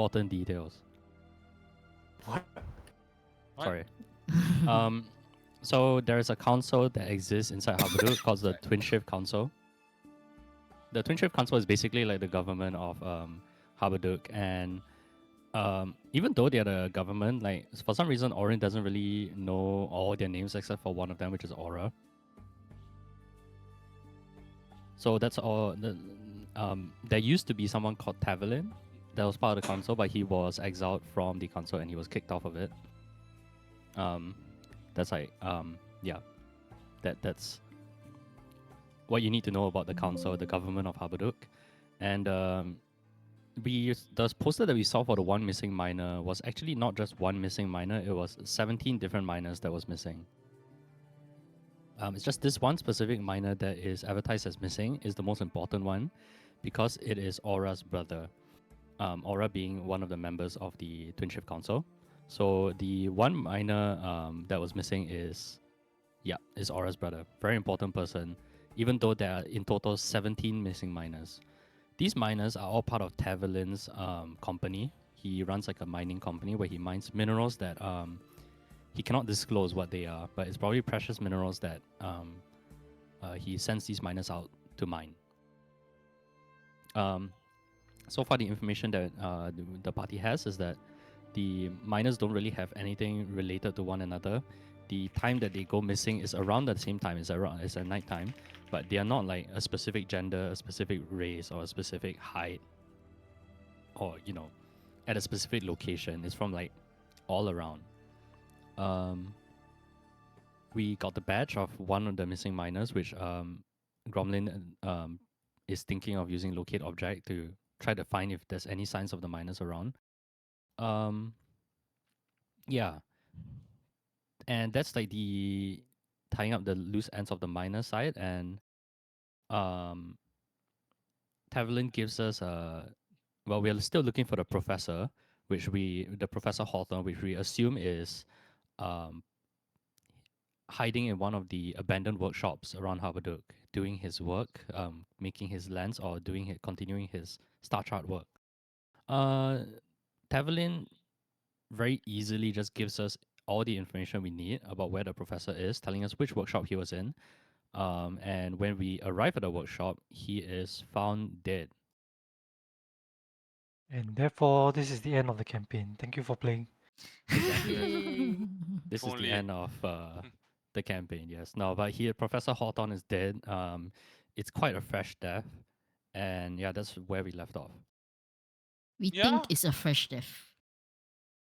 important details. What? Sorry. So there's a council that exists inside Habaduke called the Twin Shift Council. The Twin Shift Council is basically like the government of Habaduke, and even though they're the government, like for some reason Orin doesn't really know all their names except for one of them, which is Aura. So that's all. There used to be someone called Tavelin that was part of the council, but he was exiled from the council and he was kicked off of it. That's like yeah, that's what you need to know about the council, the government of Habaduke, and the poster that we saw for the one missing miner was actually not just one missing miner; it was 17 different miners that was missing. It's just this one specific miner that is advertised as missing is the most important one because it is Aura's brother. Aura being one of the members of the Twin Shift Council. So the one miner that was missing is Aura's brother. Very important person, even though there are in total 17 missing miners. These miners are all part of Tavelin's company. He runs like a mining company where he mines minerals that he cannot disclose what they are, but it's probably precious minerals that he sends these miners out to mine. So far, the information that the party has is that the miners don't really have anything related to one another. The time that they go missing is around the same time. It's at night time, but they are not like a specific gender, a specific race, or a specific height, or at a specific location. It's from like all around. We got the badge of one of the missing miners, which Gromlin is thinking of using locate object to try to find if there's any signs of the miners around. Yeah, and that's like the tying up the loose ends of the miner side, and Tavelin gives us well, we're still looking for the professor, the Professor Hawthorne, which we assume is hiding in one of the abandoned workshops around Habaduke, doing his work, making his lens or continuing his star chart work. Tavelin very easily just gives us all the information we need about where the professor is, telling us which workshop he was in. And when we arrive at the workshop, he is found dead. And therefore, this is the end of the campaign. Thank you for playing. Exactly. This is the end of the campaign. Yes. No, but here Professor Hawthorne is dead. It's quite a fresh death, and yeah, that's where we left off. We think it's a fresh death.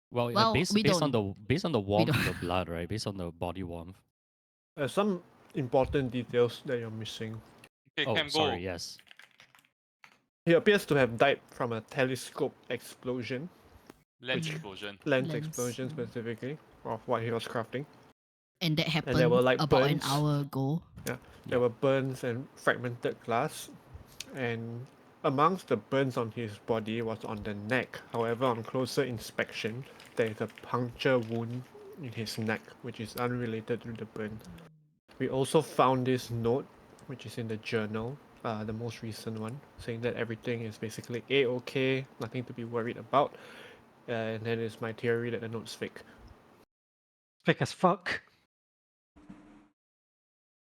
Well, based on the warmth of the blood, right? Based on the body warmth. Some important details that you're missing. Okay, sorry. Yes. He appears to have died from a telescope explosion. Lens explosion. Lens explosion specifically of what he was crafting. And that happened there were, like, about burns. an hour ago. Yeah, there were burns and fragmented glass, and amongst the burns on his body was on the neck. However, on closer inspection, there is a puncture wound in his neck, which is unrelated to the burn. We also found this note, which is in the journal, the most recent one, saying that everything is basically A-okay, nothing to be worried about. And that is my theory that the note's fake. Fake as fuck.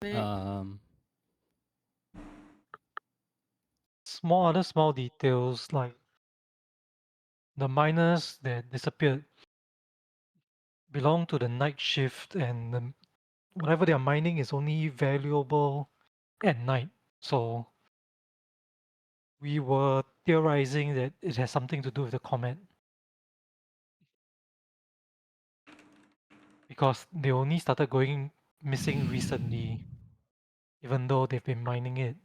Other small details like the miners that disappeared belong to the night shift, and whatever they are mining is only valuable at night. So we were theorizing that it has something to do with the comet. Because they only started going missing recently, even though they've been mining it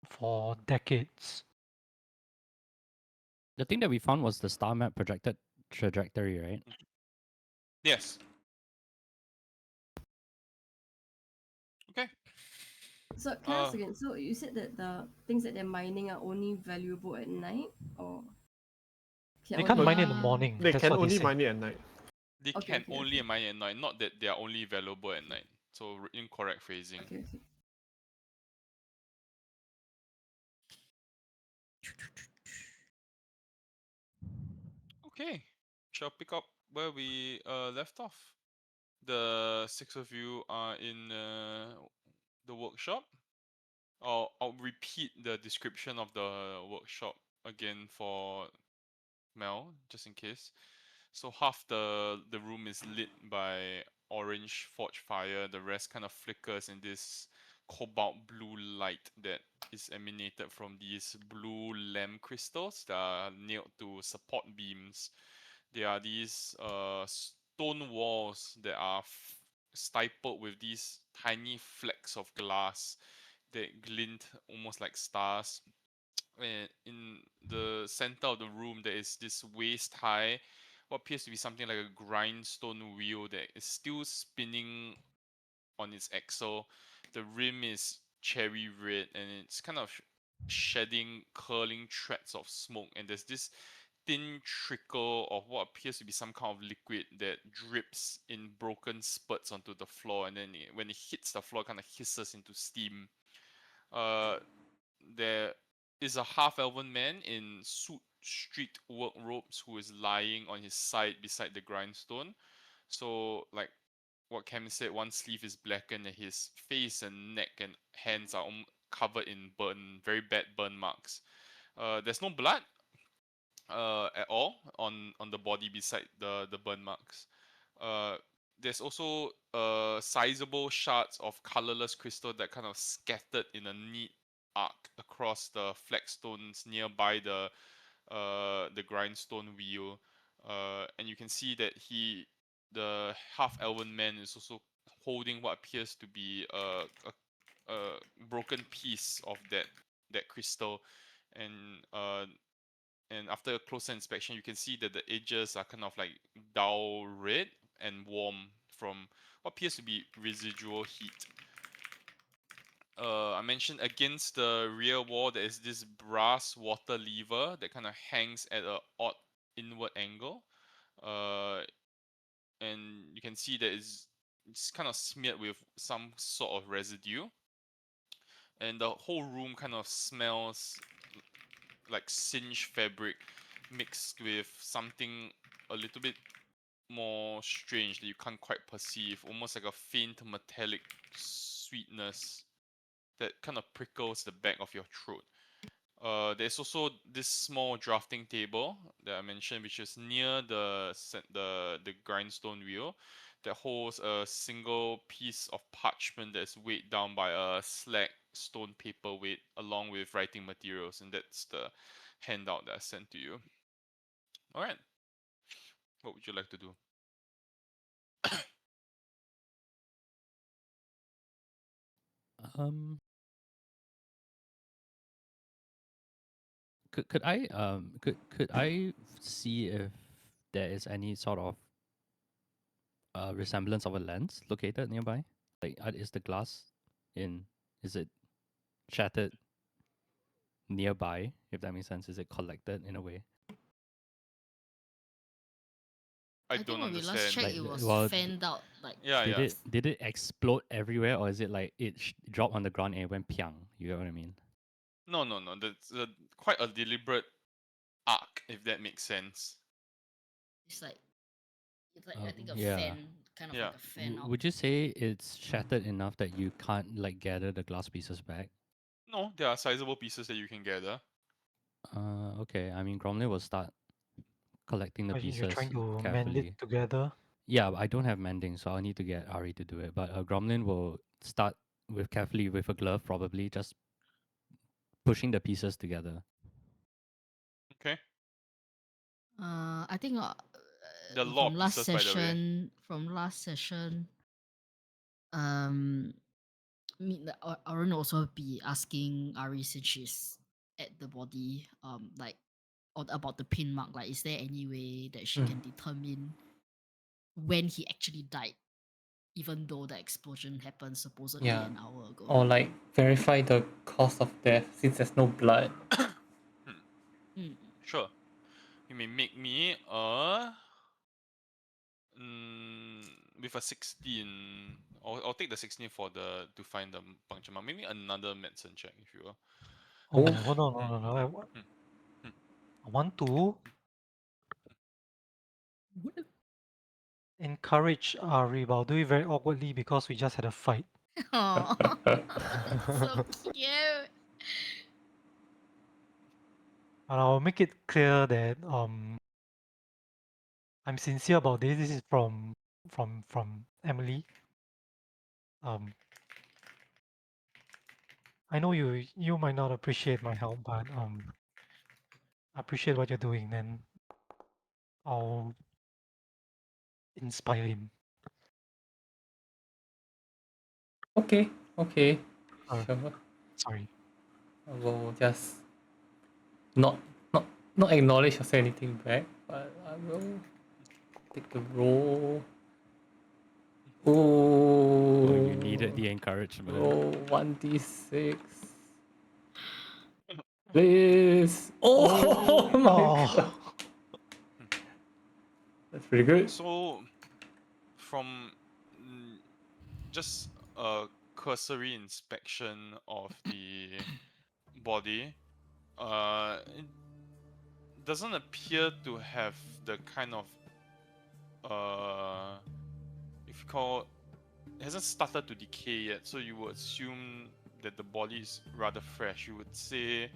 for decades. The thing that we found was the star map projected trajectory, right? Yes. Okay. So can I ask again? So you said that the things that they're mining are only valuable at night, or they can't mine it in the morning. They That's can what only they mine it at night. They can only mine at night, not that they are only valuable at night. So incorrect phrasing. Okay. Okay, shall pick up where we left off. The six of you are in the workshop. I'll repeat the description of the workshop again for Mel, just in case. So half the room is lit by orange forge fire. The rest kind of flickers in this cobalt blue light that is emanated from these blue lamp crystals that are nailed to support beams. There are these stone walls that are stippled with these tiny flecks of glass that glint almost like stars. And in the center of the room, there is this waist high, what appears to be something like a grindstone wheel that is still spinning on its axle. The rim is cherry red and it's kind of shedding curling threads of smoke, and there's this thin trickle of what appears to be some kind of liquid that drips in broken spurts onto the floor, and then when it hits the floor, kind of hisses into steam. Uh, there is a half-elven man in suit street work robes who is lying on his side beside the grindstone. So, like what Cam said, one sleeve is blackened and his face and neck and hands are covered in very bad burn marks. There's no blood at all on the body beside the burn marks. Uh, there's also sizable shards of colorless crystal that kind of scattered in a neat arc across the flagstones nearby the grindstone wheel. And you can see that the half elven man, is also holding what appears to be a broken piece of that crystal, and after a closer inspection, you can see that the edges are kind of like dull red and warm from what appears to be residual heat. I mentioned against the rear wall, there is this brass water lever that kind of hangs at an odd inward angle. And you can see that it's kind of smeared with some sort of residue. And the whole room kind of smells like singed fabric mixed with something a little bit more strange that you can't quite perceive, almost like a faint metallic sweetness that kind of prickles the back of your throat. There's also this small drafting table that I mentioned, which is near the grindstone wheel, that holds a single piece of parchment that's weighed down by a slack stone paper weight, along with writing materials, and that's the handout that I sent to you. All right, what would you like to do? Um, could I see if there is any sort of resemblance of a lens located nearby? Like, is the glass in? Is it shattered nearby? If that makes sense, is it collected in a way? I think don't when we last understand. checked, Like, it was well, fanned out. Like, Yeah, did yeah. it explode everywhere, or is it like it dropped on the ground and it went piang? You get what I mean? No, no, no. That's quite a deliberate arc, if that makes sense. it's like, I think a Yeah. fan, kind of Yeah. like a fan out. Would you say it's shattered enough that you can't like gather the glass pieces back? No, there are sizable pieces that you can gather. Okay. I mean, Gromley will start collecting the You're pieces trying to mend carefully. it together. Yeah, I don't have mending, so I'll need to get Ari to do it. But Gromlin will start with carefully with a glove, probably just pushing the pieces together. Okay. I think There are a lot from of last pieces, by the way. session, um, Aaron also be asking Ari since she's at the body, like about the pin mark. Like, is there any way that she can determine when he actually died, even though the explosion happened supposedly Yeah. an hour ago? Or like verify the cause of death since there's no blood. Mm. Sure. You may make me a with a 16. I'll take the 16 for the to find the puncture mark. Maybe another medicine check if you will. Oh, Oof. hold on, no, no, no. Hmm. I want to. Encourage Ari, but I'll do it very awkwardly because we just had a fight. Oh, so cute. And I'll make it clear that I'm sincere about this. This is from Emily. I know you might not appreciate my help, but I appreciate what you're doing. Then I'll inspire him. Okay, okay, Uh, sure. Sorry. I will just not not not acknowledge or say anything back, but I will take the roll. Oh, you Oh, needed the encouragement. roll 1d6. Please. Oh, my god. That's pretty good. So, from just a cursory inspection of the body, it doesn't appear to have the kind of if you call it hasn't started to decay yet, so you would assume that the body is rather fresh. You would say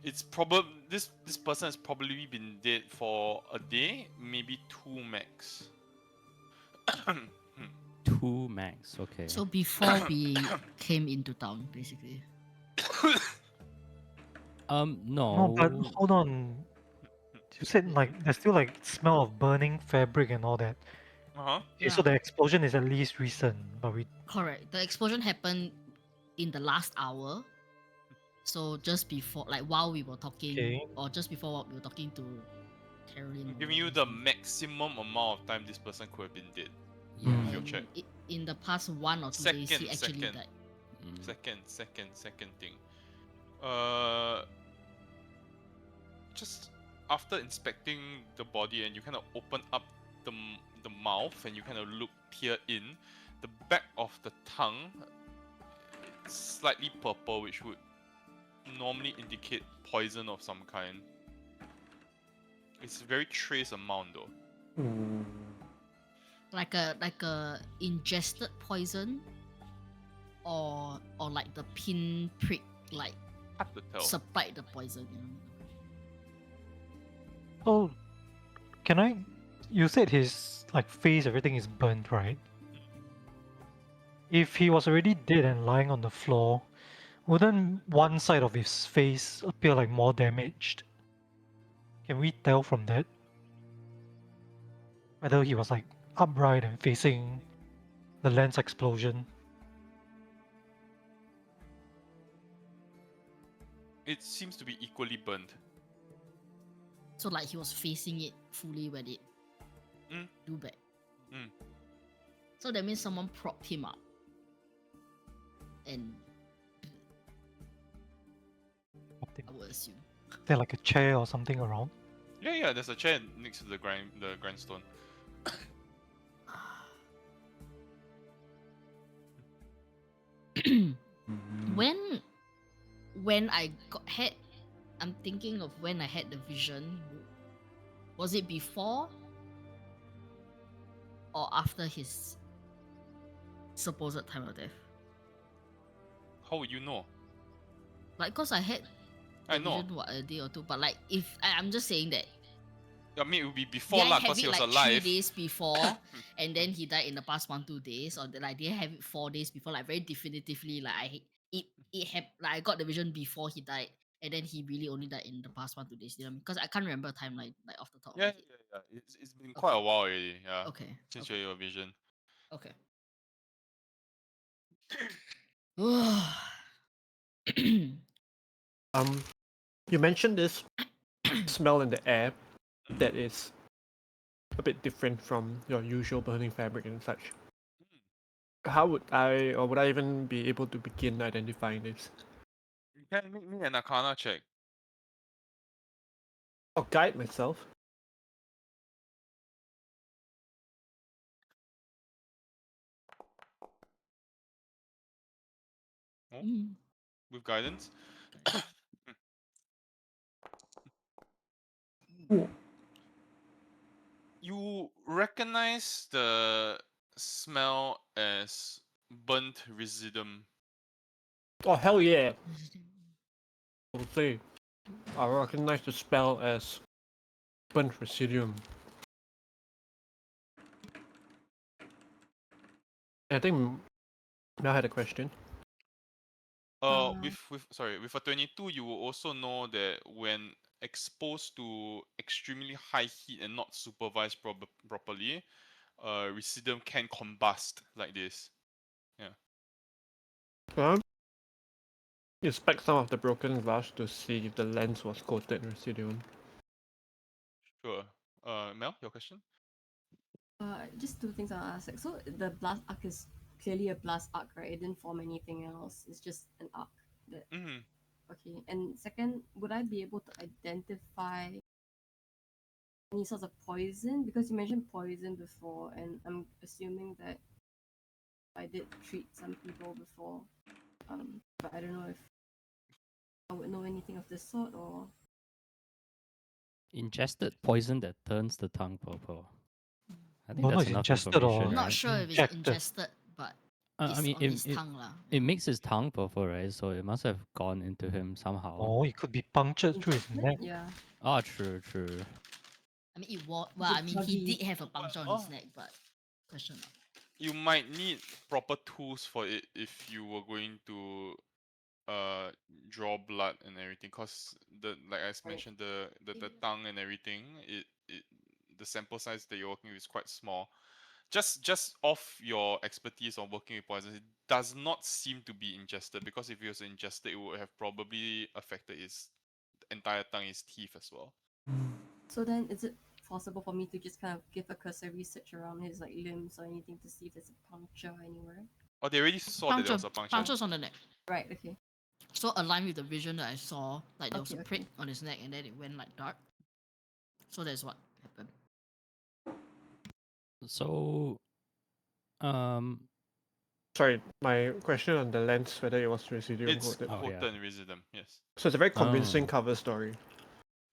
it's probably this person has probably been dead for a day, maybe two max. 2 max. Okay. So before we came into town, basically. No, but No. hold on. You said like there's still like smell of burning fabric and all that. Uh-huh. Okay, so the explosion is at least recent, but we Correct. The explosion happened in the last hour. So just before, like while we were talking, Okay. or just before what we were talking to Carolyn. I'm or giving you whatever the his name. maximum amount of time this person could have been dead. Yeah. Your And check. in the past 1 or 2 days, he actually Second. died. Second thing. Just after inspecting the body and you kind of open up the mouth and you kind of peer in, the back of the tongue it's slightly purple, which would normally indicate poison of some kind. It's a very trace amount though. Ooh. Like a ingested poison, or like the pin prick, like Hard to tell. supplied the poison. So can I you said his like face, everything is burnt, right? If he was already dead and lying on the floor, wouldn't one side of his face appear like more damaged? Can we tell from that? Whether he was like upright and facing the lens explosion. It seems to be equally burned. So like he was facing it fully when it do back. So that means someone propped him up. And I would assume. Is there like a chair or something around? Yeah, there's a chair next to the grindstone. when I I'm thinking of when I had the vision. Was it before or after his supposed time of death? How would you know? Like, cause I had I the know. vision a day or two, but like if I'm just saying that. I mean, it would be before Did I lah, have because it he was like alive. 3 days before, and then he died in the past 1-2 days, or like did I have it 4 days before? Like very definitively, like like I got the vision before he died, and then he really only died in the past 1-2 days. You know what I mean? Because I can't remember a timeline like off the top of my Yeah. head. It's been quite a while already. Yeah. Okay. Since Okay. your vision. Okay. You mentioned this smell in the air that is a bit different from your usual burning fabric and such. How would I even be able to begin identifying this? You can make me an Arcana check. I'll guide myself. With guidance. Ooh. You recognize the smell as burnt residuum. Oh hell yeah! Residuum. I'll say I recognize the spell as burnt residuum. I think Mel had a question. With a 22, you will also know that when exposed to extremely high heat and not supervised properly, residuum can combust like this. Inspect some of the broken glass to see if the lens was coated in residuum. Sure. Mel, your question? Just two things I'll ask. Like, so the blast arc is clearly a blast arc, right? It didn't form anything else. It's just an arc. That Mm-hmm. okay. And second, would I be able to identify any sorts of poison? Because you mentioned poison before, and I'm assuming that I did treat some people before. But I don't know if I would know anything of this sort or. Ingested poison that turns the tongue purple. I think Don't know that's if enough ingested or information, I'm not right? sure if it's injected. ingested, but I it's mean, on his tongue lah. it makes his tongue purple, right? So it must have gone into him somehow. Oh, it could be punctured through his Injected? neck. Yeah. Ah, true. I mean, it was well. Is I it mean, he pluggy? did have a puncture on his neck, but question mark. You might need proper tools for it if you were going to draw blood and everything, because the like I Right. mentioned, the tongue and everything, it the sample size that you're working with is quite small. Just off your expertise on working with poisons, it does not seem to be ingested, because if it was ingested, it would have probably affected his entire tongue, his teeth as well. So then, is it possible for me to just kind of give a cursory search around his like limbs or anything to see if there's a puncture anywhere? Oh, they already saw that there was a puncture. Punctures on the neck. Right. Okay. So aligned with the vision that I saw, like there was a Okay, prick okay. on his neck, and then it went like dark. So that's what happened. So, um, Sorry, my question on the lens, whether it was residuum It's coated. Oh, coated yeah. in residuum, yes. So it's a very convincing Oh. cover story.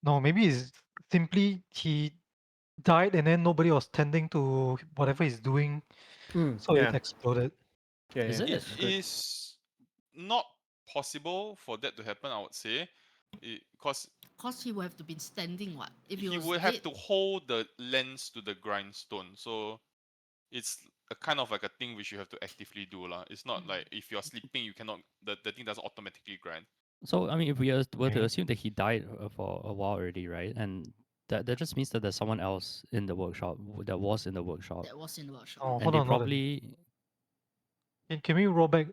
No, maybe it's simply he died and then nobody was tending to whatever he's doing, so Yeah. it exploded. Yeah, Is yeah. it? It That's good. is not possible for that to happen, I would say, because Cause he would have to be standing. What if he he was would dead? have to hold the lens to the grindstone. So it's a kind of like a thing which you have to actively do lah. It's not like if you're sleeping, you cannot, the thing doesn't automatically grind. So I mean, if we were to Okay. assume that he died for a while already, right? And that just means that there's someone else in the workshop that was in the workshop, That was in the workshop. Oh, and hold they on, hold on. probably Can we roll back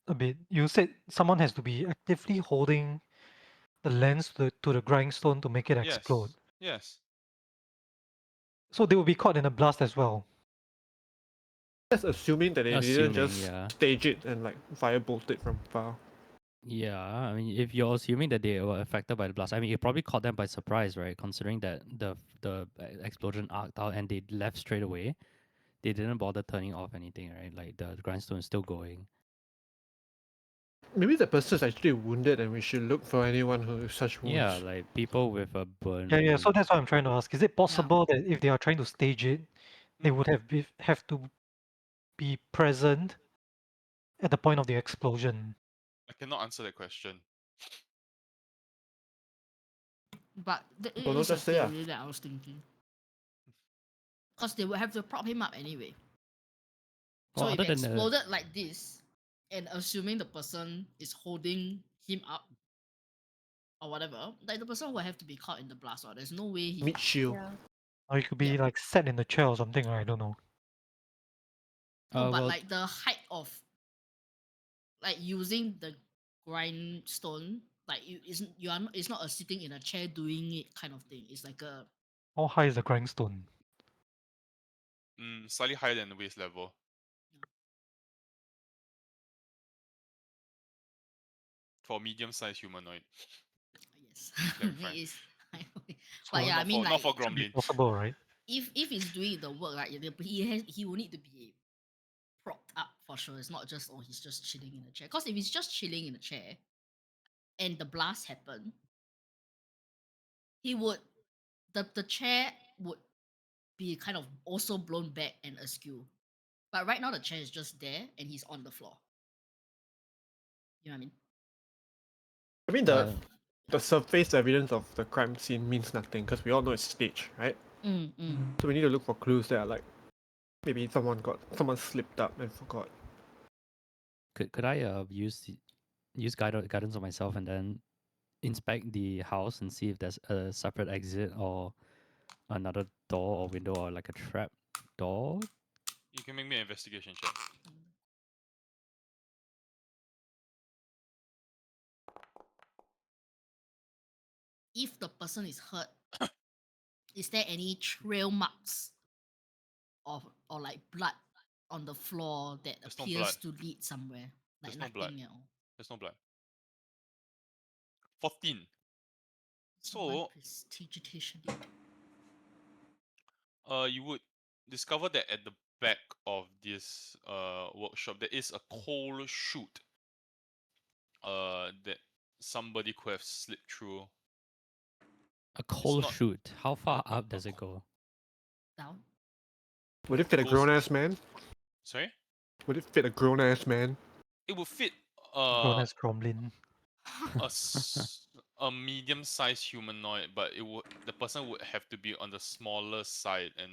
a bit? You said someone has to be actively holding the lens to the grindstone to make it explode. Yes. So they will be caught in a blast as well. That's assuming that they didn't assuming, just yeah. stage it and like firebolt it from far. Yeah, I mean, if you're assuming that they were affected by the blast, I mean, it probably caught them by surprise, right? Considering that the explosion arced out and they left straight away, they didn't bother turning off anything, right? Like the grindstone is still going. Maybe the person is actually wounded and we should look for anyone who has such wounds. Yeah, like people with a burn. Yeah. So wound. that's what I'm trying to ask. Is it possible that if they are trying to stage it, they would have to be present at the point of the explosion? I cannot answer that question. But it Oh, no, is a just say ah. theory that I was thinking. Cause they would have to prop him up anyway. So Well, if other it than the exploded like this, and assuming the person is holding him up or whatever, like the person will have to be caught in the blast. Or there's no way he. Meat shield. Yeah. Or it could be like set in the chair or something. I don't know. No, but well, like the height of, like using the grindstone, like it's not a sitting in a chair doing it kind of thing. It's like a How high is the grindstone? Slightly higher than the waist level. For medium-sized humanoid. yes. To be frank. It is. So But yeah, I Not mean for, not like for should be Gromlin. possible, right? if he's doing the work, right, he will need to be propped up for sure. It's not just he's just chilling in a chair. Because if he's just chilling in a chair and the blast happened, he would the chair would be kind of also blown back and askew. But right now the chair is just there and he's on the floor. You know what I mean? I mean, Uh, the surface evidence of the crime scene means nothing because we all know it's staged, right? So we need to look for clues that are like maybe someone slipped up and forgot. could I use guidance on myself and then inspect the house and see if there's a separate exit or another door or window or like a trap door? You can make me an investigation check. If the person is hurt, is there any trail marks or like blood on the floor that There's no appears blood. to lead somewhere? Like There's no blood. nothing at all. There's no blood. 14. Someone So, prestidigitation. you would discover that at the back of this workshop there is a coal chute that somebody could have slipped through. A coal not- chute. How far up does it go? Down. Would it fit a Goes- grown ass man? Sorry? Would it fit a grown ass man? It would fit Grown as Gromlin. a medium-sized humanoid, but the person would have to be on the smaller side and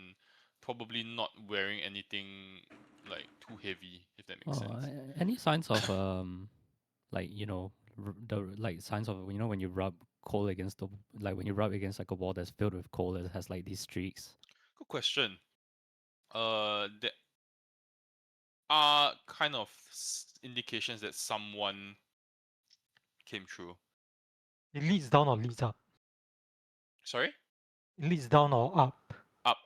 probably not wearing anything like too heavy, if that makes sense. Any signs of like like signs of when you rub coal against when you rub against like a wall that's filled with coal that has like these streaks. Good question. There are kind of indications that someone came through. It leads down or leads up? Sorry? It leads down or up? Up.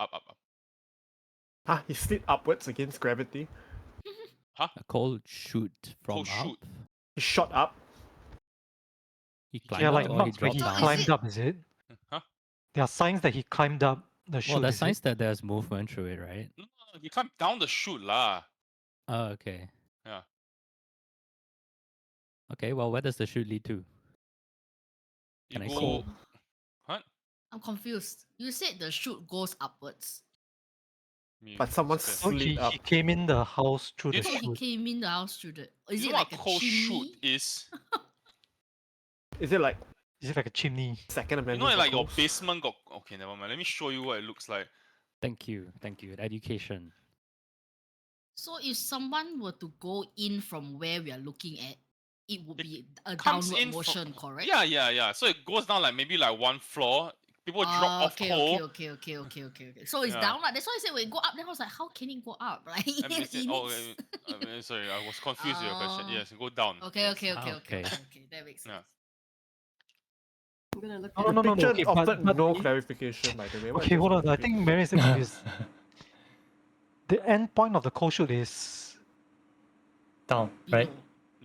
Ah, he slid upwards against gravity. Huh? A coal chute from Coal up. chute. He shot up. He climbed Yeah, up like or he marks where dropped he So down. is climbed it- up, is it? Huh? There are signs that he climbed up the chute. Well, there's is signs it? that there's movement through it, right? No, you climbed down the chute lah. Oh, okay. Yeah. Okay, well, where does the chute lead to? You Can I go. see? What? I'm confused. You said the chute goes upwards. But someone okay. So slid up. he came in the house through You the know- So he chute. came in the house through the. Is You it know like what a coal chimney? chute is? Is it like Is it like a chimney? Second You Amendment? know, for like your coals? basement got. Okay, never mind. Let me show you what it looks like. Thank you. Education. So if someone were to go in from where we are looking at, it would It be a comes downward in from- motion, correct? Yeah. So it goes down like maybe like one floor. People drop off okay, coal. okay. So it's Yeah. down like that's why I said when it go up. Then I was like, how can it go up? Like I mean, it oh, needs- sorry, I was confused with your question. Oh. Yes, go down. Okay, Yes. okay. Okay. That makes sense. Yeah. I'm gonna look No, at no, no, Picture okay, offered but no he- clarification, by the way. What Okay, is hold on. I confusing? think Mary is confused. The end point of the coal chute is Down, Below. right?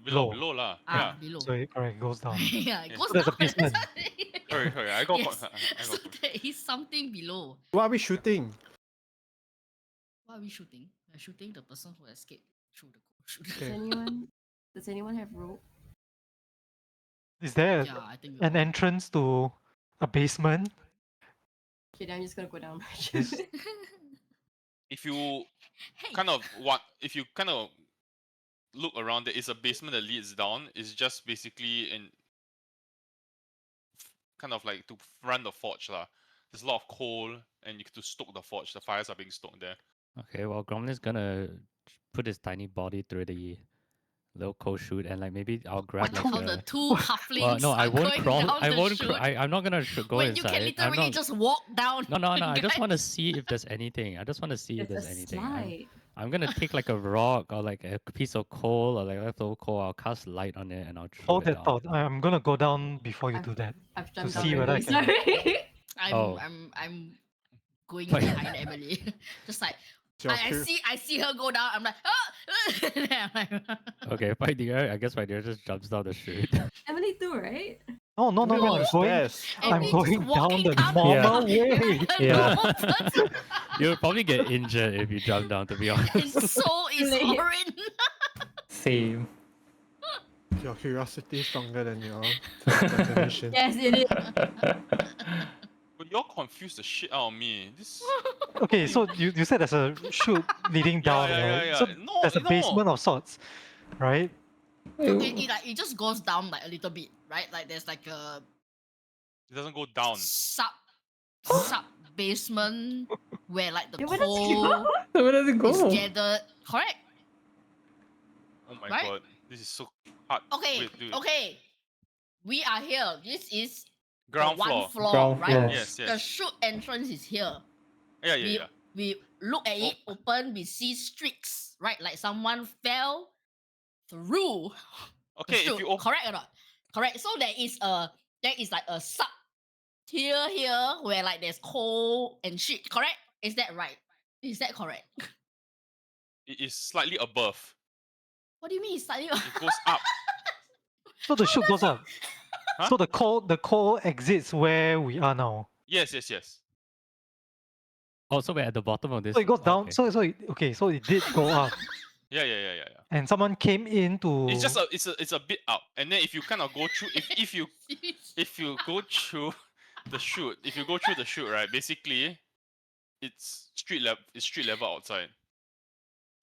Low. Below lah. Ah, below. so it, correct, it goes down. yeah, it Yeah. goes So there's a down. that's basement. why- Sorry, I got. Yes. I got So confused. there is something below. What are we shooting? What are we shooting? We're shooting the person who escaped through the coal chute. Okay. does anyone have rope? Is there Yeah, I think an entrance to a basement? Okay, then I'm just gonna go down. Yes. If you Hey. if you kind of look around, there is a basement that leads down. It's just basically kind of like to run the forge lah. There's a lot of coal, and you get to stoke the forge. The fires are being stoked there. Okay, well, Gromlin's gonna put his tiny body through the little coal chute and like maybe I'll grab like How the a. two halflings Well, no, I are won't going crawl. down I the won't. chute. I'm not gonna go when inside. you can I'm literally not. just walk down. No. I just want to guys. see if there's anything. I just want to see if It's there's a anything. slide. I'm gonna take like a rock or like a piece of coal or like leftover coal. I'll cast light on it and I'll throw Hold it that down. thought. I'm gonna go down before you I've- do that. I've jumped To down see whether I already, can- sorry. Oh. I'm going Wait. behind Emily. Just like Your I cur- see her go down. I'm like, oh! Then I'm like, Okay, my dear. I guess my dear just jumps down the chute. Emily too, right? No, no, no, Emily no. on I'm the going. stairs. I'm Emily just going down walking the down the normal stairs. way. Like a Yeah. normal person. You'll probably get injured if you jump down. To be And honest. so is Late. Orin. Same. Your curiosity is stronger than your definition. Yes, it is. Good But y'all confused the shit out of me. This. Okay, so you said there's a chute leading down, right? So No, there's a basement of sorts, right? So Wait, it just goes down like a little bit, right? Like there's like a It doesn't go down. sub basement where like the Yeah, where does it coal so where does it is go? gathered. Correct. Oh my Right? god, this is so hard. Okay. Wait, dude. Okay. We are here. This is Ground the one floor. floor, Ground right? floor. Yes, The yes. chute entrance is here. Yeah, we yeah. we look at it open, we see streaks, right? Like someone fell through the Okay, if chute. you open. Correct or not? Correct. So there is like a sub tier here where like there's coal and shit. Correct? Is that right? Is that correct? It is slightly above. What do you mean? It's slightly It goes up. So the chute goes up. Huh? So the coal exits where we are now. Yes, yes, yes. Oh, so we're at the bottom of this. So it goes down. Okay. So it did go up, Yeah. and someone came in to. It's just it's a bit up, and then if you kind of go through, if you go through the chute, right, basically, it's street level outside.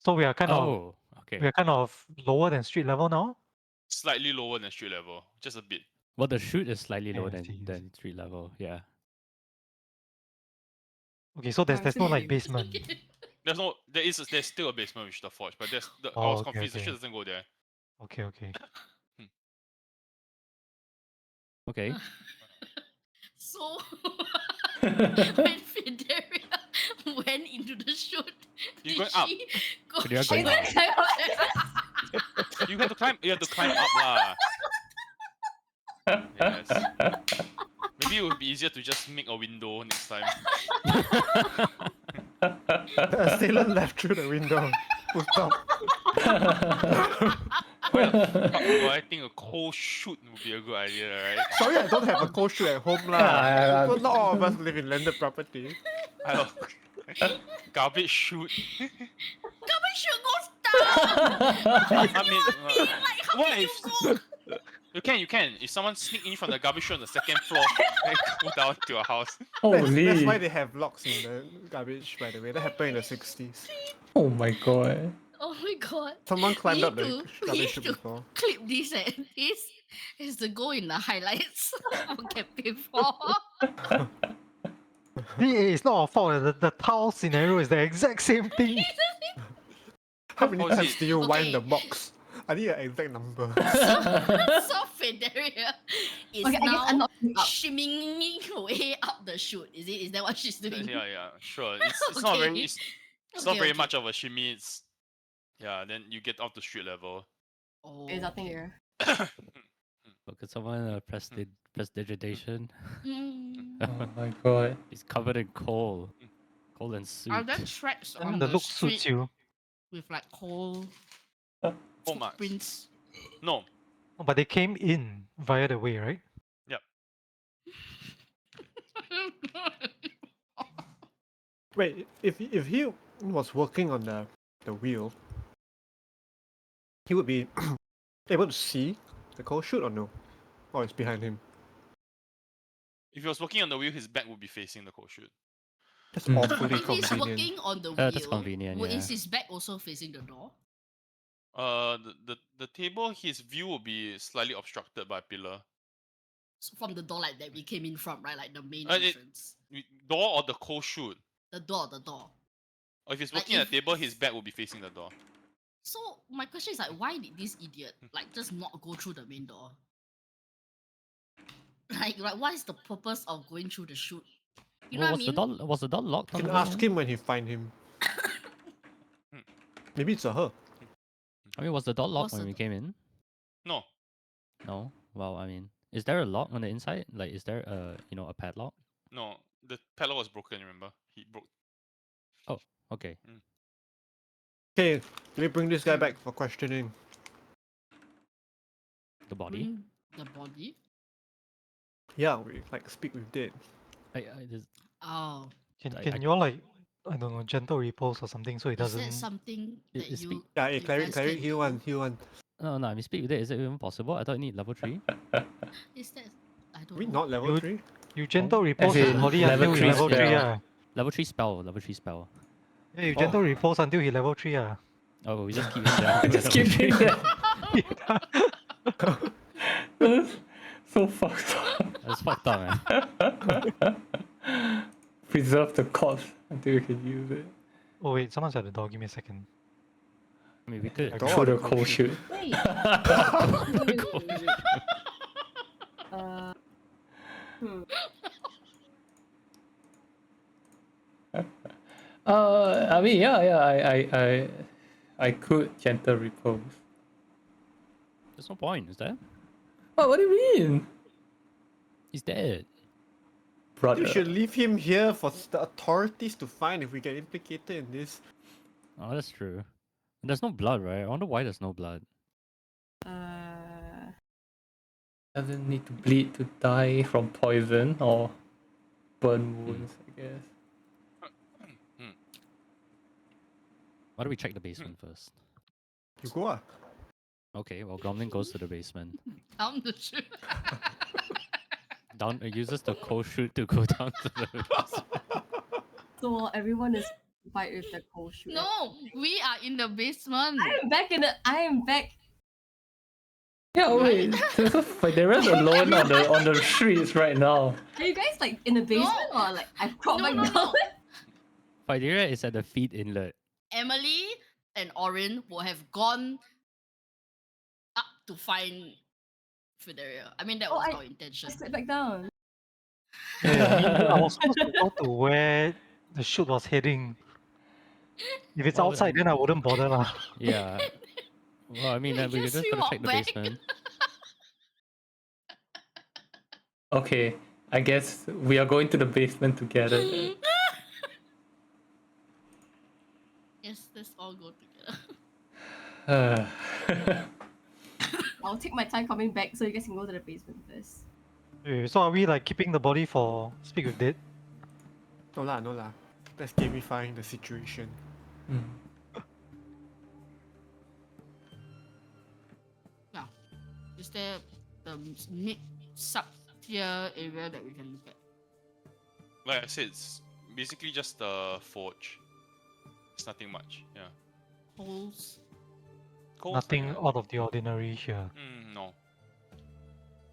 So we are kind of Oh, okay. we are kind of lower than street level now. Slightly lower than street level, just a bit. Well, the chute is slightly Yeah, lower I see, I than street level. Yeah. Okay, so there's no like basement. There's still a basement with the forge, but I Oh, was okay, confused. The okay. shit doesn't go there. Okay. Okay. So when Fideria went into the chute, You're did going up. she go? Fideria she going went You have to climb. You have to climb up lah. Yes. Maybe it would be easier to just make a window next time. The assailant left through the window. Full stop. Why the fuck do I think a cold chute would be a good idea, right? Sorry, I don't have a cold chute at home lah. Yeah, Not all of us live in landed property. I don't. Garbage chute. Garbage chute goes down. I mean, Like how what can you if go? you can? If someone sneak in from the garbage chute on the second floor and go down to your house. That's why Holy! they have locks in the garbage, by the way. That happened in the 60s. Oh my god! Oh my god. Someone climbed We up the need to- we garbage need chute to- before. Clip this and this is to go in the highlights for Cafe 4. It's not our fault. The tile scenario is the exact same thing. How many How is times it? do you wind the Okay. box? I need an exact number. So Fideria is Okay, I guess now I'm not up. shimmying her way up the chute. Is that what she's doing? Yeah, sure. It's not very. Okay. It's not Okay, very okay. much of a shimmy. It's then you get off the street level. Oh, There's nothing okay. here. Look, could someone press digitation? Mm. Oh my god! He's covered in coal and soot. Are there tracks I mean, on the the look suits street you. with like coal Full marks. footprints? No. Oh, but they came in via the way, right? Wait, if he was working on the wheel, he would be able to see the cold chute or no? Or it's behind him. If he was working on the wheel, his back would be facing the cold chute. That's Hmm. awfully If he's convenient. working on the wheel, That's convenient, well, is yeah. his back also facing the door? The table, his view will be slightly obstructed by a pillar. So from the door like that we came in from, right? Like the main It- entrance. Door or the cold chute. The door. Or if he's Like working at if- the table, his back will be facing the door. So my question is like, why did this idiot like just not go through the main door? Like what is the purpose of going through the chute? You know Well, what I mean? was the door locked? You on can the way ask in? him when you find him. Maybe it's a her. I mean, was the door locked What's when the we came in? No. No. Well, I mean, is there a lock on the inside? Like, is there a padlock? No. The padlock was broken, remember? He broke. Okay. Okay, let me bring this guy back for questioning. The body. Bring the body. Yeah, we like speak with dead. Oh, Can you all like, I don't know, gentle repose or something so it is that doesn't. something that It you? Yeah, you cleric, guys cleric, can heal do? one, heal one. No, I mean, speak with it. Is it even possible? I thought you need level 3. Is that? I Are don't we know. not level Dude. 3? You gentle Oh. repose As his in, body level until he three level 3, spell. yeah. Level 3 spell. Level 3 spell. Yeah, you Oh. gentle repose until he level 3, yeah. Oh, we just keep him there. until Just level keep him 3. there. So fucked up. That's fucked up, man. Preserve the corpse until you can use it. Oh wait, someone's at the door. Give me a second. I mean, we could. Door. Through the the cold cold chute. chute. Wait. Wait. Hmm. I mean, yeah, I could gentle repose. There's no point, is there? What do you mean? He's dead. Brother. You should leave him here for the authorities to find if we get implicated in this. Oh, that's true. There's no blood, right? I wonder why there's no blood. Doesn't need to bleed to die from poison or burn wounds, I guess. Why don't we check the basement first? You go ah. Okay, well, Gromlin goes to the basement. Down the chute. Down, uses the cold chute to go down to the basement. So while everyone is fight with the cold shoot. No, we are in the basement. I am back. Yeah, wait. So Federa's alone on the streets right now. Are you guys like in the basement or like I've crawled No, back no, down? no. Fidera is at the feed inlet. Emily and Orin will have gone up to find Fidelia. I mean, that Oh, was I- our intention. I slipped back down. Yeah, I was supposed to go to where the shoot was heading. If it's Well, outside, then I wouldn't bother lah. Yeah. Well, I mean, We we just just gotta walk check the back. basement. Okay, I guess we are going to the basement together. then. Yes, let's all go together. I'll take my time coming back so you guys can go to the basement first. So are we like keeping the body for speak with dead? No lah, no lah. Let's gamifying the situation. Hmm. Now, is there the mid sub tier area that we can look at? Like I said, it's basically just the forge. It's nothing much. Yeah. Holes. Cold, Nothing yeah. out of the ordinary here. No.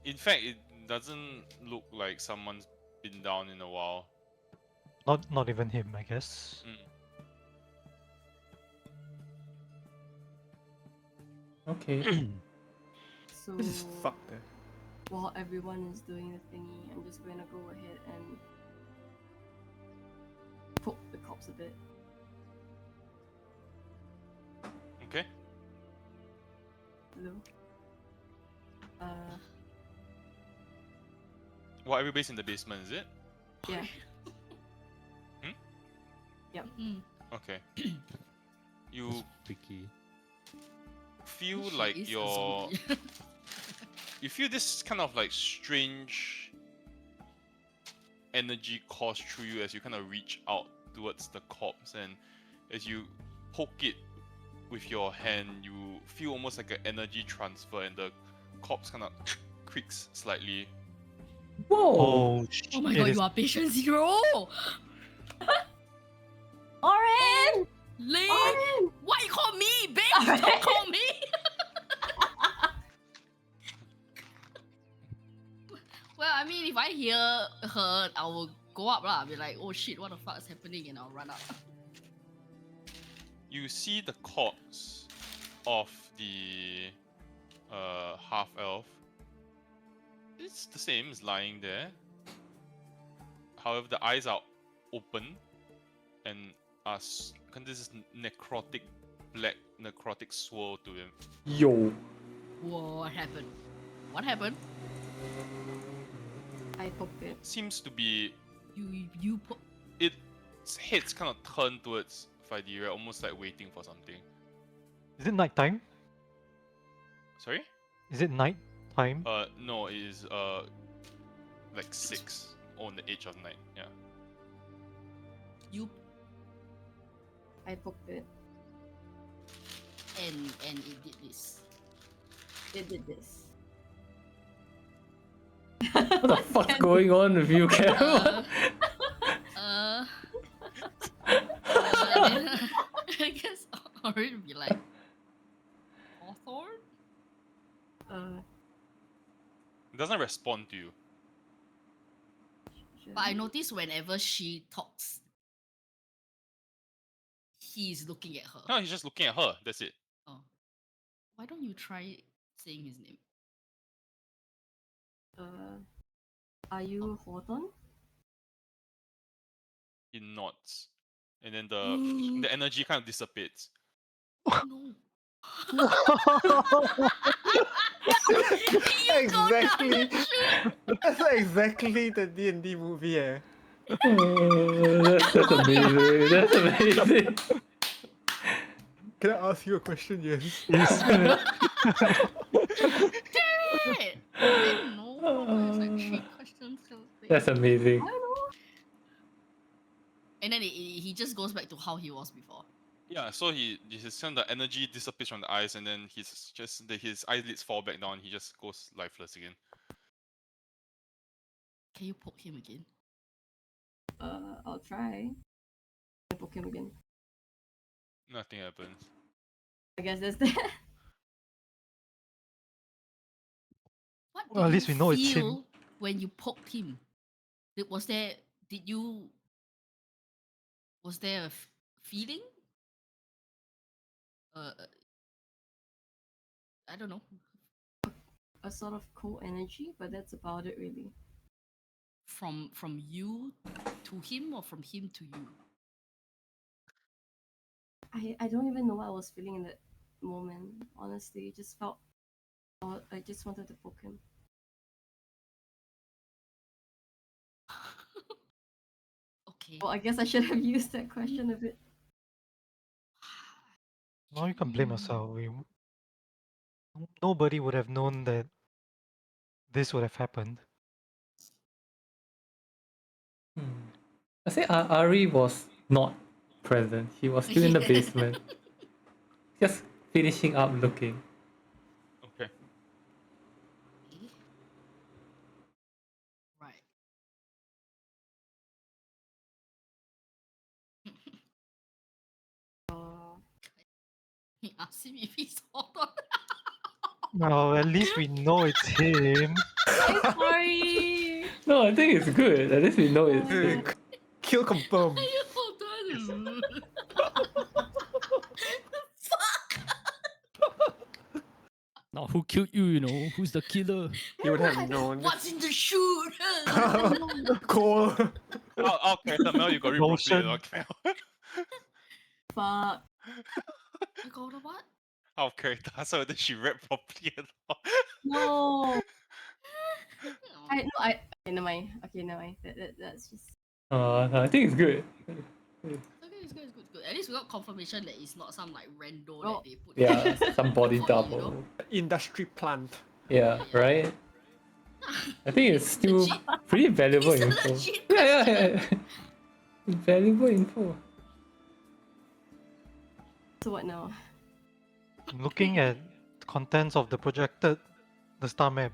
In fact, it doesn't look like someone's been down in a while. Not even him, I guess. Okay. So This is fucked. while everyone is doing the thingy, I'm just gonna go ahead and poke the corpse a bit. Okay. Hello. Well, everybody's in the basement, is it? Yeah. Mm. Okay. You Tricky. feel She like is a you're. zombie. You feel this kind of like strange energy course through you as you kind of reach out towards the corpse, and as you poke it with your hand, you feel almost like an energy transfer, and the corpse kind of creaks slightly. Whoa! Oh, Oh my it god, is- you are patient zero! Oren! Lee! Oren! Why you call me, bitch? Alright. Don't call me! Well, I mean, if I hear her, I will go up lah. I'll be like, oh shit, what the fuck is happening? And I'll run up. You see the corpse of the half elf. It's the same, it's lying there. However, the eyes are open and are this is necrotic, black necrotic swirl to him. Yo. Whoa, what happened? What happened? I poked it. Seems to be You put. its head's kind of turned towards Fidera, almost like waiting for something. Is it night time? Sorry? Is it night time? No, it is like 6 on the edge of night. Yeah. You I poked it. and it did this. It did this. What the fuck's going on with you, Cam? Then I guess Orin would be like, Hawthorne? It doesn't respond to you. should But I notice whenever she talks, he's looking at her. No, he's just looking at her. That's it. Oh. Why don't you try saying his name? Are you Hawthorne? He nods, and then the energy kind of dissipates. No. Exactly. That's exactly the D&D movie, eh? That's amazing. That's amazing. Can I ask you a question, yes? Yes. Damn it! I didn't know. It's like 3 questions. That's amazing. I don't know. And then he just goes back to how he was before. Yeah, so his kind of energy dissipates from the eyes, and then his eyelids fall back down. He just goes lifeless again. Can you poke him again? I'll try. I poke him again. Nothing happens. I guess that's that. What did Well, at least you we know it's him. feel when you poked him? Was there a feeling? I don't know. A sort of cold energy, but that's about it really. From you to him or from him to you? I don't even know what I was feeling in that moment. Honestly, it just felt. I just wanted to poke him. Okay. Well, I guess I should have used that question a bit. No, you can blame yourself. Nobody would have known that this would have happened. I say Ari was not present. He was still in the basement, just finishing up looking. Okay. Right. He asked him if he's hot on. Well, at least we know it's him. I'm sorry. No, I think it's good. At least we know it's him. Kill confirmed. Are you hot on? Fuck! Now, who killed you? You know, who's the killer? You would have known. What's in the chute? Cool. Oh, character Mel, you got read properly. Motion. Okay. Fuck. You got a what? Out of character, so that she read properly or not. No. Oh, Okay, never mind. Okay, never mind. That's just. I think it's good. okay, it's good, it's good, it's good. At least we got confirmation that it's not some like rando Oh. that they put. Yeah, some body For you, you know? double. Industry plant. Yeah, right? I think it's still Legit. pretty valuable It's a info. legit Yeah. Valuable info. So what now? Looking at contents of the star map.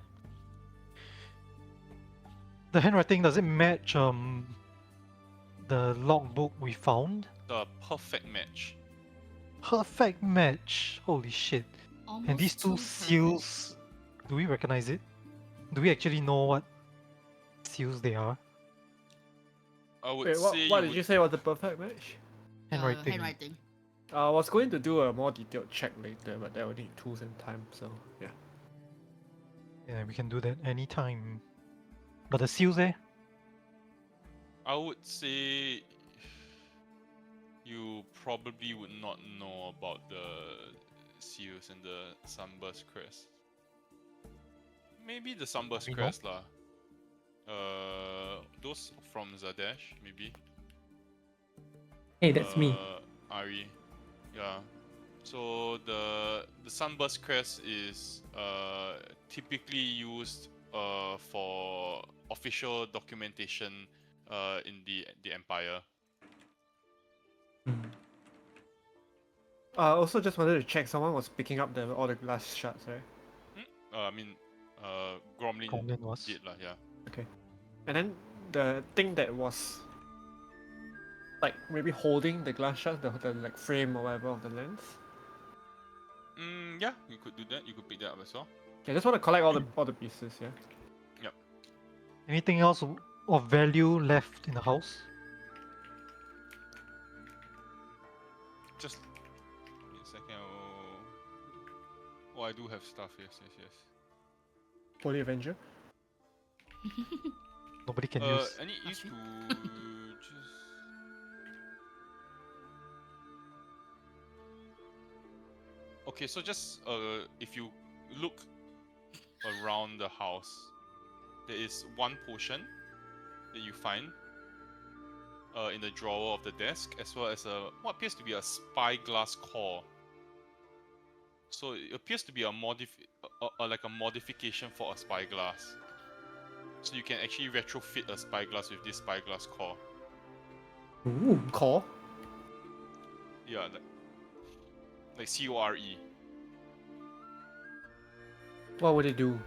The handwriting, does it match the logbook we found? The perfect match. Perfect match. Holy shit. Almost And these two too perfect. seals, do we recognize it? Do we actually know what seals they are? I would Wait, say what did you say was the perfect match? Handwriting. Handwriting. I was going to do a more detailed check later, but that would need tools and time, so yeah. Yeah, we can do that anytime. But the seals there? I would say you probably would not know about the seals and the sunburst crest. Maybe the sunburst We know. crest lah. Those from Zadesh maybe. Hey, that's me. Ari. Yeah. So the sunburst crest is typically used for official documentation in the empire. Also just wanted to check, someone was picking up all the glass shards, right? I mean, Gromlin Gromlin was. did lah, yeah. And then the thing that was like maybe holding the glass shutter, the like frame or whatever of the lens. Yeah, you could do that. You could pick that up as well. Yeah, I just want to collect all the pieces. Yeah. Anything else of value left in the house? Just give me a second. Oh, I do have stuff. Yes. Holy Avenger. Nobody can use. I need you Actually- to just. Okay, so just if you look around the house, there is one potion that you find in the drawer of the desk, as well as what appears to be a spyglass core. So it appears to be like a modification for a spyglass. So you can actually retrofit a spyglass with this spyglass core. Ooh. Core. Yeah, like CORE. What would it do?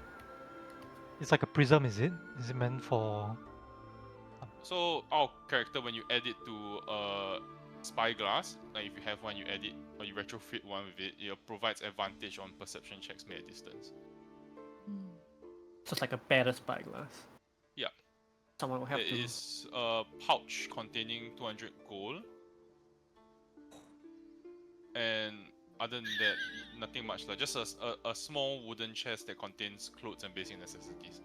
It's like a prism, is it? Is it meant for? So our character, when you add it to spyglass, like if you have one, you add it or you retrofit one with it, it provides advantage on perception checks made at distance. So it's like a better spyglass. Yeah. Someone will have There to. is a pouch containing 200 gold, and other than that, nothing much. Like just a small wooden chest that contains clothes and basic necessities.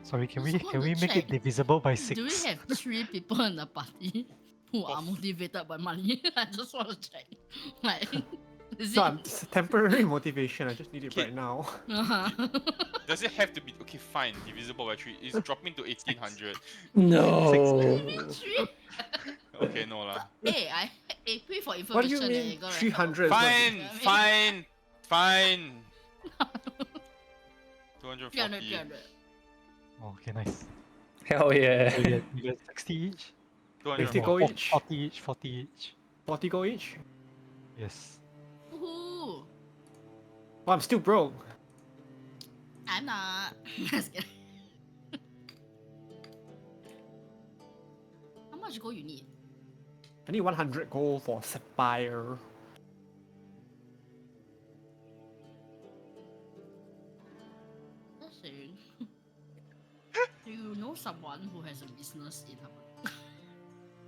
Sorry, can Just we want can to we make check, it divisible by 6? Do we have 3 people in the party who are Of- motivated by money? I just want to check. Like, is No, it? it's temporary motivation. I just need it Okay. right now. Uh-huh. Does it have to be okay? Fine, divisible by 3. It's dropping to 1800. No. Three? Okay, no lah. Hey, pay for information. What do you eh, mean you gotta 300? Fine, I mean- fine. help. 240. 300. Oh, okay, nice. Hell yeah. So you get 60 each? 50 240. gold Or each? 40 each, 40 each. 40 gold each? Yes. Woohoo! Well, I'm still broke. I'm not. Just kidding. How much gold you need? I need 100 gold for sapphire. Just saying. Do you know someone who has a business in Hamburg?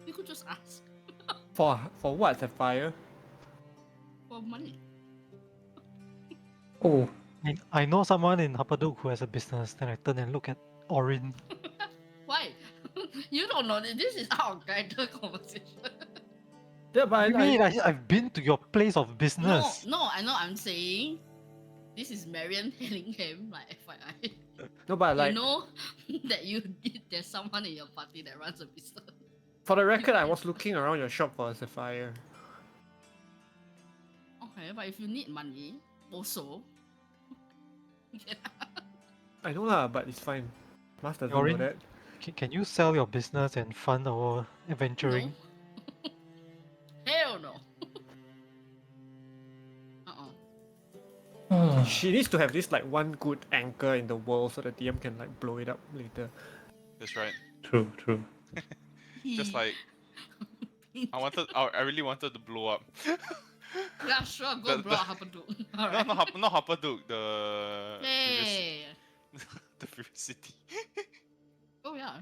You could just ask For what sapphire? for money. Oh, I know someone in Hapaduk who has a business. Then I turn and look at Orin. Why? You don't know that this is our character conversation. Yeah, What but do you mean? I've been to your place of No, business. no, I know. I'm saying this is Marian telling him, like FYI. no, but like You know that there's someone in your party that runs a business. for the record, I was looking around your shop for a sapphire. Okay, but if you need money, also. I know lah, but it's fine. Mas doesn't know Orin, that. can you sell your business and fund our adventuring? No. Hell no. Uh-uh. She needs to have this like one good anchor in the world so the DM can like blow it up later. That's right. true, true. Just like I really wanted to blow up. Yeah, sure, go The- blow the- up Hapaduk. No, Alright. not Hapaduk. The previous, Hey. the previous city. Oh yeah.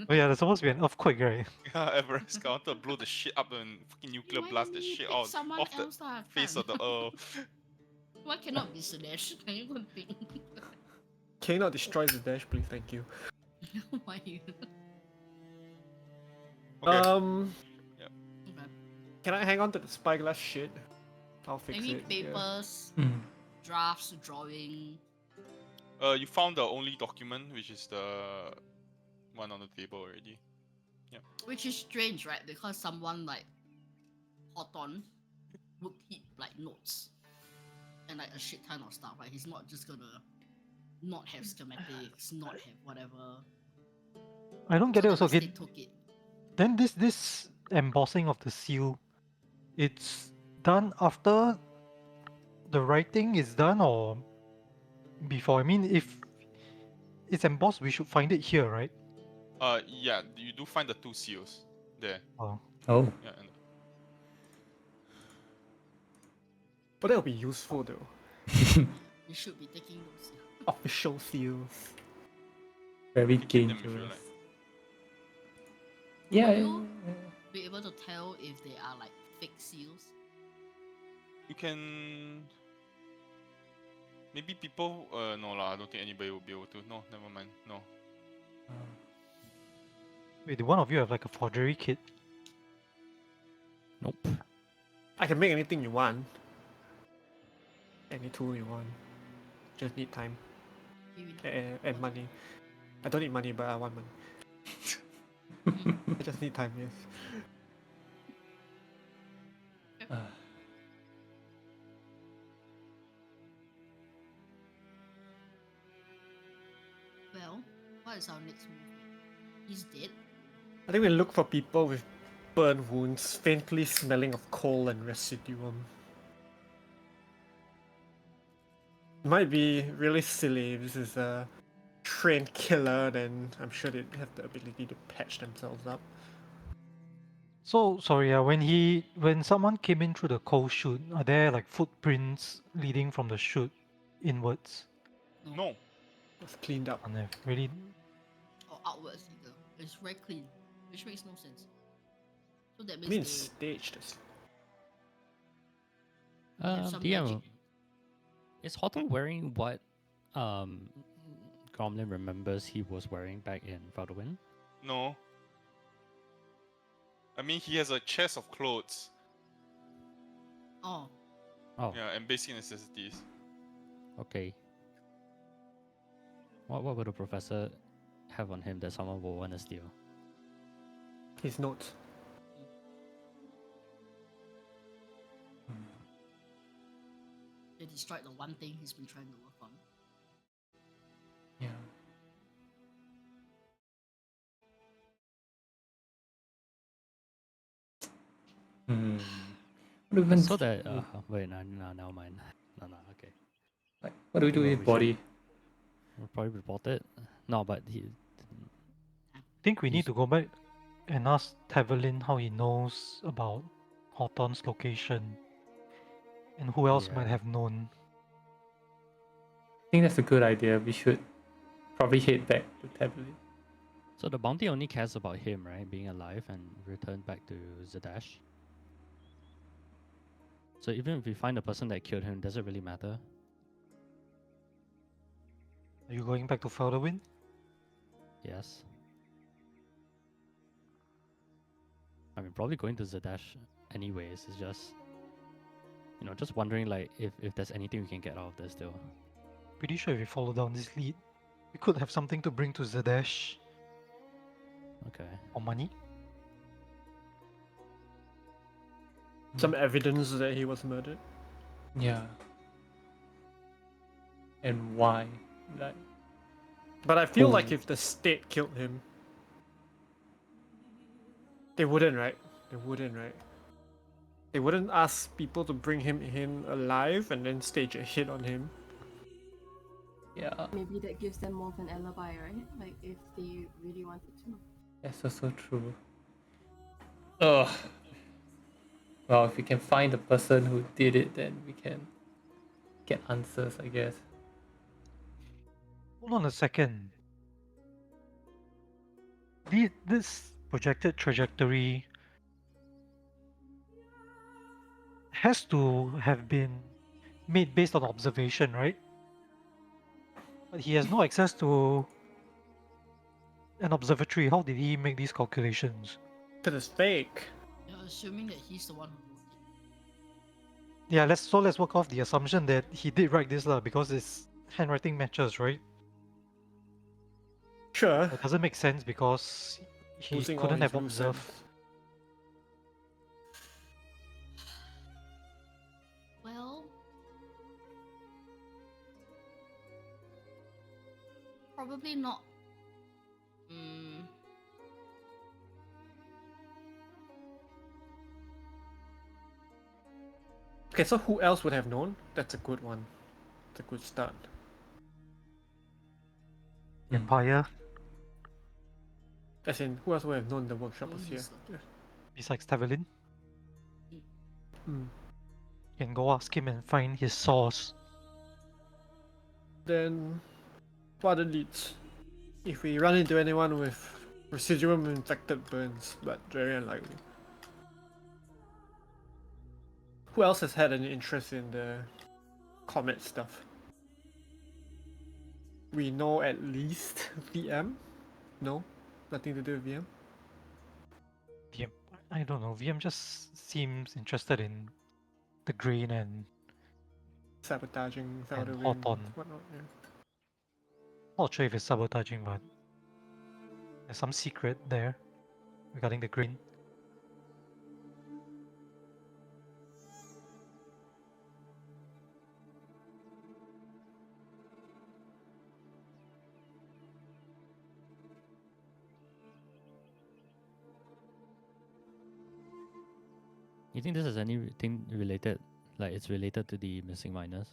Oh yeah, there's supposed to be an earthquake, right? Yeah, Everest. I wanted to blow the shit up and fucking nuclear Why blast the you shit pick out someone off the else lah, face kan? of the earth. Why cannot be Sudesh? Can you go and pick? Can you not destroy the dash, please? Thank you. Why you? Okay. Okay. Can I hang on to the spyglass shit? I'll fix Any it. yeah. papers, Mm. drafts, drawing. You found the only document, which is the one on the table already. Which is strange, right? Because someone like Houghton would keep like notes and like a shit ton of stuff. Like he's not just gonna not have schematics, not have whatever. I don't get So it the also. mistake Again, took it. then this embossing of the seal, it's done after the writing is done or before? I mean, it's embossed, we should find it here, right? Yeah, you do find the 2 seals there. Oh. Oh. Yeah, and But that'll be useful though. You should be taking those. Official seals. Very you can keep them if you dangerous. like. Yeah. Will you be able to tell if they are like fake seals? You can. Maybe people. No lah. I don't think anybody will be able to. No, never mind. No. Wait, do one of you have like a forgery kit? Nope. I can make anything you want. Any tool you want. Just need time You and money. I don't need money, but I want money. I just need time, yes. Well, what is our next move? He's dead. I think we look for people with burn wounds, faintly smelling of coal and residuum. Might be really silly if this is a trained killer, then I'm sure they'd have the ability to patch themselves up. So sorry, when someone came in through the coal chute, are there like footprints leading from the chute inwards? No. It's cleaned up. And they've really Or outwards either. It's very clean, which makes no sense. So that I means mean, they staged. have some DM, magic. is Horton wearing what Gromlin remembers he was wearing back in Felderwind? No. I mean, he has a chest of clothes. Oh, Oh, Yeah, and basic necessities. okay. What would a professor have on him that someone will want to steal? His notes. they destroyed the one thing he's been trying to work on. Yeah. Hmm. What even So that wait, no, never mind. No, okay. like what do we do Well, with we his body? We'll probably report it. No, but he. think we need He's- to go back and ask Taverlin how he knows about Horton's location and who else might Yeah. have known. I think that's a good idea. We should probably head back to Tablet. So the bounty only cares about him, right? Being alive and return back to Zadash. So even if we find the person that killed him, does it really matter? Are you going back to Felderwind? Yes. I mean, probably going to Zadash anyways. It's just, just wondering like if there's anything we can get out of this still. Pretty sure if we follow down this lead, we could have something to bring to Zadash Okay. or money. Some evidence that he was murdered. Yeah. And why? Like, But I feel like Who? if the state killed him, they wouldn't, right? They wouldn't, right? They wouldn't ask people to bring him in alive and then stage a hit on him. yeah, Maybe that gives them more of an alibi, right? Like if they really wanted to. that's also true. Ugh. Well, if we can find the person who did it, then we can get answers, I guess. Hold on a second. This projected trajectory has to have been made based on observation, right? But he has no access to an observatory. How did he make these calculations? Because it's fake. You're assuming that he's the one who wrote it. Yeah, let's work off the assumption that he did write this lah, because his handwriting matches, right? Sure. It doesn't make sense because he Losing all couldn't his have loose observed. ends. Well, probably not. Okay, so who else would have known? That's a good one. It's a good start. The Empire, As in, who else would have known the workshop was here? Only besides Tavelin, Hmm. you can go ask him and find his source. Then, what other leads? If we run into anyone with residual infected burns, but very unlikely. Who else has had any interest in the comet stuff? We know at least VM? No? Nothing to do with VM? VM, I don't know. VM just seems interested in the green and Sabotaging, Felder wind, Hawthorne. whatnot, yeah. Not sure if it's sabotaging, but there's some secret there regarding the green. You think this is anything related? Like it's related to the missing miners?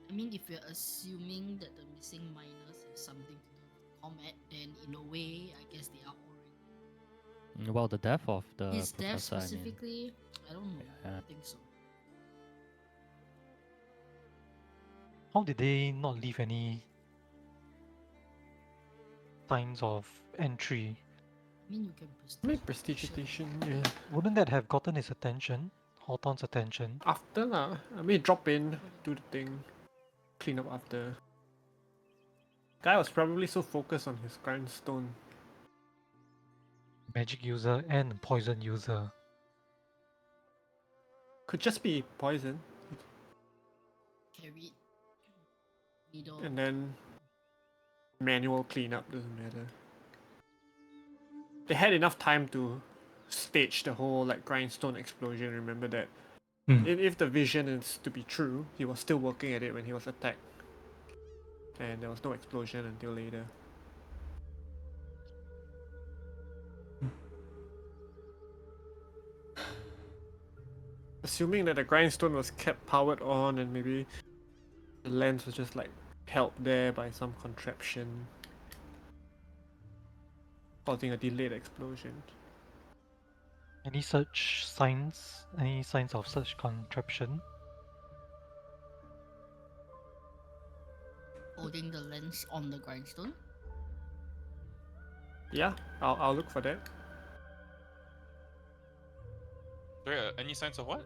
I mean, if we're assuming that the missing miners have something to do with Comet, then in a way, I guess they are already. Well, the death of the His death professor, I mean. specifically, I don't know. Yeah. I think so. How did they not leave any signs of entry? I mean, you can Make prestigitation, yeah. Wouldn't that have gotten his attention? Hawthorne's attention? After lah. I mean, drop in, do the thing, clean up after. Guy was probably so focused on his grindstone. Magic user and poison user. Could just be poison, carry needle. and then manual cleanup, doesn't matter. They had enough time to stage the whole like grindstone explosion, remember that. If the vision is to be true, he was still working at it when he was attacked. And there was no explosion until later. Assuming that the grindstone was kept powered on and maybe the lens was just like held there by some contraption, causing a delayed explosion. Any such signs? Any signs of such contraption? Holding the lens on the grindstone. Yeah, I'll look for that. Sorry, any signs of what?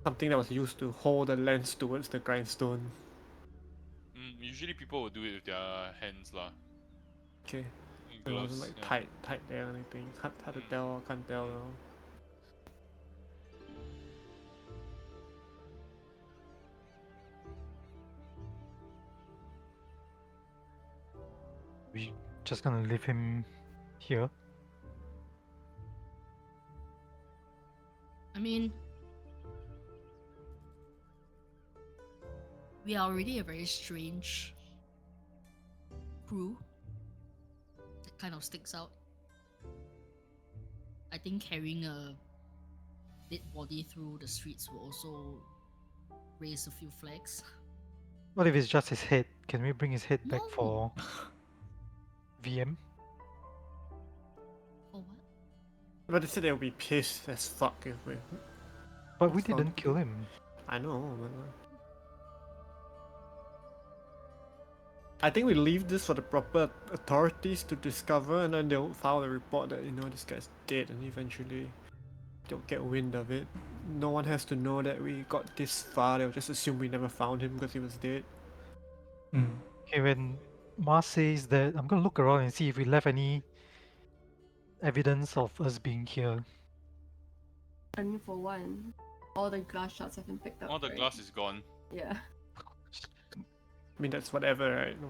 Something that was used to hold the lens towards the grindstone. Usually people will do it with their hands lah. Okay. In It wasn't gloves. like Yeah. tight there or anything. Hard to tell, can't tell now. We just gonna leave him here? I mean, we are already a very strange crew. That kind of sticks out. I think carrying a dead body through the streets will also raise a few flags. What if it's just his head? Can we bring his head back No. for VM? For what? But they said they'll be pissed as fuck if we. But we Found- didn't kill him. I know, but. I think we leave this for the proper authorities to discover, and then they'll file a report that this guy's dead, and eventually they'll get wind of it. No one has to know that we got this far. They'll just assume we never found him because he was dead. Okay, when Ma says that, I'm gonna look around and see if we left any evidence of us being here. I mean, for one, all the glass shards have been picked up. All the right? glass is gone. Yeah. I mean, that's whatever, right? No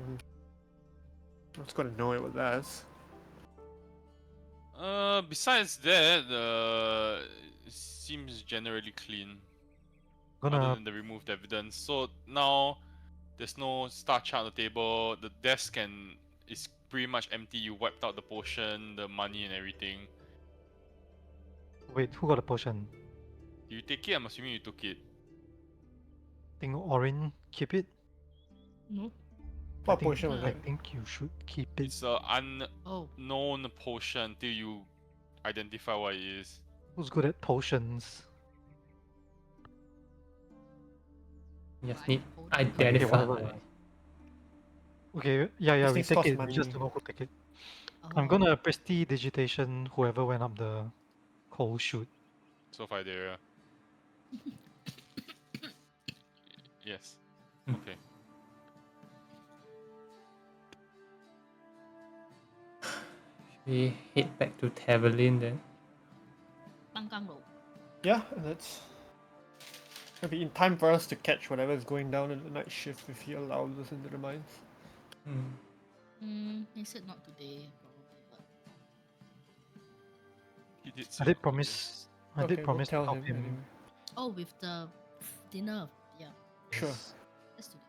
one's gonna know it was us. Besides that, it seems generally clean. Other Gonna than the removed evidence. So now there's no star chart on the table. The desk is pretty much empty. You wiped out the potion, the money, and everything. wait, who got a potion? You take it? I'm assuming you took it. think Orin keep it. No. What I think, potion was I that? think you should keep it. It's a Oh, unknown potion until you identify what it is. Who's good at potions? You just I need hold it. Okay, identify. whatever. Okay, yeah, These we things take cost it. We just money. don't know who take it. Oh. I'm gonna prestidigitation whoever went up the coal chute. So far there. Yes. Hmm. Okay. We head back to Taverlin then. 刚刚 roll. Yeah, and that's it'll be in time for us to catch whatever is going down in the night shift if he allows us into the mines. He said not today, probably, but He did I say did not promise. I Okay, did we'll promise to tell help him him. anyway. oh, with the dinner, yeah, Sure. Yes. let's do that.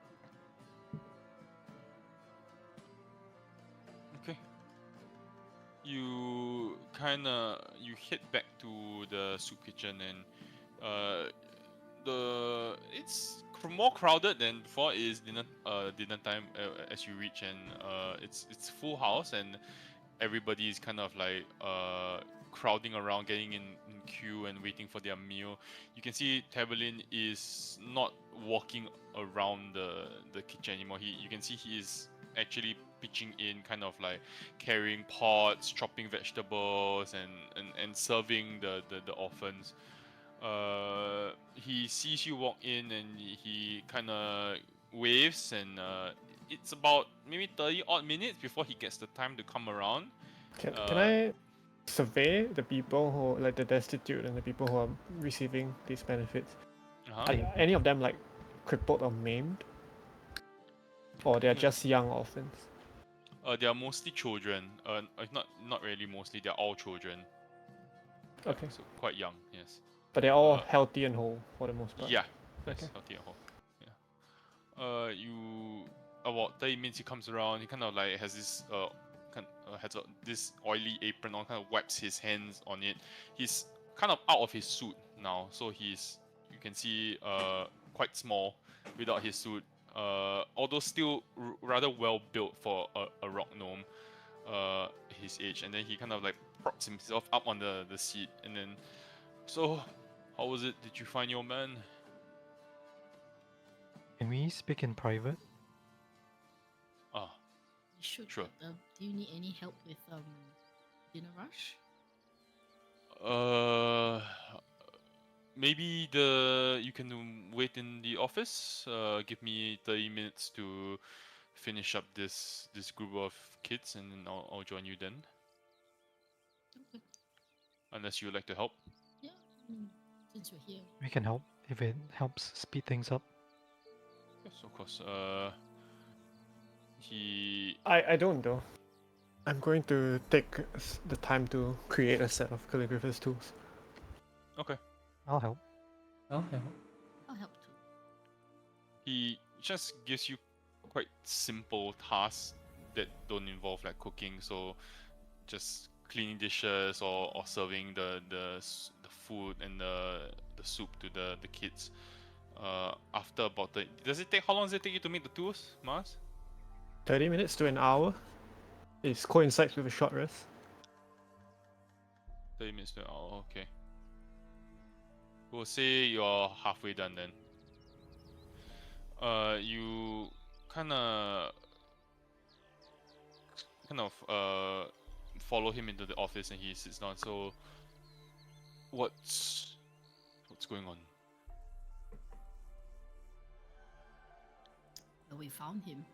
today. Okay. You head back to the soup kitchen and it's more crowded than before. It is dinner time as you reach, and it's full house, and everybody is kind of like crowding around, getting in queue and waiting for their meal. You can see Taberlin is not walking around the kitchen anymore. You can see he is actually pitching in, kind of like carrying pots, chopping vegetables, and serving the orphans. He sees you walk in and he kind of waves, and it's about maybe 30 odd minutes before he gets the time to come around. Can I survey the people who, like the destitute and the people who are receiving these benefits? Uh-huh. Are any of them like crippled or maimed? Or they're just young orphans? They are mostly children. Not really mostly. They're all children. Okay. So quite young. Yes. But they're all Uh, healthy and whole for the most part. Yeah. Yes. Okay. Healthy at home. Yeah. You about 30 minutes he comes around. He kind of like has this this oily apron on. Kind of wipes his hands on it. He's kind of out of his suit now, so you can see quite small without his suit. Although still rather well built for a rock gnome his age. And then he kind of like props himself up on the seat, and then, so how was it? Did you find your man? Can we speak in private? Ah, You should. Sure. But, do you need any help with dinner rush? Maybe you can wait in the office. Give me 30 minutes to finish up this group of kids, and then I'll join you then. Okay. Unless you would like to help. Yeah. Since we're here. We can help if it helps speed things up. Yes, of course. He I don't though. I'm going to take the time to create a set of calligrapher's tools. okay. I'll help. Oh, yeah. I'll help too. He just gives you quite simple tasks that don't involve like cooking, so just cleaning dishes or serving the food and the soup to the kids. After about how long does it take you to make the tools, Mars? 30 minutes to an hour. It coincides with a short rest. 30 minutes to an hour, okay. We'll say you're halfway done then. You kind of follow him into the office, and he sits down. So what's going on? Well, we found him.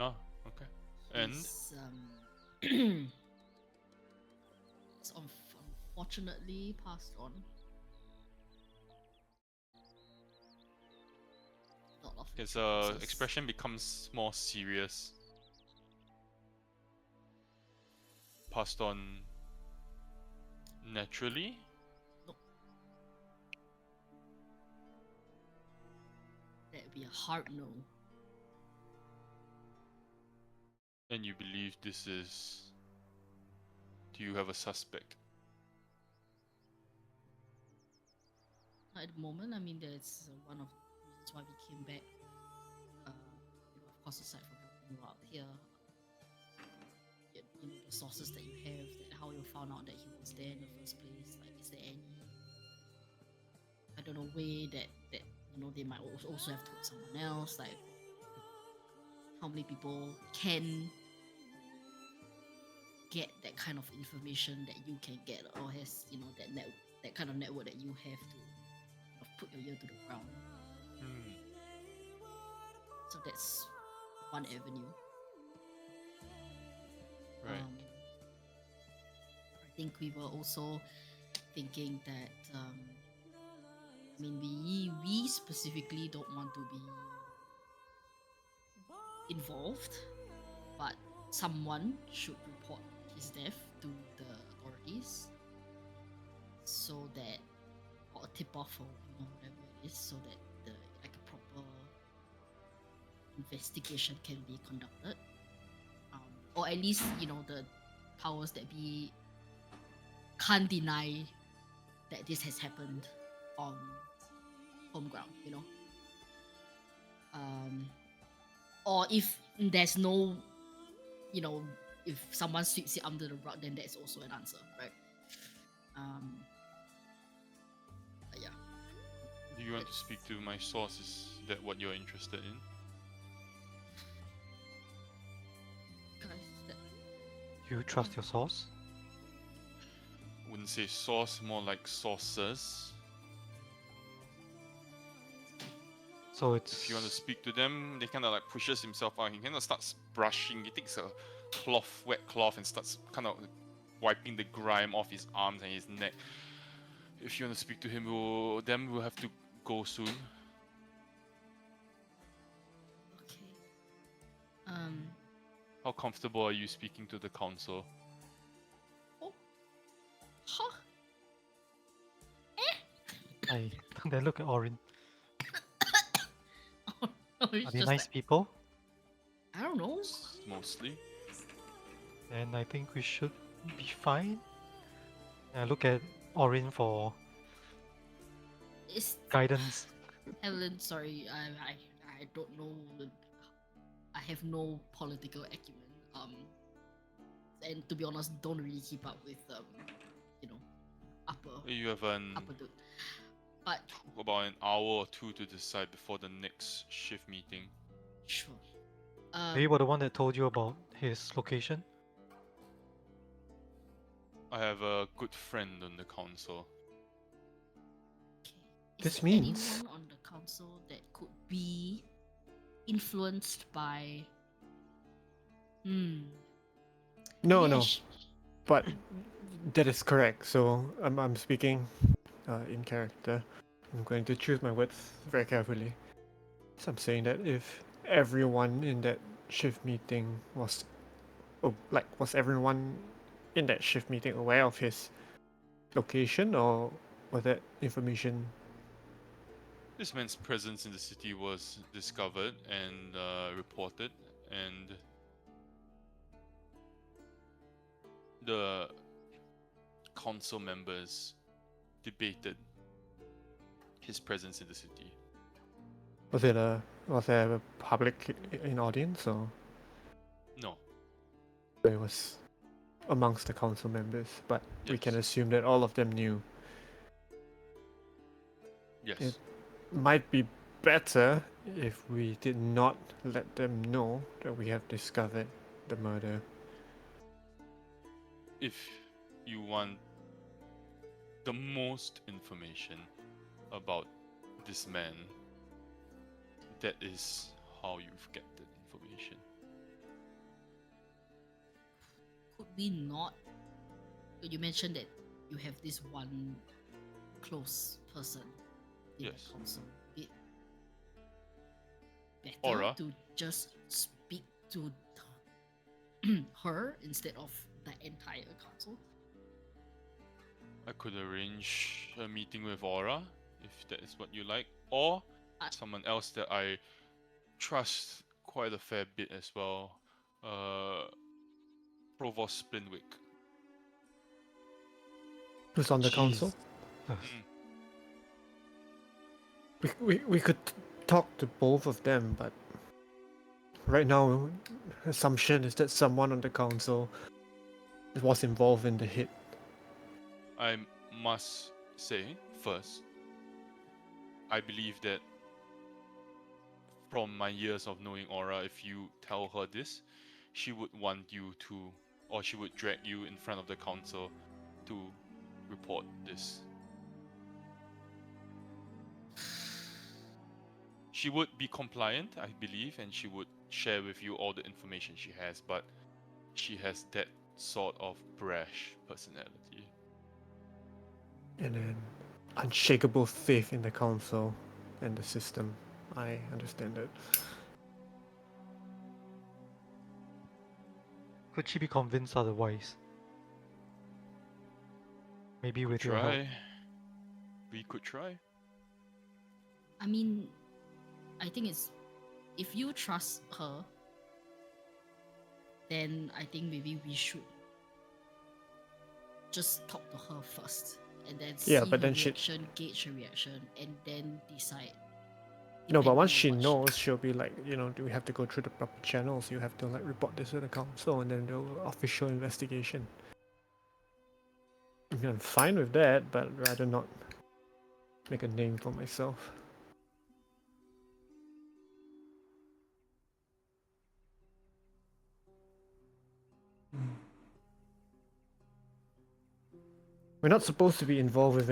Ah, okay. And He's, it's unfortunately passed on. Lot of his consequences. expression becomes more serious. Passed on naturally? That'd be a hard no. And you believe this is... Do you have a suspect? At the moment, I mean, that's one of the reasons why we came back. Of course, aside from helping you out here, the sources that you have, that how you found out that he was there in the first place. Like, is there any, I don't know, way that they might also have told someone else? Like, how many people can get that kind of information that you can get, or has that kind of network that you have to put your ear to the ground. Hmm. So that's one avenue. Right. I think we were also thinking that I mean, we specifically don't want to be involved, but someone should report his death to the authorities, so that, or a tip off, or whatever it is, so that like a proper investigation can be conducted, or at least the powers that be can't deny that this has happened on home ground, or if there's no, if someone sweeps it under the rug, then that's also an answer, right? But yeah. Do you want to speak to my source? Is that what you're interested in? Guys, You trust your source? Wouldn't say source, more like sources. So it's. If you want to speak to them, they kind of like pushes himself out. He kind of starts brushing. He takes a wet cloth, and starts kind of wiping the grime off his arms and his neck. If you want to speak to him, we'll have to go soon. Okay. How comfortable are you speaking to the council? Oh. Huh. I then look at Orin. Oh, no, it's Are they just nice like, people? I don't know. Mostly. And I think we should be fine. I look at Orin for It's guidance. Evelyn. Sorry, I don't know. I have no political acumen. And to be honest, don't really keep up with upper You have upper dude. But about an hour or two to decide before the next shift meeting. sure. They were the one that told you about his location. I have a good friend on the council. Is This there means- anyone on the council that could be influenced by? No, Yeah, no, but that is correct. So I'm speaking in character. I'm going to choose my words very carefully. So I'm saying that if everyone in that shift meeting was everyone in that shift meeting aware of his location, or was that information? This man's presence in the city was discovered and reported, and the council members debated his presence in the city. Was there a public in audience, or No. it was amongst the council members? But we can Yes. assume that all of them knew. Yes. It might be better if we did not let them know that we have discovered the murder. If you want the most information about this man, that is how you've get the information. could we not? You mentioned that you have this one close person in Yes. the council. It better Aura. to just speak to her instead of the entire council. I could arrange a meeting with Aura if that is what you like, or someone else that I trust quite a fair bit as well. Provost Splinwick. Who's on the council? Jeez. Mm. We could talk to both of them, but right now, assumption is that someone on the council was involved in the hit. I must say first, I believe that from my years of knowing Aura, if you tell her this, she would want you to, or she would drag you in front of the council to report this. She would be compliant, I believe, and she would share with you all the information she has, but she has that sort of brash personality. And an unshakable faith in the council and the system. I understand that. Could she be convinced otherwise? Maybe with your help. Try. We could try. I mean, I think it's if you trust her, then I think maybe we should just talk to her first and then see Yeah, but her then she- reaction, gauge her reaction, and then decide. No, but depending once on she what knows, she'll be like, do we have to go through the proper channels? You have to like report this to the council, and then do official investigation. I mean, I'm fine with that, but rather not make a name for myself. We're not supposed to be involved with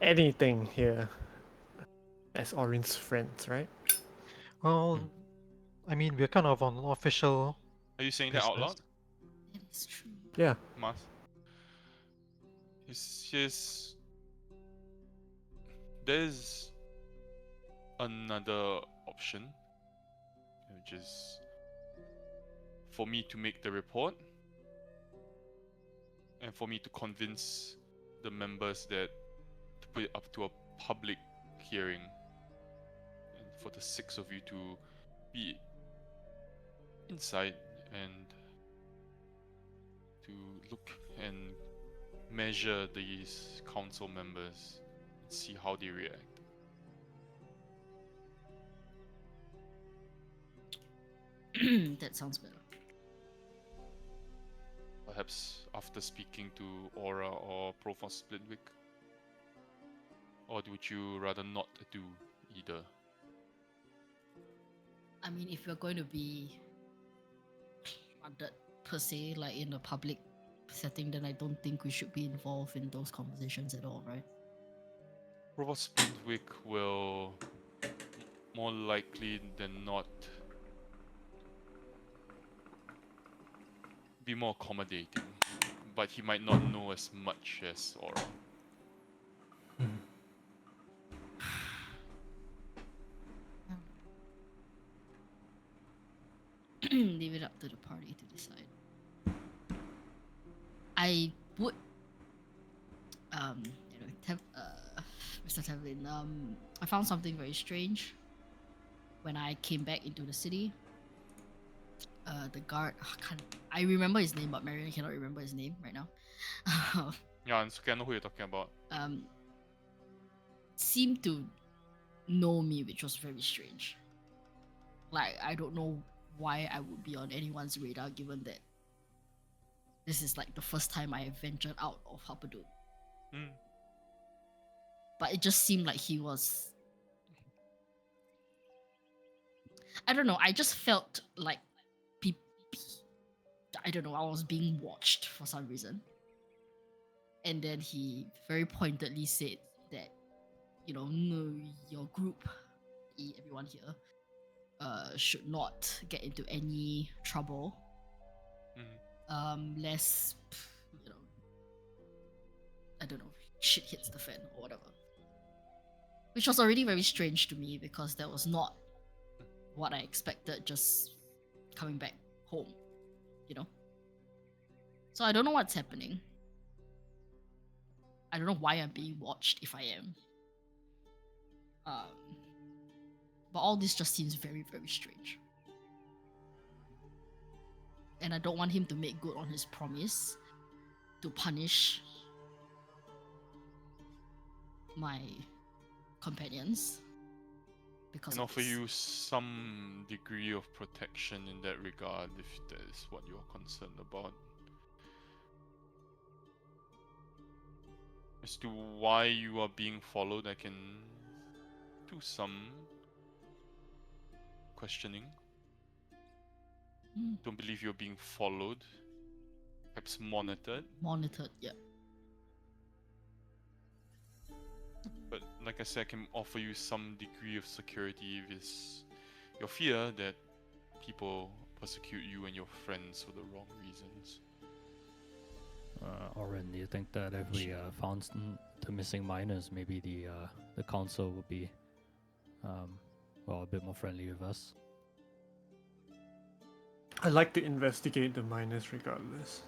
anything here as Orin's friends, right? Well, I mean, we're kind of on official Are you saying that out loud, business. That is true. Yeah. Mas? It's there's another option, which is for me to make the report and for me to convince the members that to put it up to a public hearing and for the six of you to be inside and to look and measure these council members and see how they react. That sounds better. Perhaps after speaking to Aura or Provost Splitwick? Or would you rather not do either? I mean, if we're going to be flooded per se, like in a public setting, then I don't think we should be involved in those conversations at all, right? Provost Splitwick will more likely than not be more accommodating, but he might not know as much as Aura. Leave it up to the party to decide. I would, Mr. Tevlin, I found something very strange when I came back into the city. The guard, I remember his name, but Marion cannot remember his name right now. Yeah, and okay, I know who you're talking about. Seemed to know me, which was very strange. Like, I don't know why I would be on anyone's radar, given that this is like the first time I have ventured out of Hapadut. But it just seemed like he was. I don't know. I just felt like I don't know. I was being watched for some reason, and then he very pointedly said that, no, your group, everyone here, should not get into any trouble. Less, I don't know, shit hits the fan or whatever. Which was already very strange to me because that was not what I expected just coming back home, So I don't know what's happening. I don't know why I'm being watched if I am. But all this just seems very, very strange. And I don't want him to make good on his promise to punish my companions because Can of offer this. you some degree of protection in that regard if that is what you're concerned about. As to why you are being followed, I can do some questioning. Mm, Don't believe you're being followed, perhaps monitored. monitored, yeah. But like I said, I can offer you some degree of security if it's your fear that people persecute you and your friends for the wrong reasons. Oren, do you think that if we found the missing miners, maybe the council would be, well, a bit more friendly with us? I'd like to investigate the miners regardless.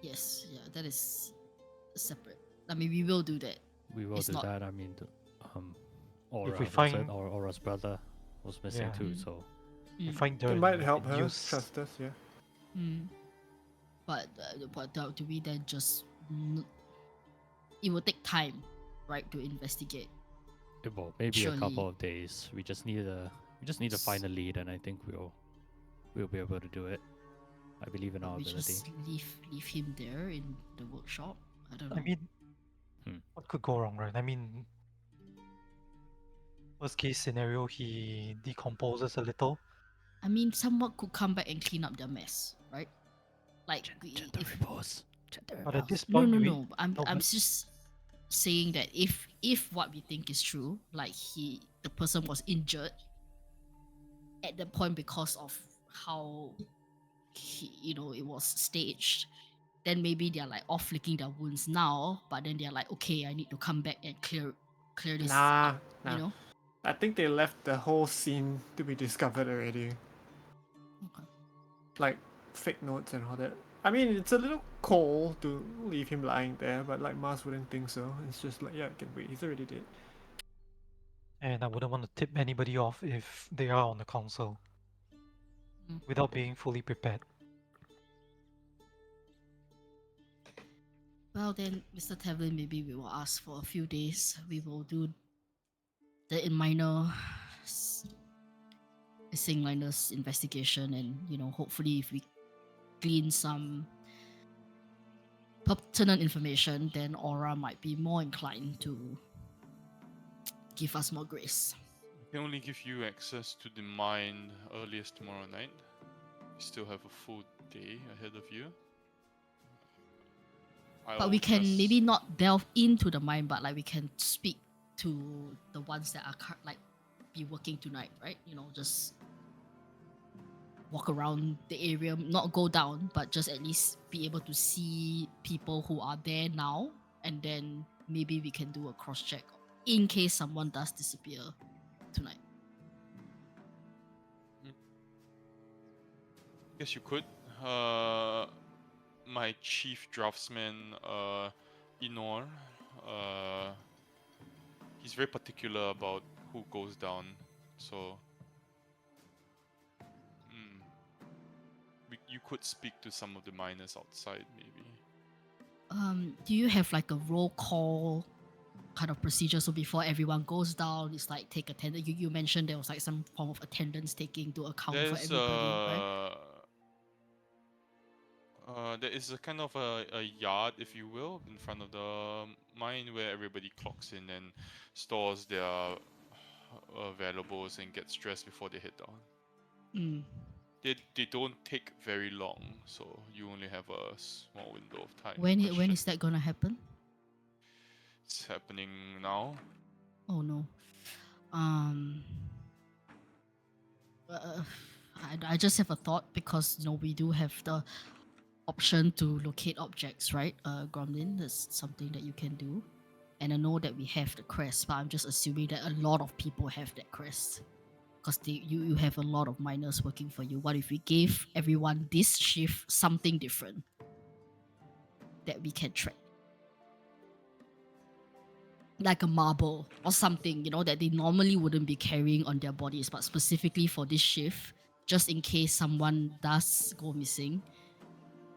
Yes, yeah, that is separate. I mean, we will do that. We will It's do not- that. I mean, Aura, we was find- it? Or Aura's brother was missing Yeah. too. Mm. So We Mm, find It dirt might and help can her use- trust us, yeah. mm. But do we then just? It will take time, right, to investigate. well, maybe a Surely. couple of days. We just need to find a lead, and I think we'll be able to do it. I believe in our We ability. just leave him there in the workshop. I don't know. I mean, Hmm. what could go wrong, right? I mean, worst case scenario, he decomposes a little. I mean, someone could come back and clean up their mess, right? Like Check the if reports. Check the But at reports. this no, point, no, we no. I'm no, but- just saying that if what we think is true, like the person was injured at the point because of how it was staged, then maybe they're like off licking their wounds now, but then they're like, okay, I need to come back and clear this Nah, up, nah. you know? I think they left the whole scene to be discovered already. Okay. Like fake notes and all that. I mean, it's a little cold to leave him lying there, but like Mars wouldn't think so. It's just like, yeah, I can wait. He's already dead. and I wouldn't want to tip anybody off if they are on the console Mm. without being fully prepared. Well then, Mr. Tevlin, maybe we will ask for a few days. We will do the minor missing miners investigation, and hopefully if we glean some pertinent information, then Aura might be more inclined to give us more grace. I can only give you access to the mine earliest tomorrow night. You still have a full day ahead of you. But we can maybe not delve into the mine, but like we can speak to the ones that are like be working tonight, right? Just walk around the area, not go down, but just at least be able to see people who are there now, and then maybe we can do a cross check in case someone does disappear tonight. Guess you could. My chief draftsman, Inor, he's very particular about who goes down, so you could speak to some of the miners outside, maybe. Do you have like a roll call kind of procedure? So before everyone goes down, it's like take attendance. You mentioned there was like some form of attendance taking to account for There's everybody, right? There is a kind of a yard, if you will, in front of the mine where everybody clocks in and stores their valuables and gets dressed before they head down. Mm. They don't take very long, so you only have a small window of time. When to question. is that gonna happen? It's happening now. Oh no. Uh, I just have a thought because we do have the option to locate objects, right? Gremlin, that's something that you can do. And I know that we have the crest, but I'm just assuming that a lot of people have that crest. Because you have a lot of miners working for you. What if we gave everyone this shift something different that we can track? Like a marble or something, that they normally wouldn't be carrying on their bodies, but specifically for this shift, just in case someone does go missing,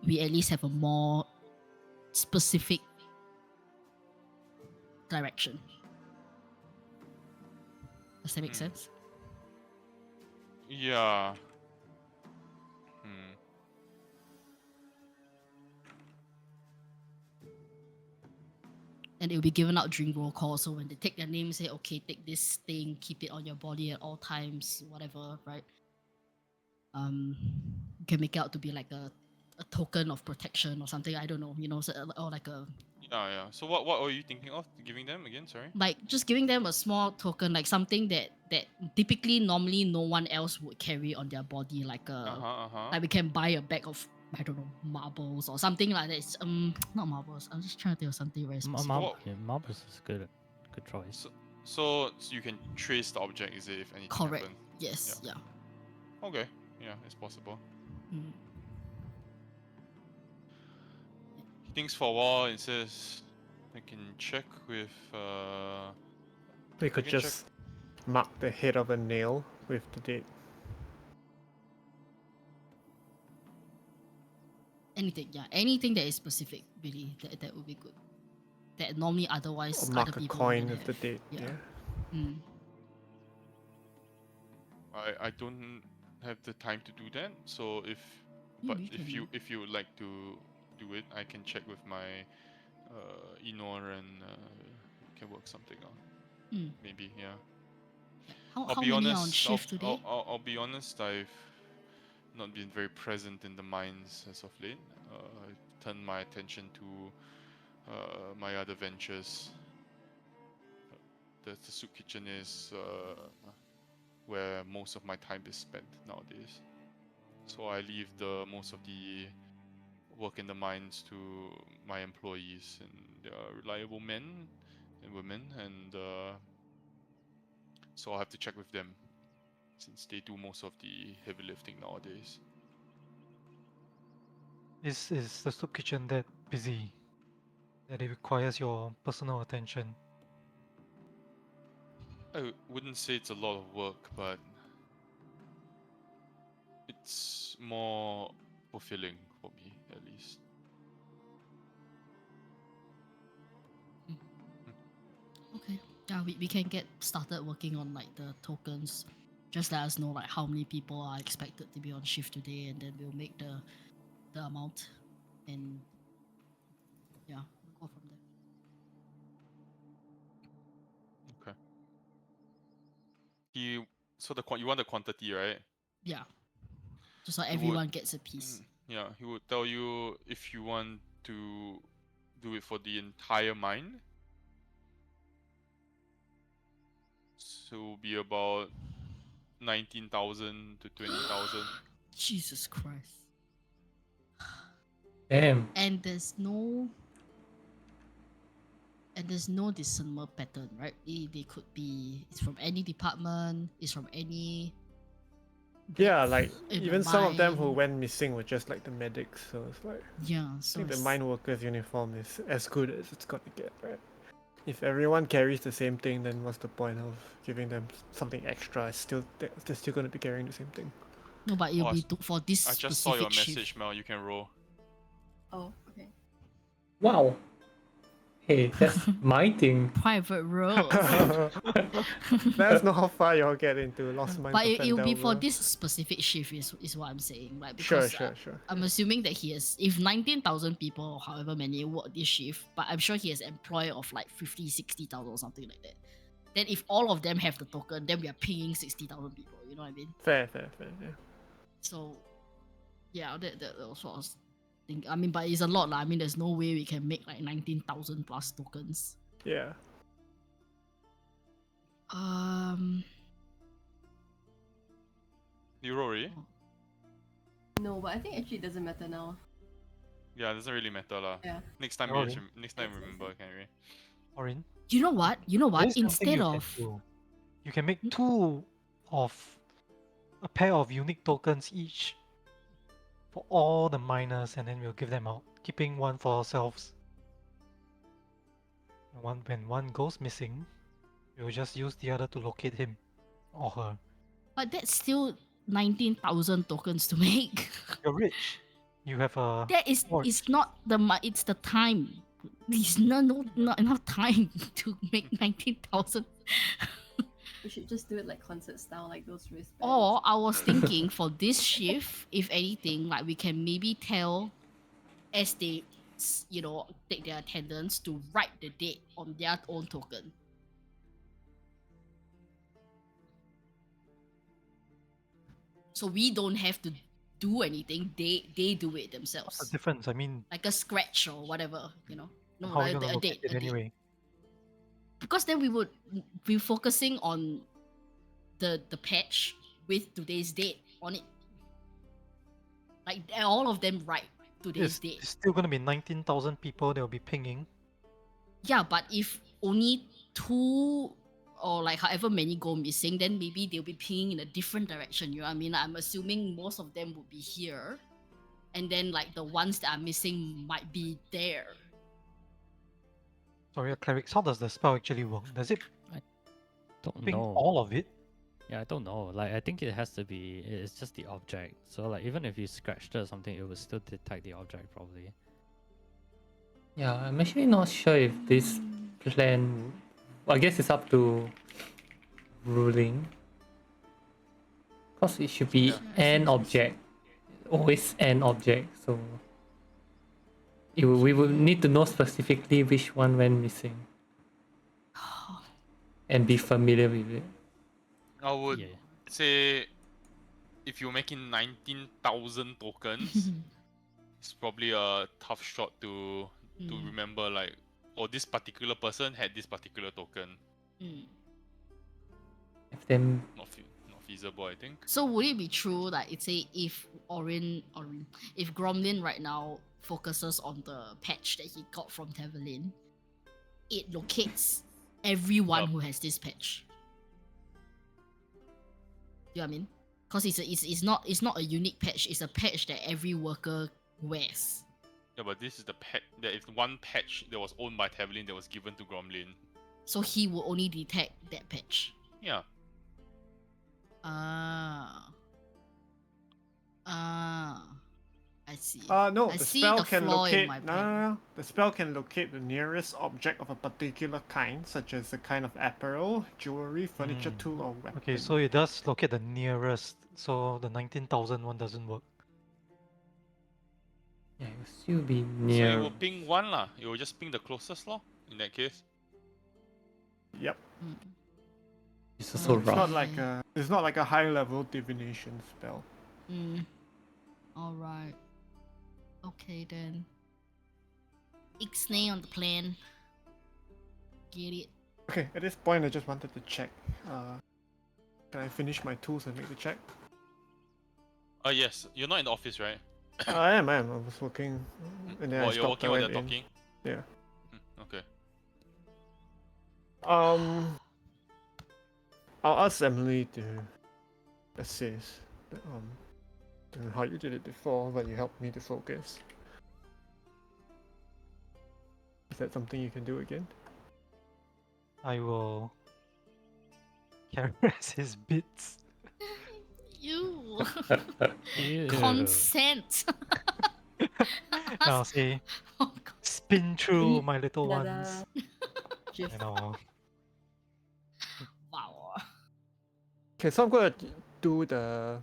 we at least have a more specific direction. Does that make Hmm. sense? Yeah. Hmm. And it will be given out during roll call. So when they take their name, say, okay, take this thing, keep it on your body at all times, whatever, right? You can make it out to be like a token of protection or something. I don't know, so, or like a Yeah. So what are you thinking of giving them again? Sorry. like just giving them a small token, like something that typically normally no one else would carry on their body, like like we can buy a bag of, I don't know, marbles or something like that. It's, not marbles. I'm just trying to think of something very specific. Marbles is good choice. So you can trace the object, is it, if anything Correct. happens? Yes. Yeah. Okay. Yeah, it's possible. Mm. Things for a while. It says I can check with. We could can check- just mark the head of a nail with the date. Anything, yeah. Anything that is specific, really, that would be good. That normally otherwise Or other mark a people coin wouldn't with the have. date. Yeah. Yeah. Mm. I don't have the time to do that. So if Yeah, but we if you would like to do it, I can check with my Enor and can work something out. Mm. Maybe, yeah. How I'll be many honest. are on shift today? I'll be honest. I've not been very present in the mines as of late. I've turned my attention to my other ventures. The soup kitchen is where most of my time is spent nowadays. So I leave the most of the work in the mines to my employees, and they are reliable men and women, and so I'll have to check with them since they do most of the heavy lifting nowadays. Is the soup kitchen that busy that it requires your personal attention? I wouldn't say it's a lot of work, but it's more fulfilling for me, at least. Okay. Yeah, we can get started working on like the tokens. Just let us know like how many people are expected to be on shift today, and then we'll make the amount, and yeah, we'll go from there. Okay. So you want the quantity, right? Yeah. Just so He would- everyone gets a piece. Yeah, he would tell you if you want to do it for the entire mine. So it'll be about 19,000 to 20,000. Jesus Christ. Damn. And there's no discernible pattern, right? They could be, it's from any department, it's from any Yeah, depth like in the even some of them who mine. went missing were just like the medics, so it's like Yeah, I so think the it's- mine workers uniform is as good as it's gonna get, right? If everyone carries the same thing, then what's the point of giving them something extra? It's still they're still gonna be carrying the same thing. No, but it'll Oh, I be s- for this I specific just saw your shift. message, Mel. You can roll. Oh, okay. Wow. Hey, that's my thing. Private road. That's not how far y'all get into Lost Mines But of it'll be for Phandelver. this specific shift is what I'm saying, right? Sure, Because sure. I'm assuming that he has, if 19,000 people or however many work this shift, but I'm sure he has employee of like 50, 60,000 or something like that. Then if all of them have the token, then we are paying 60,000 people. You know what I mean? Fair, yeah. So, yeah, that was what I was thinking. I mean, but it's a lot, lah. I mean, there's no way we can make like 19,000 plus tokens. Yeah. You roll already? No, but I think actually it doesn't matter now. Yeah, it doesn't really matter lah. Yeah. Next time, Rory. next time Yes, yes, remember, yes. can we? Orin? You know what? There is something Instead you of can do. You can make two of a pair of unique tokens each for all the miners, and then we'll give them out, keeping one for ourselves. When one goes missing, we'll just use the other to locate him or her. but that's still 19,000 tokens to make. You're rich. You have a That is torch. it's not it's the time. There's not enough time to make 19,000. We should just do it like concert style, like those wristbands. Or I was thinking for this shift, if anything, like we can maybe tell as they, take their attendance to write the date on their own token. So we don't have to do anything. They do it What's the themselves, difference? I mean, like a scratch or whatever. No, how are like you gonna a locate date, it a date. anyway? Because then we would be focusing on the patch with today's date on it. Like all of them write today's date. It's still gonna be 19,000 people that will be pinging. Yeah, but if only 2 or like however many go missing, then maybe they'll be pinging in a different direction. You know what I mean? I'm assuming most of them would be here, and then like the ones that are missing might be there. Sorry, clerics, how does the spell actually work? Does it Don't ping know. all of it? Yeah, I don't know. Like, I think it has to be. It's just the object. So, like, even if you scratched it or something, it would still detect the object probably. Yeah, I'm actually not sure if this plan. I guess it's up to ruling. Because it should be Yeah. an object. Always an object. So we will need to know specifically which one went missing. And be familiar with it. I would Yeah. say if you're making 19,000 tokens, it's probably a tough shot to Mm. remember, like, oh, this particular person had this particular token. Mm. If them Not feasible, I think. So would it be true that it's if if Gromlin right now focuses on the patch that he got from Tevelin, it locates everyone Yup. who has this patch. You know what I mean? Because it's not a unique patch. It's a patch that every worker wears. Yeah, but this is the patch. There is one patch that was owned by Tavlin that was given to Gromlin. So he will only detect that patch. Yeah. I see. No, I the see spell the can flaw in locate. my No, plan. no, no. The spell can locate the nearest object of a particular kind, such as a kind of apparel, jewelry, furniture, tool, or weapon. Okay, so it does locate the nearest. So the 19,000 one doesn't work. yeah, it will still be So near. it will ping one lah. It will just ping the closest law in that case. Yep. Mm. It's also It's not rough. like a high level divination spell. Alright. Okay then. Ixnay on the plan. Get it. Okay, at this point I just wanted to check. Can I finish my tools and make the check? Yes. You're not in the office, right? I am. I was working, and then I While you're stopped. working I while went they're in. talking. Yeah. Okay. I'll ask Emily to assist. Don't know how you did it before, but you helped me to focus. Is that something you can do again? I will caress his bits. You Ew. consent. And I'll say, Oh, God. spin through my little Another ones. GIF. You know, Wow. Okay, so I'm gonna do the.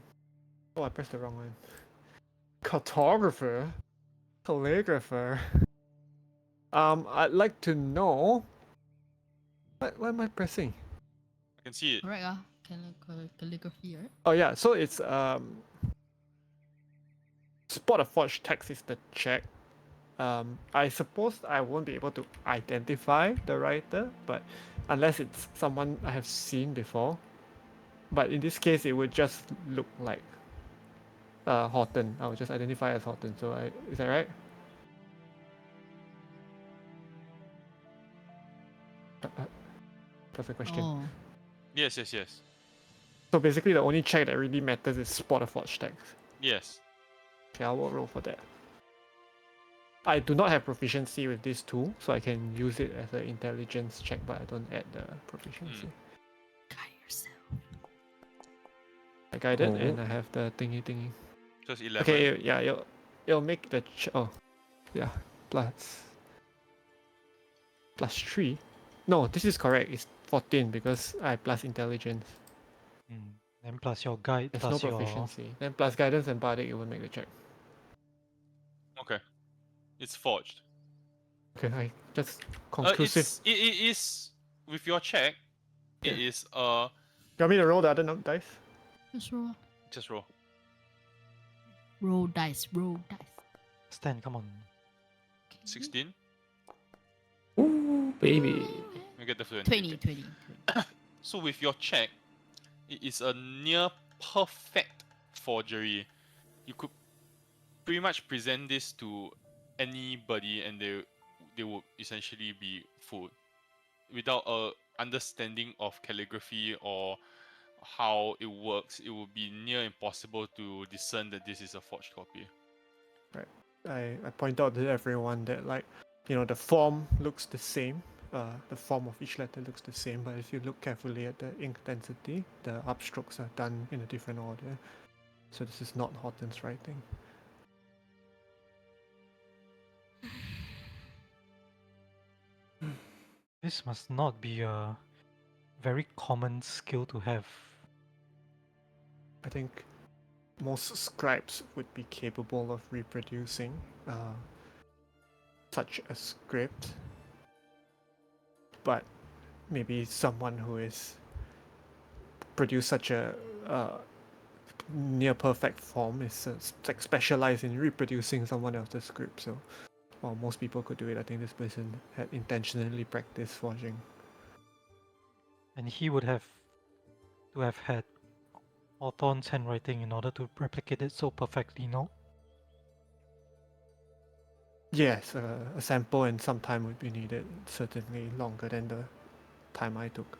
Oh, I pressed the wrong one. Cartographer, calligrapher. I'd like to know. What am I pressing? I can see it. Correct, calligraphy, right? Oh yeah, so it's spot a forged text is the check. I suppose I won't be able to identify the writer, but unless it's someone I have seen before. But in this case, it would just look like Horton. I would just identify as Horton. So is that right? That's the question. Oh. Yes. So basically, the only check that really matters is spot a forged text. Yes. Okay, I will roll for that. I do not have proficiency with this tool, so I can use it as an intelligence check, but I don't add the proficiency. Guide yourself. I got it, Oh. and I have the thingy. Just 11. Okay, yeah, it'll make the plus 3. No, this is correct. It's 14 because I plus intelligence. Then plus your guide, There's plus no your proficiency. Then plus guidance and bardic, it won't make the check. Okay. It's forged. Okay, I just conclusive. It is with your check. It Yeah. is You want me to roll the other dice? Just roll. just roll. Roll dice. Roll dice. Stan, come on. Okay. 16. Ooh, baby. You get the fluent. 20, 20. So with your check, it is a near perfect forgery. You could pretty much present this to anybody and they would essentially be fooled. Without a understanding of calligraphy or how it works, it would be near impossible to discern that this is a forged copy. I point out to everyone that, like, you know, the form looks the same. The form of each letter looks the same, but if you look carefully at the ink density, the upstrokes are done in a different order. So this is not Horton's writing. This must not be a very common skill to have. I think most scribes would be capable of reproducing such a script, but maybe someone who is produced such a near perfect form is like specialized in reproducing someone else's script. So while most people could do it, I think this person had intentionally practiced forging. And he would have to have had Hawthorne's handwriting in order to replicate it so perfectly, no? Yes, a sample and some time would be needed, certainly longer than the time I took.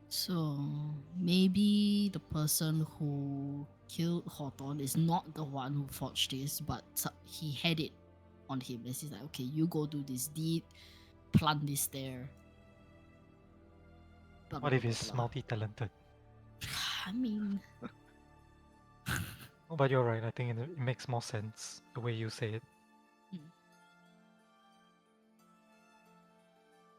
So maybe the person who killed Hawthorne is not the one who forged this, but he had it on him. And he's like, okay, you go do this deed, plant this there. Blah, What blah, if blah, he's blah. multi-talented? I mean, Oh, but you're right, I think it makes more sense the way you say it.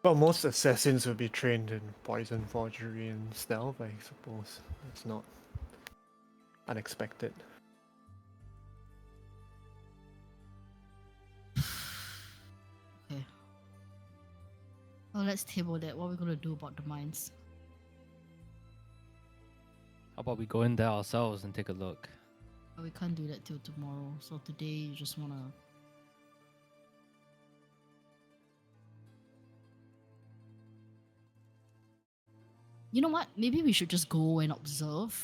But most assassins would be trained in poison forgery and stealth, I suppose. It's not unexpected. okay. Well, let's table that. What are we gonna do about the mines? How about we go in there ourselves and take a look? But we can't do that till tomorrow. So today you just wanna. You know what? Maybe we should just go and observe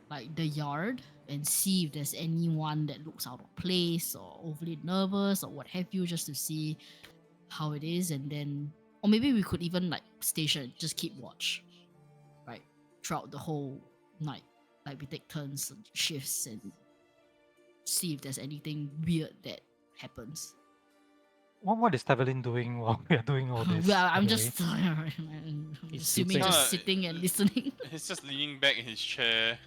like the yard and see if there's anyone that looks out of place or overly nervous or what have you, just to see how it is, and then, or maybe we could even like station, just keep watch, right, throughout the whole night. Like we take turns and shifts and see if there's anything weird that happens. What is Tevelin doing while we are doing all this? Well, I'm by the way? just I'm He's assuming sleeping. just sitting and listening. He's just leaning back in his chair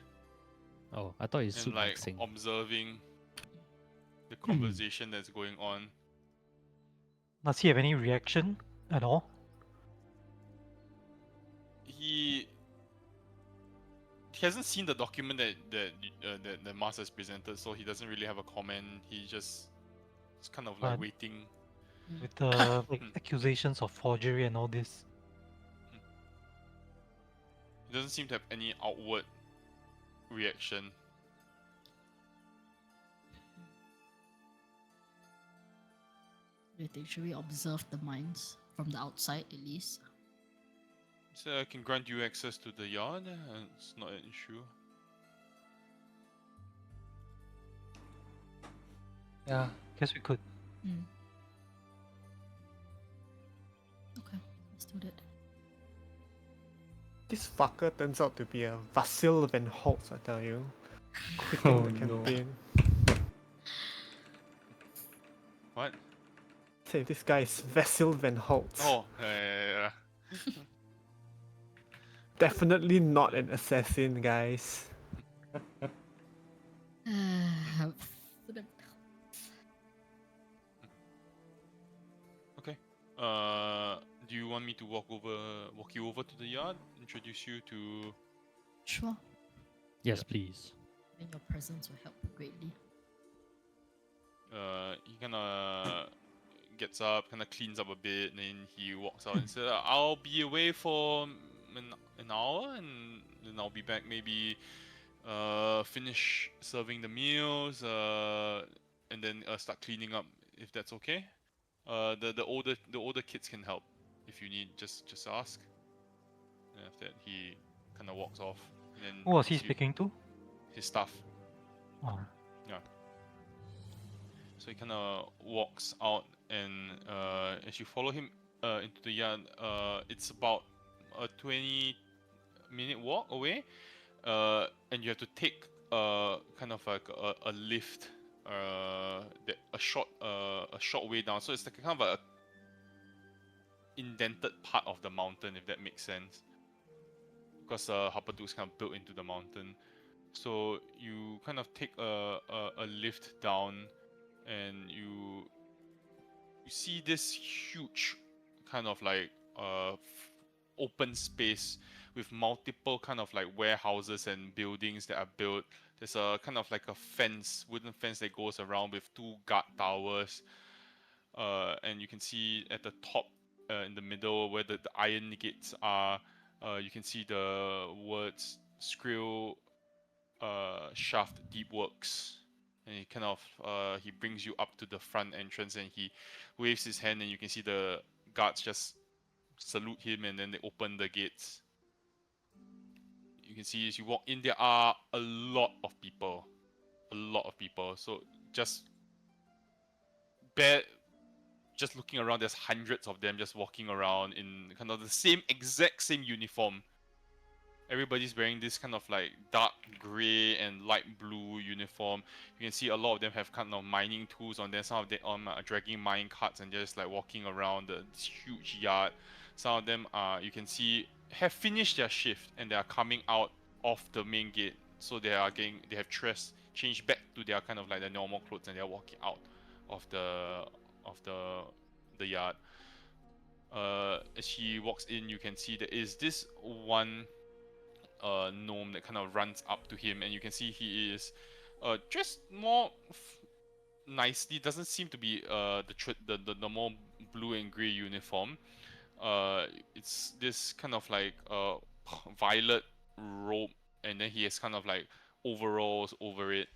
Oh, I thought he's and soup like mixing. observing the conversation that's going on. Does he have any reaction at all? He hasn't seen the document that the master has presented, so he doesn't really have a comment. He just is kind of like But- waiting. With the like, accusations of forgery and all this? He doesn't seem to have any outward reaction. Do you think should we observe the mines from the outside at least? So I can grant you access to the yard, and it's not an issue. Yeah. Guess we could. Okay, let's do that. This fucker turns out to be a Vasil Van Holtz, I tell you. Quitting Oh, the no. campaign. What? Say this guy is Vasil Van Holtz. Oh, yeah. Definitely not an assassin, guys. Okay. Do you want me to walk you over to the yard, introduce you to? Sure. Yes, please. Then your presence will help greatly. He kind of gets up, kind of cleans up a bit, and then he walks out and says, "I'll be away for an hour, and then I'll be back. Maybe finish serving the meals, and then start cleaning up if that's okay. The older kids can help if you need. Just ask." And after that, he kind of walks off, and then Who was he as you- speaking to? his staff. Oh, So he kind of walks out, and as you follow him into the yard, it's about a 20-minute walk away, and you have to take kind of like a lift, a short way down. So it's like kind of a indented part of the mountain, if that makes sense, because Hapaduk is kind of built into the mountain. So you kind of take a lift down, and you see this huge kind of like open space with multiple kind of like warehouses and buildings that are built. There's a kind of like a fence, wooden fence that goes around with 2 guard towers, and you can see at the top, in the middle where the iron gates are, you can see the words Skrill Shaft Deep Works. And he kind of he brings you up to the front entrance, and he waves his hand, and you can see the guards just salute him, and then they open the gates. You can see as you walk in, there are a lot of people, So just just looking around, there's hundreds of them just walking around in kind of the exact same uniform. Everybody's wearing this kind of like dark gray and light blue uniform. You can see a lot of them have kind of mining tools on them. Some of them are dragging mine carts and just like walking around this huge yard. Some of them you can see have finished their shift, and they are coming out of the main gate. So they have changed back to their kind of like their normal clothes, and they are walking out of the yard. As she walks in, you can see there is this one gnome that kind of runs up to him, and you can see he is dressed more nicely. Doesn't seem to be the normal blue and gray uniform. It's this kind of like violet robe, and then he has kind of like overalls over it,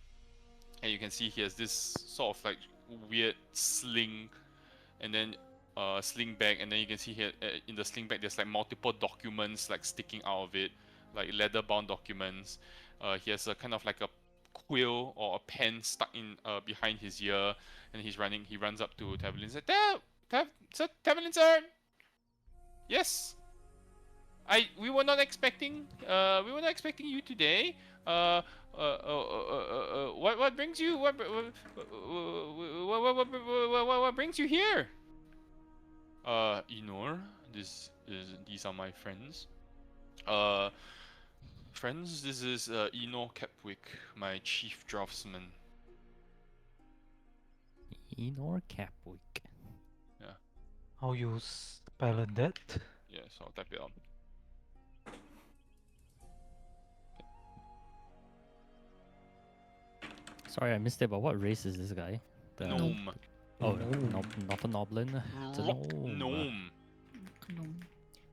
and you can see he has this sort of like weird sling, and then sling bag, and then you can see here in the sling bag there's like multiple documents like sticking out of it, like leather bound documents. He has a kind of like a quill or a pen stuck in behind his ear, and he runs up to Tavelin and says, Tavelin sir, yes, we were not expecting you today. What brings you what brings you here? Enor, these are my friends. Friends, this is Enor Kepwick, my chief draftsman. Enor Capwick. how you spell that? Yes, I'll type it out. Sorry, I missed it, but what race is this guy? The- Gnome. Oh, Gnome. not a Noblin. It's a Rock gnome. gnome. Gnome.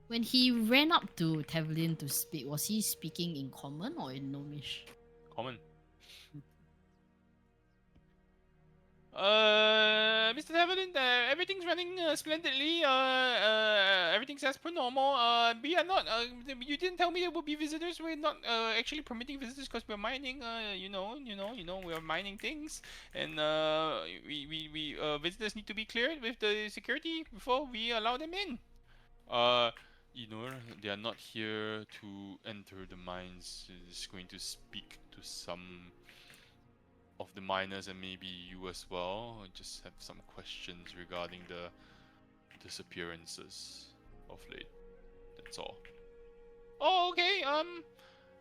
When he ran up to Tavelin to speak, was he speaking in common or in gnomish? Common. Mr. Tavelin, everything's running splendidly. Everything's as per normal. We are not. You didn't tell me there would be visitors. We're not actually permitting visitors because we're mining. We're mining things, and we visitors need to be cleared with the security before we allow them in. They are not here to enter the mines. He's going to speak to some of the miners and maybe you as well. I just have some questions regarding the disappearances of late. That's all. Oh, okay.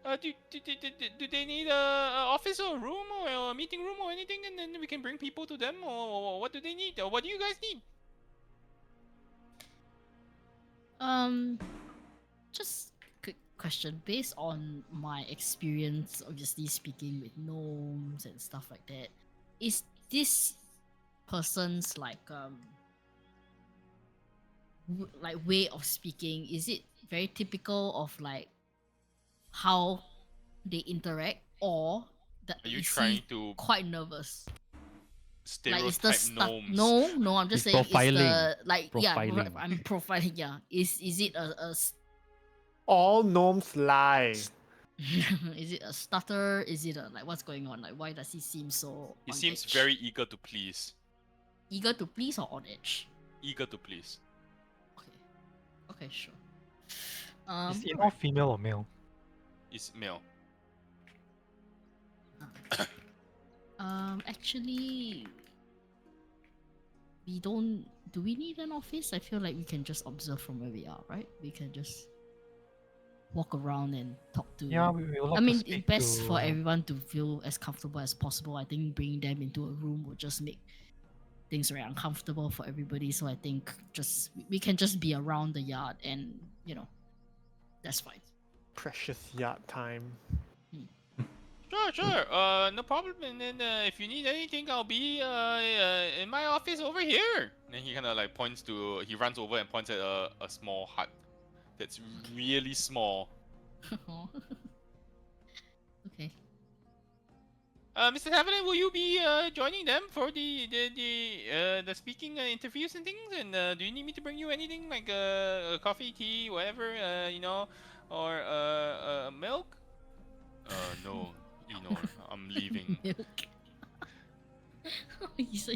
Do they need a office or a room or a meeting room or anything, and then we can bring people to them, or what do they need, or what do you guys need? Just quick question. Based on my experience, obviously speaking with gnomes and stuff like that, is this person's like way of speaking, is it very typical of like how they interact, or that Are you is trying he to quite nervous? Like is the stereotype stuff? gnomes? No, I'm just He's saying is the profiling. like yeah. Profiling. I'm profiling. Yeah, is it All gnomes lie. is it a stutter? Is it a like what's going on? Like why does he seem so? He on seems edge? very eager to please. eager to please or on edge. Eager to please. Okay, okay, sure. Is Eno alright. female or male? Is male. Actually, we don't. Do we need an office? I feel like we can just observe from where we are, right? We can just walk around and talk to. Yeah, we would like I to mean, it's speak best to, for everyone to feel as comfortable as possible. I think bringing them into a room would just make things very uncomfortable for everybody. So I think just we can just be around the yard, and that's fine. Precious yard time. Sure. No problem. And then if you need anything, I'll be in my office over here. And then he kind of like points to. He runs over and points at a small hut that's really small. Okay. Mr. Haviland, will you be joining them for the speaking interviews and things? And do you need me to bring you anything like coffee, tea, whatever, or milk? No, Enor, I'm leaving. Milk. He's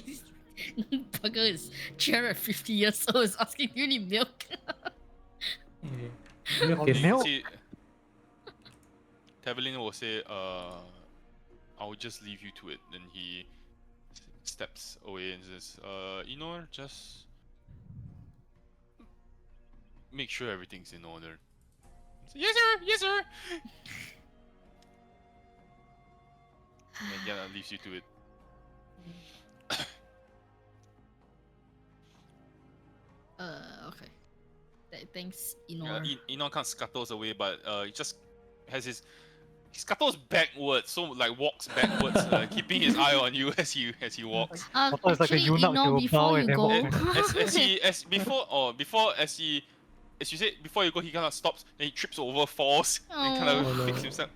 Bugger is 350 years old. Is asking, do you need milk? Yeah. Milk Oh, is milk? See, Tavelin will say, I'll just leave you to it. Then he steps away and says, Enor, just make sure everything's in order. So, yes, sir. And then Yana leaves you to it. Okay. Thanks, Enor. Enor kind of scuttles away, but he just has he scuttles backwards, so like walks backwards, keeping his eye on you as he walks. I thought it's like a Actually, eunuch, he Enor, will before bow you and then go, walk as you said before you go, he kind of stops, then he trips over, falls, then kind of Oh.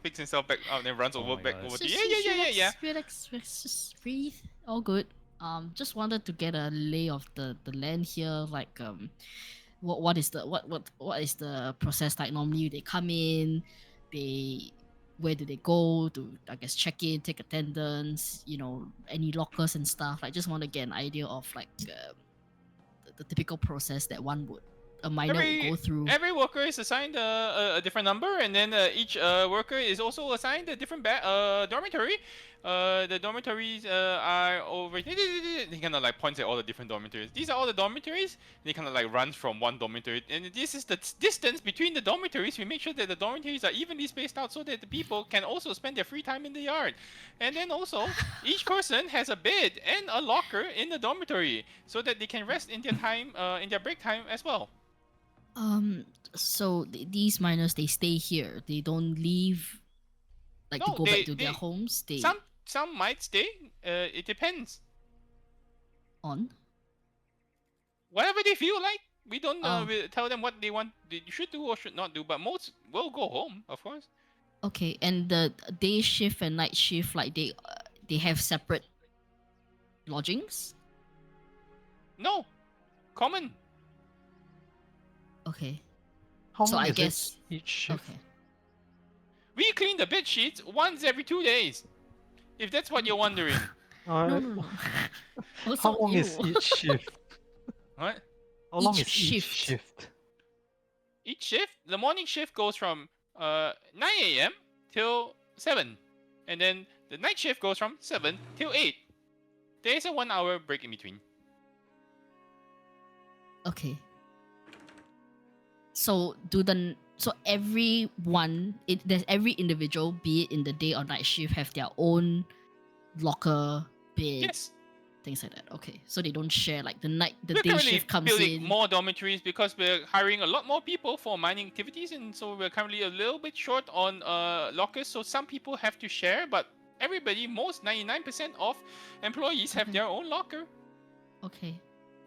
picks himself back up, then runs Oh over my back God. over to Just you. Yeah. Relax, just breathe. All good. Just wanted to get a lay of the land here. Like, what is the process like? Normally, they come in, where do they go to, I guess, check in, take attendance, any lockers and stuff. I just want to get an idea of like the typical process that a miner would go through. Every worker is assigned a different number, and then each worker is also assigned a different dormitory. The dormitories are over. He kind of like points at all the different dormitories. These are all the dormitories. And he kind of like runs from one dormitory, and this is the distance between the dormitories. We make sure that the dormitories are evenly spaced out so that the people can also spend their free time in the yard. And then also, each person has a bed and a locker in the dormitory so that they can rest in their time, in their break time as well. So these miners, they stay here. They don't leave, like to No, go back to their homes. They Some might stay. It depends. on. Whatever they feel like. We don't Oh. we tell them what they want, they should do or should not do. But most will go home, of course. Okay, and the day shift and night shift, like they have separate lodgings. No, common. Okay. How So long I is guess- it each shift? Okay. We clean the bed sheets once every 2 days. If that's what you're wondering. No. How Also, long is ew. each shift? What? How long Each is each shift. shift? Each shift, the morning shift goes from 9 a.m. till 7, and then the night shift goes from 7 till 8. There is a 1 hour break in between. Okay. So do the So there's every individual, be it in the day or night shift, have their own locker, bed, Yes. things like that. Okay, so they don't share like the We're day currently shift comes building in. more dormitories because we're hiring a lot more people for mining activities, and so we're currently a little bit short on lockers. So some people have to share, but everybody, most 99% of employees have Okay. their own locker. Okay.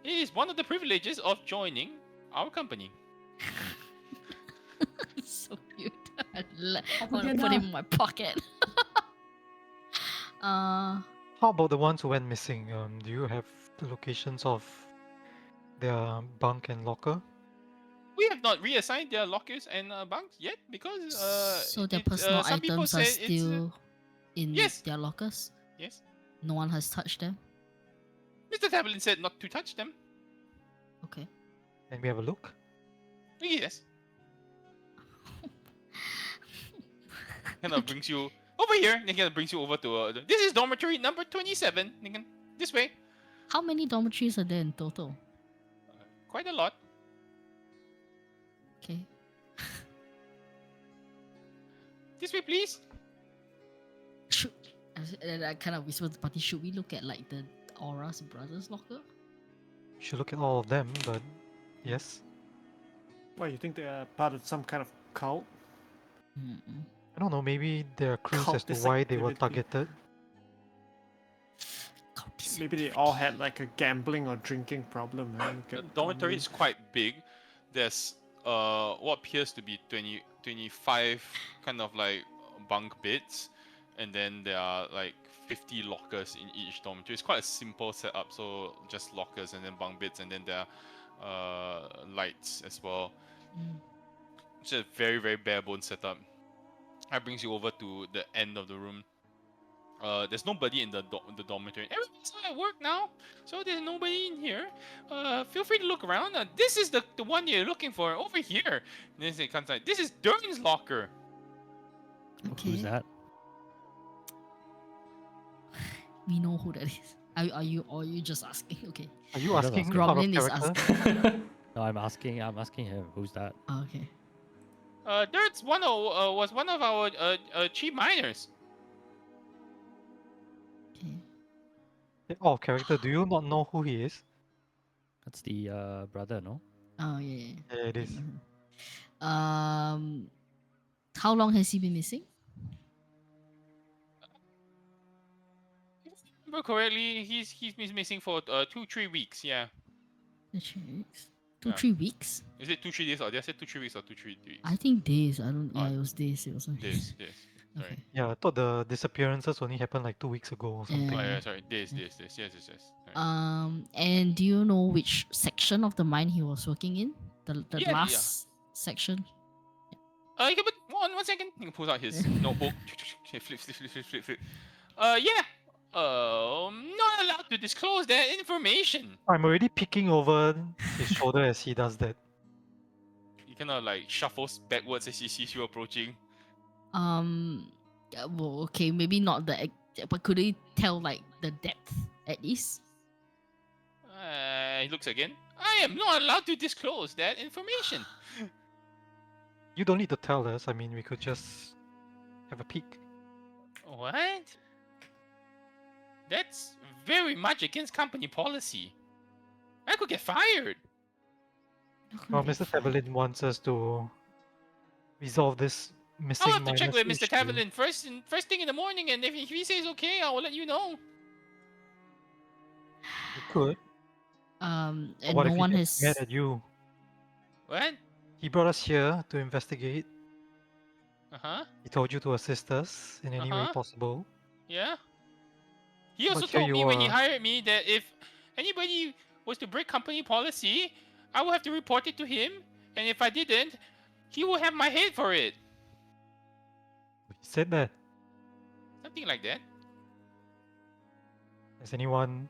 It is one of the privileges of joining our company. So cute. I Apa want to dia put dah? it in my pocket. How about the ones who went missing? Do you have the locations of their bunk and locker? We have not reassigned their lockers and bunks yet because so their it's, personal some people items are said it's still in yes. their lockers. Yes. No one has touched them. Mr. Tablin said not to touch them. Okay. Can we have a look? Yes. Kind of brings you over here. Then kind of brings you over to this is dormitory number 27. Then this way. How many dormitories are there in total? Quite a lot. Okay. This way, please. Should and I kind of whisper to the party, should we look at like the Aura's brothers locker? You should look at all of them, but yes. Why, you think they are part of some kind of cult? Mm-mm. I don't know, maybe there are clues as to Cultist why they were activity. targeted. Maybe they all had like a gambling or drinking problem, man. The dormitory is quite big. There's what appears to be 25 kind of like bunk beds, and then there are like 50 lockers in each dormitory. It's quite a simple setup, so just lockers and then bunk beds, and then there are lights as well. It's a very, very bare bones setup. That brings you over to the end of the room. There's nobody in the dormitory. Everybody's at work now, so there's nobody in here. Feel free to look around. This is the one you're looking for over here. And then it comes like, this is Durin's locker. Okay. Who's that? We know who that is. Are you just asking? Okay. Are you I'm just asking asking. out of Gromlin is character? No, I'm asking him. Who's that? Oh, okay. Dirt's was one of our chief miners. Okay. Out of character, do you not know who he is? That's the brother, no? Oh yeah. Yeah, it is. How long has he been missing? If I remember correctly, he's been missing for 2-3 weeks. Yeah. 2-3 weeks. Yeah. 2-3 weeks. Is it 2-3 days, or did I say 2-3 weeks or 2-3 weeks? I think days. I don't. Yeah, Oh, it was days. It was Days. Sorry. Okay. Yeah, I thought the disappearances only happened like 2 weeks ago or something. Oh Yeah. yeah, sorry. Days. Yes. Alright. And do you know which section of the mine he was working in? The Yeah, last section. You can put one second. He pulls out his notebook. Flip. Yeah. Not allowed to disclose that information. I'm already peeking over his shoulder as he does that. He kind of like shuffles backwards as he sees you approaching. Yeah, well, okay, maybe not but could he tell like the depth at least? He looks again. I am not allowed to disclose that information. You don't need to tell us. I mean, we could just have a peek. What? That's very much against company policy. I could get fired. Well, Mr. Tabalin wants us to resolve this missing I'll have to check with miners Mr. issue. Tavelin first thing in the morning, and if he says okay, I will let you know. You could. And What no if one he gets mad has. at you? What? He brought us here to investigate. Uh-huh. He told you to assist us in any way Uh-huh. possible. Yeah. He also But here told you me when he are. hired me that if anybody was to break company policy, I will have to report it to him, and if I didn't, he will have my head for it. He said that. Something like that. Has anyone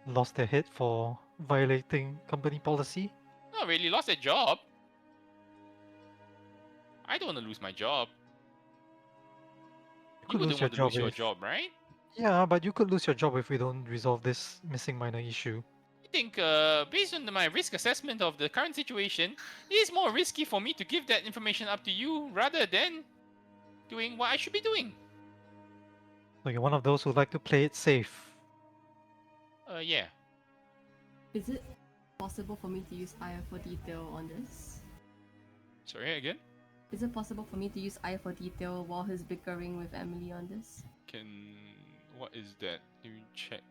lost their head for violating company policy? Not really lost a job. I don't want to lose my job. You You could wouldn't lose your want to job lose your if... job, right? Yeah, but you could lose your job if we don't resolve this missing miner issue. I think, based on my risk assessment of the current situation, it is more risky for me to give that information up to you rather than doing what I should be doing. So you're one of those who like to play it safe. Yeah. Is it possible for me to use eye for detail on this? Sorry, again? Is it possible for me to use eye for detail while he's bickering with Emily on this? What is that? Let me check.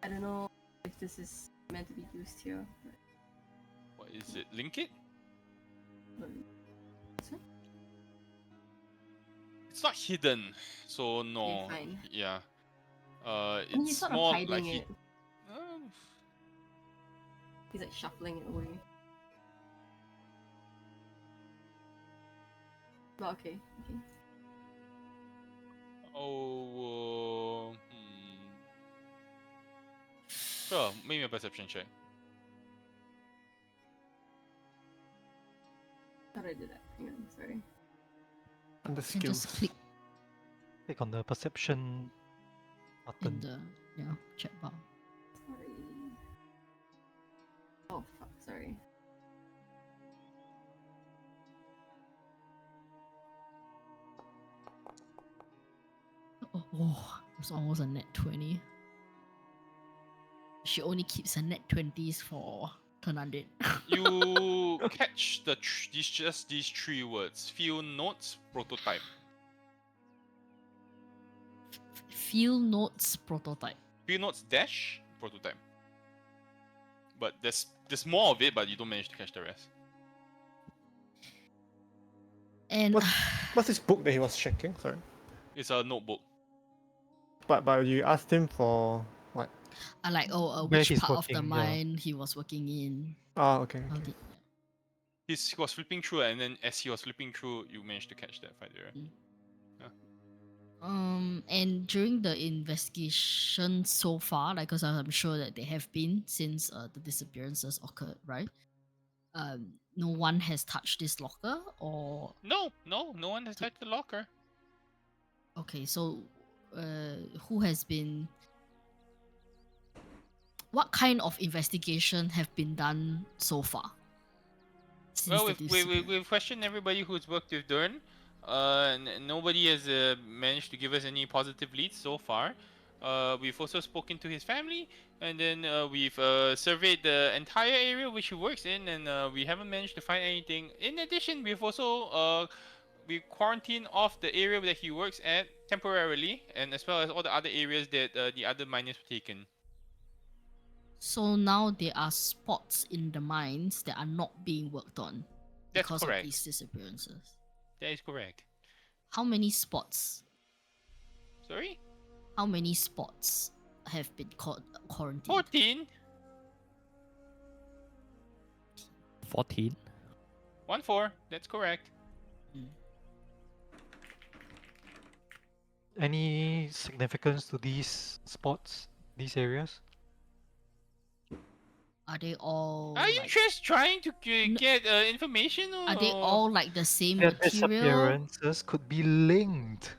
I don't know if this is meant to be used here. What is it? Link it? But... Is it? It's not hidden, so no. fine. Yeah. I mean, he's It's sort of more hiding like it. Uh, He's like shuffling it away. But okay. Oh. Sure, maybe a perception check. How do I do that? Hang on, sorry. Under You skills. just click Click on the perception in button. the chat bar. Sorry. Oh fuck, sorry. Oh, it was almost a net 20. She only keeps her net 20s for turn 100. You catch these three words: field notes, prototype. Field notes prototype. Field notes dash prototype. But there's more of it, but you don't manage to catch the rest. And What's this book that he was checking? Sorry. It's a notebook. But you asked him for what? I like, Where which he's part of the working, yeah. mine he was working in. Oh, okay. How okay. did, He was flipping through, and then as he was flipping through, you managed to catch that fight there. and during the investigation so far, like, because I'm sure that they have been since the disappearances occurred, right? No one has touched this locker, or No one has touched the locker. okay, so who has been? What kind of investigation have been done so far? Since Well, the we've questioned everybody who's worked with Dern. Nobody has managed to give us any positive leads so far. We've also spoken to his family, and then we've surveyed the entire area which he works in, and we haven't managed to find anything. In addition, we've also we quarantined off the area that he works at temporarily, and as well as all the other areas that the other miners were taken. So now there are spots in the mines that are not being worked on That's because correct. of these disappearances. That is correct. How many spots? Sorry? How many spots have been quarantined? 14. 14. 1-4. That's correct. Any significance to these spots, these areas? Are they all? Are you like, just trying to get information? Or... Are they all like the same Their material? disappearances could be linked.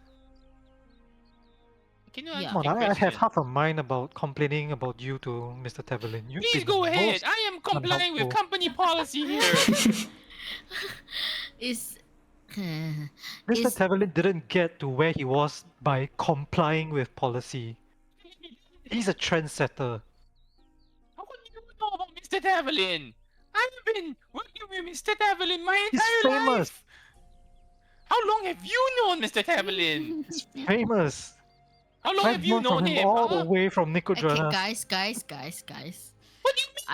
Can you Yeah. answer Come on, the I have question? half a mind about complaining about you to Mr. Tevelin. You've Please been go the ahead. most I am complying with unhelpful. company policy here. Is Mr. is Tevelin didn't get to where he was by complying with policy. He's a trendsetter. How would you know about Mr. Tavelin? I've been working with Mr. Tavelin my He's entire famous. life. How long have you known Mr. Tavelin? He's famous. How long have I've you known from known him him? all Huh? the way from okay, Nicodranas. guys. What do you mean?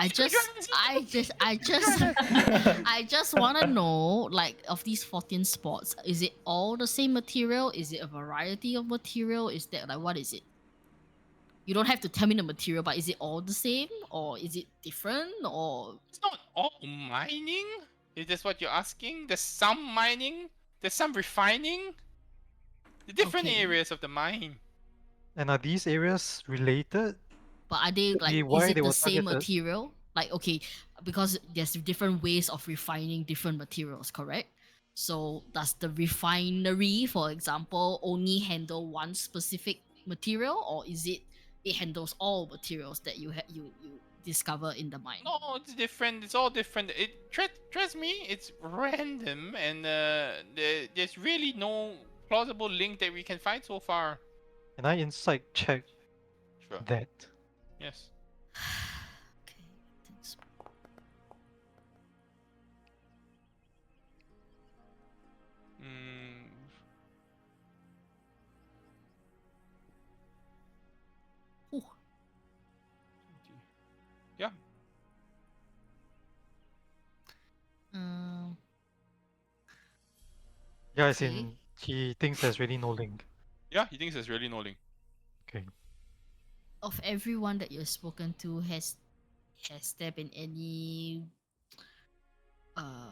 I just want to know, like, of these 14 spots, is it all the same material? Is it a variety of material? Is that, like, what is it? You don't have to tell me the material, but is it all the same, or is it different, or It's not all mining. Is this what you're asking? There's some mining. There's some refining. The different Okay. areas of the mine. And are these areas related? but are they Could like, be is why it they the were same targeted. material? Like, okay, because there's different ways of refining different materials, correct? So does the refinery, for example, only handle one specific material, or is it it handles all materials that you discover in the mine. No, it's different. It's all different. Trust me, it's random, and there's really no plausible link that we can find so far. Can I insight check Sure. that? Yes. Okay, I think so. Mm, Ooh, yeah. um, Yeah, as Okay. in he thinks there's really no link. Yeah, he thinks there's really no link. Okay. of everyone that you've spoken to, has there been any uh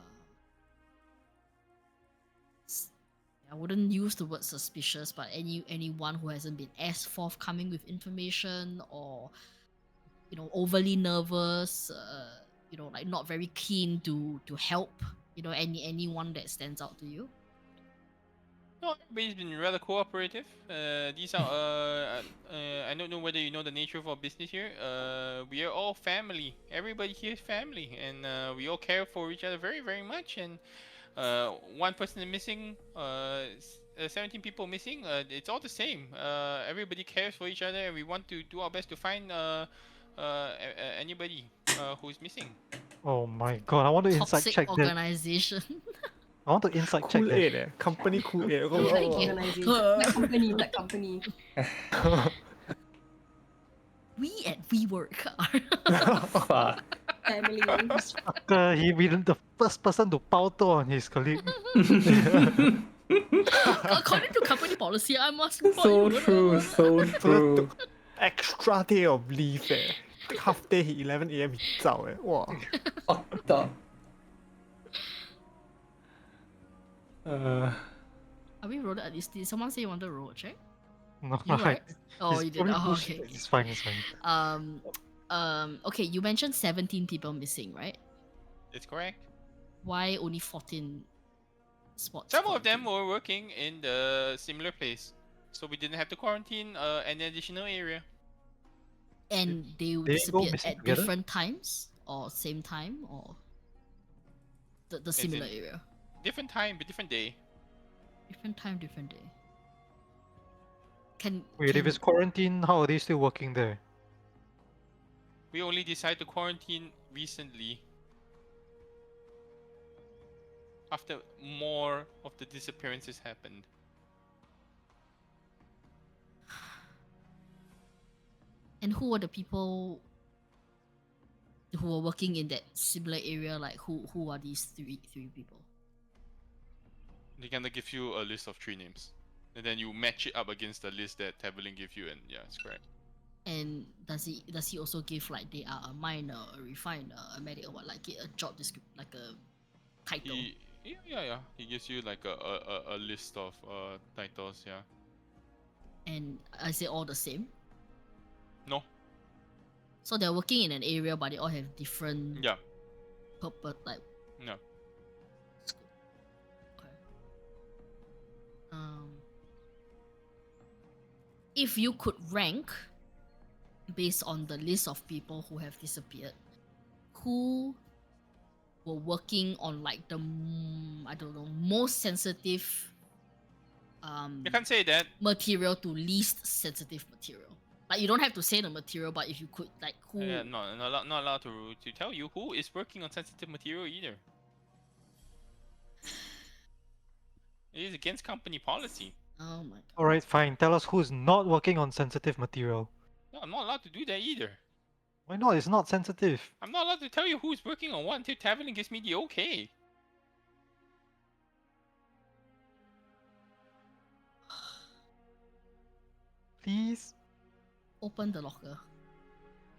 I wouldn't use the word suspicious, but anyone who hasn't been as forthcoming with information, or overly nervous, like not very keen to help, anyone that stands out to you? No, everybody's been rather cooperative. These are I don't know whether you know the nature of our business here. We are all family. Everybody here is family, and we all care for each other very, very much. And one person is missing. 17 people missing. It's all the same. Everybody cares for each other, and we want to do our best to find anybody who's missing. Oh my god, I want to insight Toxic check that. organization. I want to insight check Kool-Aid that. company Kool-Aid. Black Oh, organization. Black company. Black company. We at WeWork are Fuck. Family. He be the first person to powder on his colleague. according to company policy, I must report So you. true, so So true. took extra day of leave Take half day he 11 a.m. he 照 Wow. Fucked up. Are we rolled at least? Did someone say you wanted to roll a check? No, You right? Oh, he's you did. probably Oh, bullshit. okay. It's fine, it's fine. Okay, you mentioned 17 people missing, right? It's correct. Why only 14 spots? Some of them quarantined? were working in the similar place, so we didn't have to quarantine an additional area. And they go disappeared missing at together? different times, or same time, or the similar in- area? Different time, but different day. Different time, different day. Wait, if it's quarantine, how are they still working there? We only decided to quarantine recently, after more of the disappearances happened. And who were the people who were working in that similar area? Like who are these three people? They gonna give you a list of 3 names, and then you match it up against the list that Taverlin gave you, and yeah, it's correct. And does he also give, like, they are a miner, a refiner, a medic, or what, like a job description, like a title? Yeah. He gives you like a list of titles. Yeah. And is it all the same? No. So they're working in an area, but they all have different Yeah. purpose, like No. scope. Okay. If you could rank based on the list of people who have disappeared, who were working on, like, the I don't know, most sensitive You can't say that. material to least sensitive material. Like, you don't have to say the material, but if you could, like, who? Yeah, not allowed to tell you who is working on sensitive material either. It is against company policy. Oh my god. Alright, fine. Tell us who's not working on sensitive material. No, I'm not allowed to do that either. Why not? It's not sensitive. I'm not allowed to tell you who's working on what until Taverlin gives me the okay. Please? Open the locker.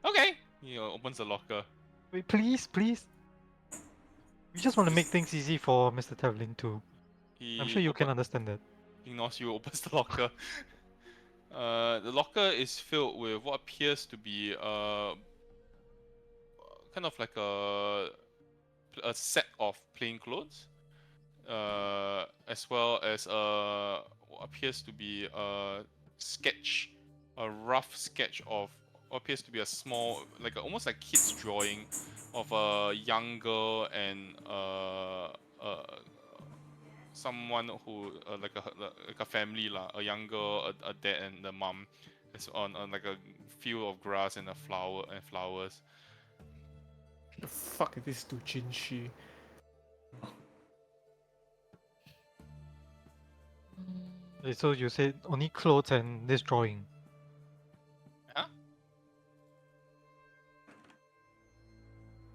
Okay. He opens the locker. Wait, please? We just want to make things easy for Mr. Tevlin too. I'm sure you can understand that. Ignores you, opens the locker. The locker is filled with what appears to be kind of like a set of plain clothes, as well as what appears to be a sketch a rough sketch of what appears to be a small, like almost like kid's drawing of a young girl and someone who like a family lah, a young girl, a dad and the mom, is on like a field of grass and flowers. The fuck is this to Jinshi? Okay, so you said only clothes and this drawing. Huh?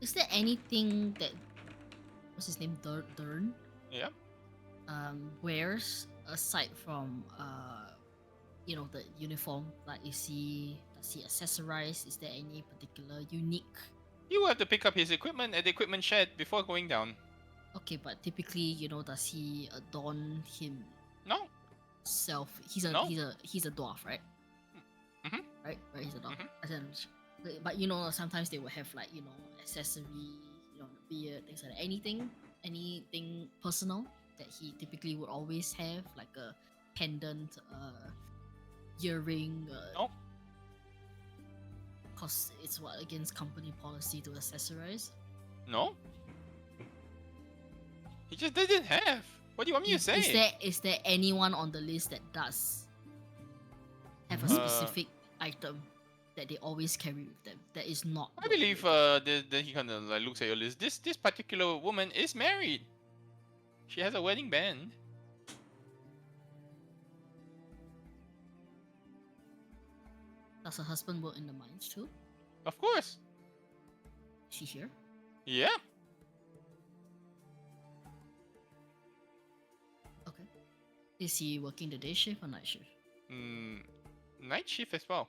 Is there anything that what's his name Dern Yeah. wears aside from the uniform? Like does he accessorize? Is there any particular unique? You have to pick up his equipment at the equipment shed before going down. Okay, but typically, does he adorn No. himself? He's a No. he's a dwarf, right? Mhm. Right, he's a dwarf. Mhm. As in, but sometimes they will have like accessory, the beard, things like that. Anything personal that he typically would always have, like a pendant, earring. No. Cause it's against company policy to accessorize. No. He just didn't have. What do you want me to say? Is there anyone on the list that does have a specific item that they always carry with them that is not? I believe then he kind of like looks at your list. This particular woman is married. She has a wedding band. Does her husband work in the mines too? Of course. Is he here? Yeah. Okay. Is he working the day shift or night shift? Night shift as well.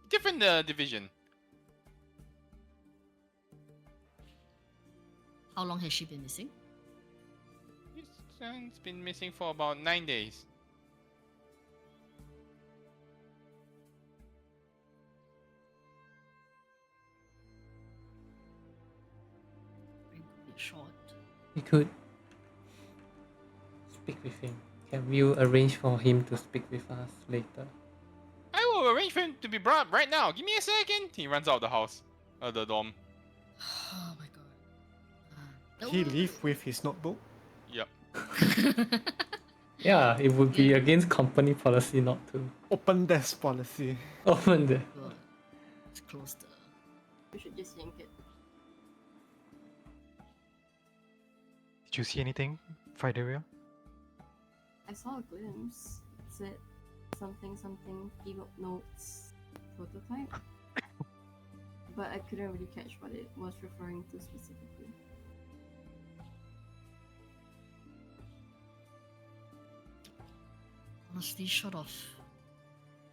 Different division. How long has she been missing? It's been missing for about 9 days. Bit short. We could speak with him. Can we arrange for him to speak with us later? I will arrange for him to be brought up right now. Give me a second. He runs out of the house. The dorm. Oh my god. He leave with his notebook. Yep. Yeah, it would be Yeah. against company policy not to Open desk policy. open the. God. Let's close the. We should just yank it. Did you see anything, Fridaria? I saw a glimpse. It said something field notes prototype. But I couldn't really catch what it was referring to specifically. Honestly, short of.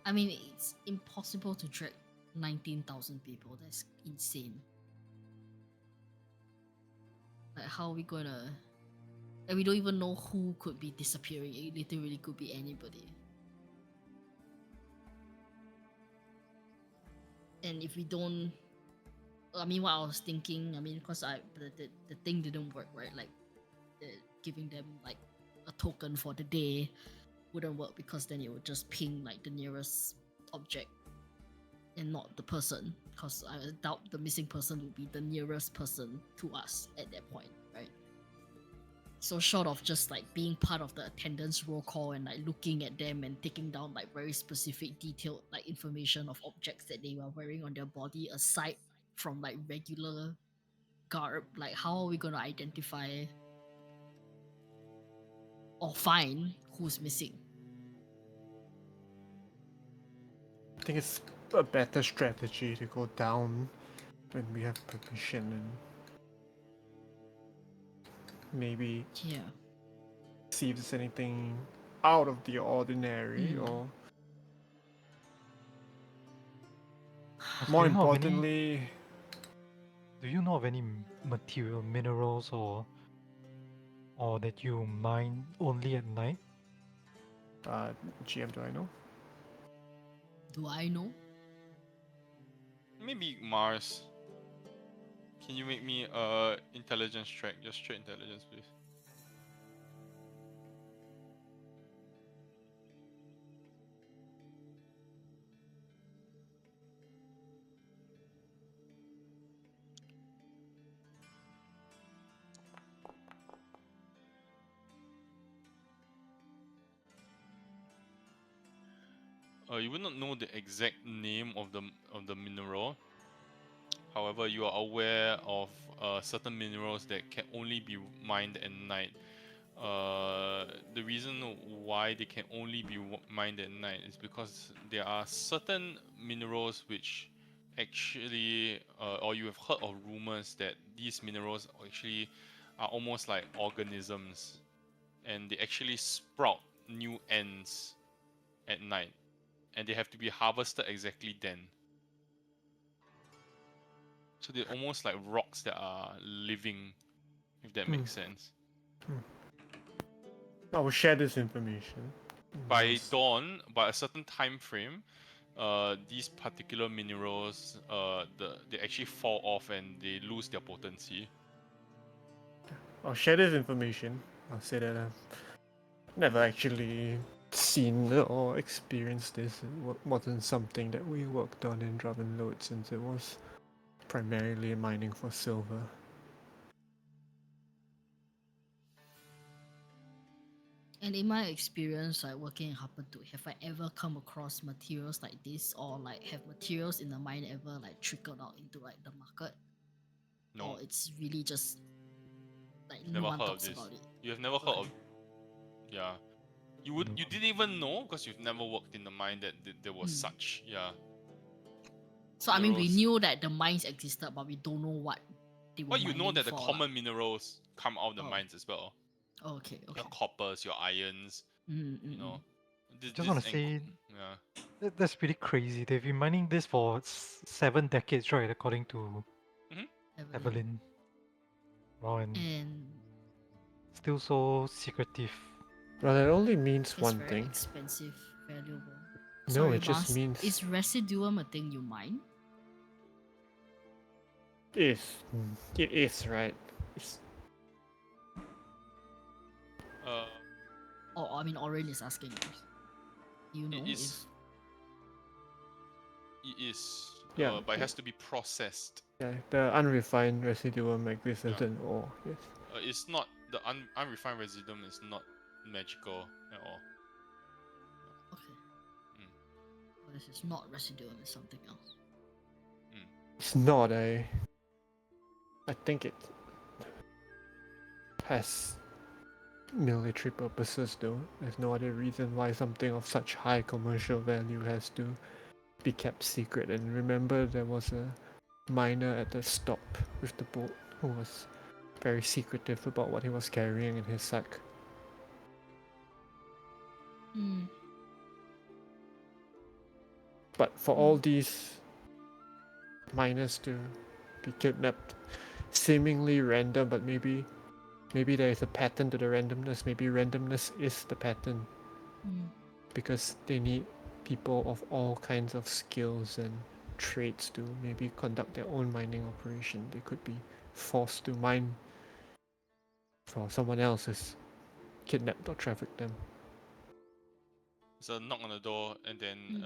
I mean, it's impossible to track 19,000 people. That's insane. Like, how are we gonna. And we don't even know who could be disappearing. It literally could be anybody. And if we don't. I mean, what I was thinking, because the thing didn't work, right? Like, giving them, like, a token for the day wouldn't work because then it would just ping like the nearest object and not the person, because I doubt the missing person would be the nearest person to us at that point, right? So short of just like being part of the attendance roll call and like looking at them and taking down like very specific detailed like information of objects that they were wearing on their body aside from like regular garb, like how are we going to identify or find who's missing? I think it's a better strategy to go down when we have permission and maybe Yeah. see if there's anything out of the ordinary or more Do you know of any- importantly Do you know of any material, minerals, or that you mine only at night? GM, do I know? Do I know? Maybe Mars. Can you make me intelligence check? Just straight intelligence, please. You will not know the exact name of the mineral. However, you are aware of certain minerals that can only be mined at night. The reason why they can only be mined at night is because there are certain minerals which actually, or you have heard of rumors that these minerals actually are almost like organisms, and they actually sprout new ends at night, and they have to be harvested exactly then. So they're almost like rocks that are living, if that makes sense. I will share this information. By Yes. dawn, by a certain time frame, these particular minerals, they actually fall off and they lose their potency. I'll share this information. I'll say that I've never actually seen or experienced this. It wasn't something that we worked on in Dravenlode since it was primarily mining for silver. And in my experience, like working in Happentuck, have I ever come across materials like this, or like have materials in the mine ever like trickled out into like the market? No, Or it's really just like no never one heard of talks this. about it. You have never heard Okay. of, yeah. You didn't even know because you've never worked in the mine that there was such, yeah. So I mean, we minerals. knew that the mines existed, but we don't know what they were Well, you mining know that the for. common minerals come out of the Oh. mines as well. Okay. Your coppers, your irons, you know. Just want to say yeah. that's pretty crazy. They've been mining this for 7 decades, right? According to Evelyn. Wow, and And still so secretive. Well, it only means it's one very thing. expensive, valuable. No, Sorry, it just Mas, means is residuum a thing you mine? it is right. It's, Oh, I mean, Oren is asking. You know it is. Yeah, But it has to be processed. yeah, the unrefined residuum exists Yeah. as an ore. Yes. It's not the unrefined residuum is not magical at all. Okay. But this is not residuum, it's something else. It's not a. I think it has military purposes though. There's no other reason why something of such high commercial value has to be kept secret. And remember, there was a miner at the stop with the boat who was very secretive about what he was carrying in his sack. But for all these miners to be kidnapped, seemingly random, but maybe there is a pattern to the randomness. Maybe randomness is the pattern, because they need people of all kinds of skills and traits to maybe conduct their own mining operation. They could be forced to mine for someone else has kidnapped or trafficked them. There's a knock on the door, and then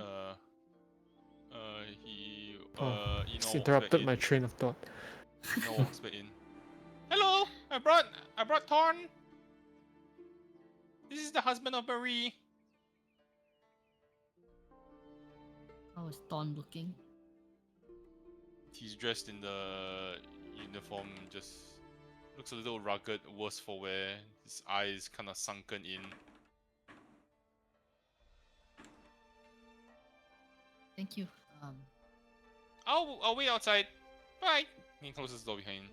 he It's Eno walks back interrupted in. my train of thought. Eno walks back in. Hello, I brought Thorn. This is the husband of Marie. How is Thorn looking? He's dressed in the uniform, just looks a little rugged, worse for wear. His eyes kind of sunken in. Thank you. I'll wait outside. Bye. He closes the door behind.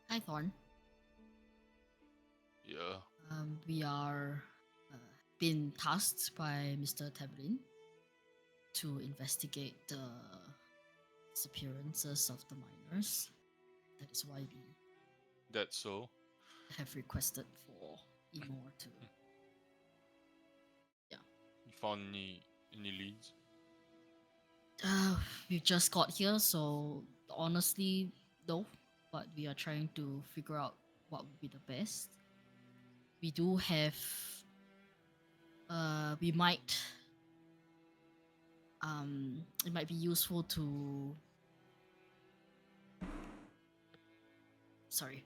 Hi, Thorn. Yeah. We are been tasked by Mr. Tablin to investigate the disappearances of the miners. That is why we That's so. have requested for Emor to. Yeah. You found any leads? We just got here, so honestly, no. But we are trying to figure out what would be the best. We do have. We might. It might be useful to. Sorry.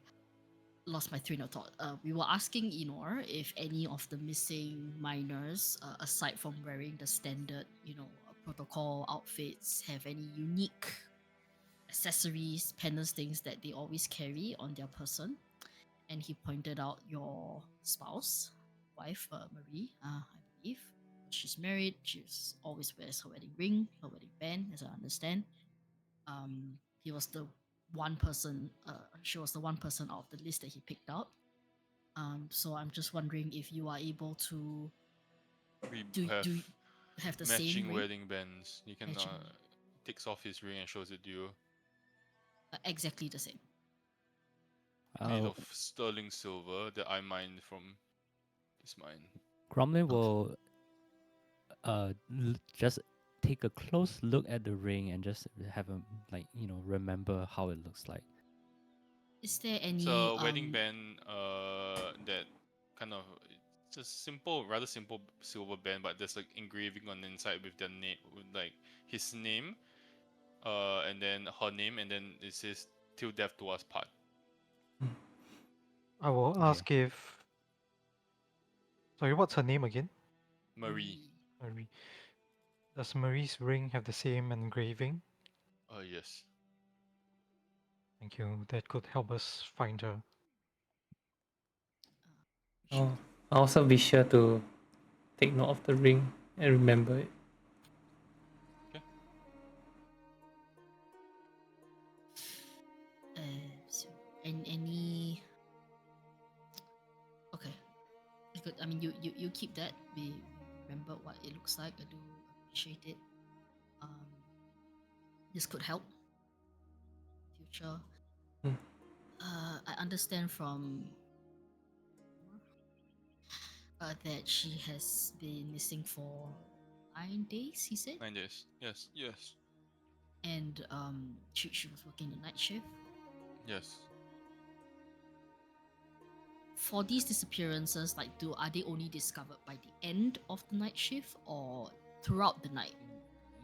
lost my train of thought. We were asking Enor if any of the missing miners, aside from wearing the standard, protocol outfits, have any unique accessories, pendants, things that they always carry on their person. And he pointed out your spouse, wife, Marie, I believe. She's married. She's always wears her wedding ring, her wedding band, as I understand. He was the one person. She was the one person out of the list that he picked out. So I'm just wondering if you are able to We do have do have the same matching ring? wedding bands. You can Matching. takes off his ring and shows it to you. Exactly the same. Made Uh, of sterling silver that I mined from this mine. Gromlin will just take a close look at the ring and just have a remember how it looks like. Is there any It's a wedding band that kind of, it's a simple, rather simple silver band, but there's like engraving on the inside with their name, with like his name, and then her name, and then it says "Till death do us part." I will Okay. ask if. Sorry, what's her name again? Marie. Marie. Does Marie's ring have the same engraving? Yes. Thank you. That could help us find her. Oh, I'll also be sure to take note of the ring and remember it. So, and any. Okay. Good. I mean, you keep that. We remember what it looks like. I do appreciate it. This could help future. Hmm. I understand from that she has been missing for 9 days. He said, 9 days. Yes. Yes. and she was working the night shift. Yes. For these disappearances, like, are they only discovered by the end of the night shift, or throughout the night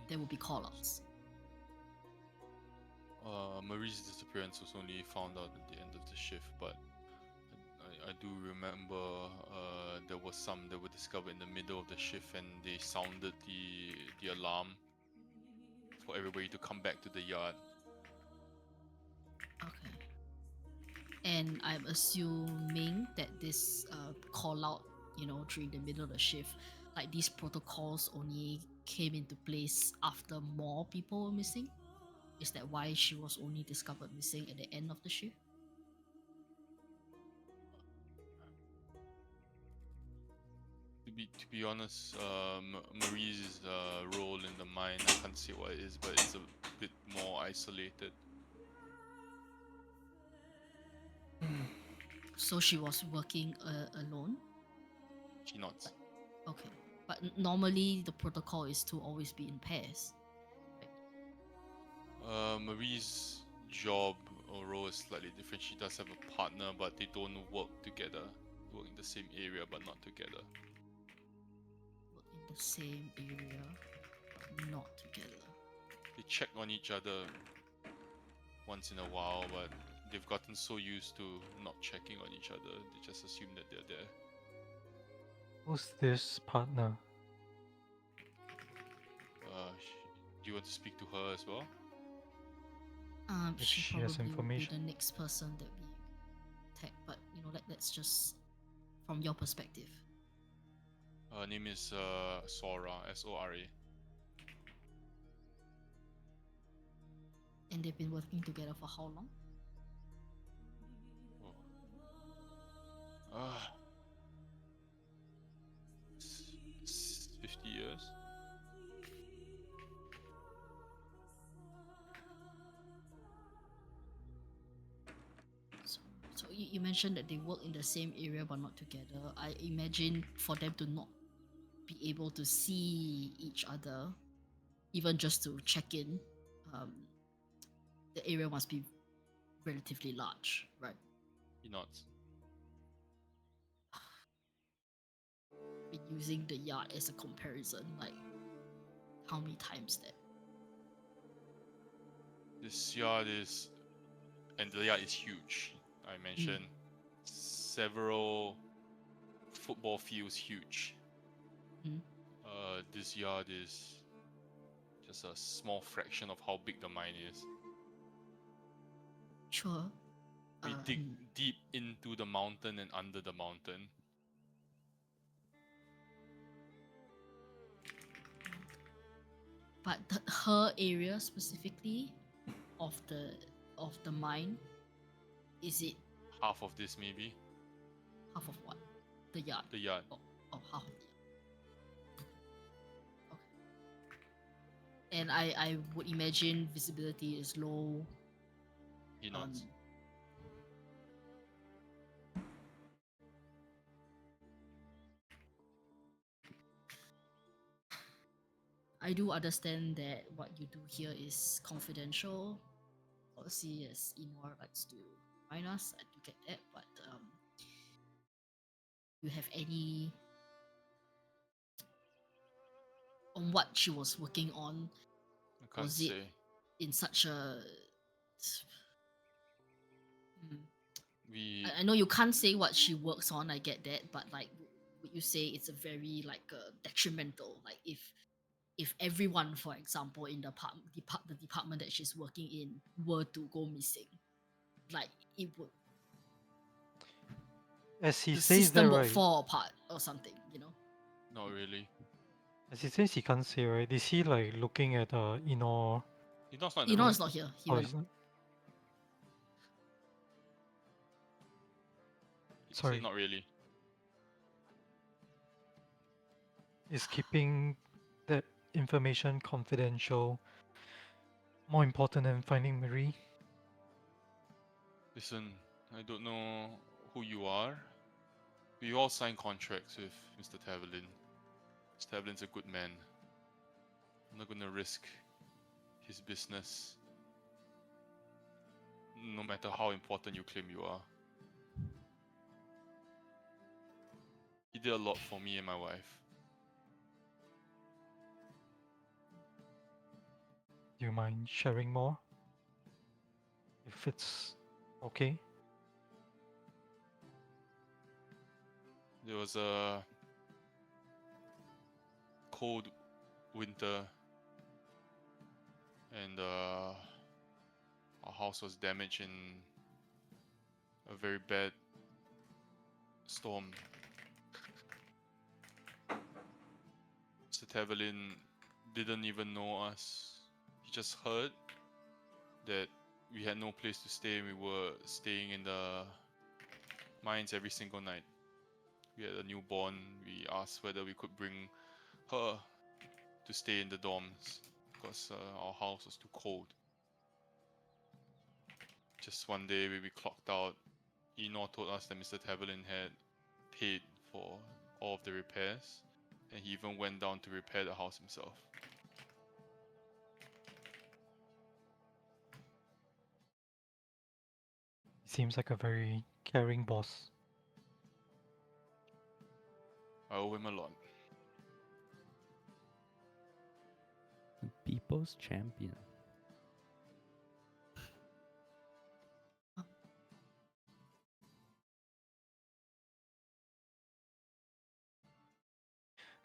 there will be call-outs? Marie's disappearance was only found out at the end of the shift, but I do remember there was some that were discovered in the middle of the shift, and they sounded the alarm for everybody to come back to the yard. Okay. And I'm assuming that this call out, during the middle of the shift, like these protocols only came into place after more people were missing. Is that why she was only discovered missing at the end of the shift? To be honest, Marie's role in the mine, I can't say what it is, but it's a bit more isolated. So she was working alone? She nods. Okay. But normally the protocol is to always be in pairs. Marie's job or role is slightly different. She does have a partner, but they don't work together. They work in the same area, but not together. Work in the same area, but not together. They check on each other once in a while, but they've gotten so used to not checking on each other, they just assume that they're there. Who's this partner? Do you want to speak to her as well? If She she has probably will be information. the next person that we tag, but that's just from your perspective. Her name is Sora, Sora. And they've been working together for how long? Oh. 50 years. So you mentioned that they work in the same area but not together. I imagine for them to not be able to see each other, even just to check in, the area must be relatively large, right? He nods. Been using the yard as a comparison, like how many times that? This yard is, and the yard is huge. I mentioned several football fields huge. Mm. This yard is just a small fraction of how big the mine is. Sure. We dig deep into the mountain and under the mountain. But her area specifically of the mine, is it Half of this maybe. half of what? The yard. The yard. Oh, half of the yard. Okay. And I would imagine visibility is low. He nods. I do understand that what you do here is confidential. Obviously, as Inor likes to remind us, I do get that, but you have any on what she was working on? I can't Was it say. in such a We I know you can't say what she works on, I get that, but like would you say it's a very like detrimental, like if everyone, for example, in the the department that she's working in were to go missing, like it would As he the says that, system would right? fall apart or something, you know? not really. As he says, he can't say, right? Is he like looking at Inor? He nods not in the Inor room. is not here. He Oh, went. he's not. He Sorry. said not really. Is keeping that information confidential more important than finding Marie? Listen, I don't know who you are. We all signed contracts with Mr. Taverlin. Mr. Taverlin's a good man. I'm not gonna risk his business, no matter how important you claim you are. He did a lot for me and my wife. Do you mind sharing more? If it's okay. There was a cold winter, and our house was damaged in a very bad storm. Mr. Taverlin didn't even know us. He just heard that we had no place to stay and we were staying in the mines every single night. We had a newborn. We asked whether we could bring her to stay in the dorms because our house was too cold. Just one day we clocked out. Enor told us that Mr. Taverlin had paid for all of the repairs, and he even went down to repair the house himself. He seems like a very caring boss. I owe him a lot. The people's champion.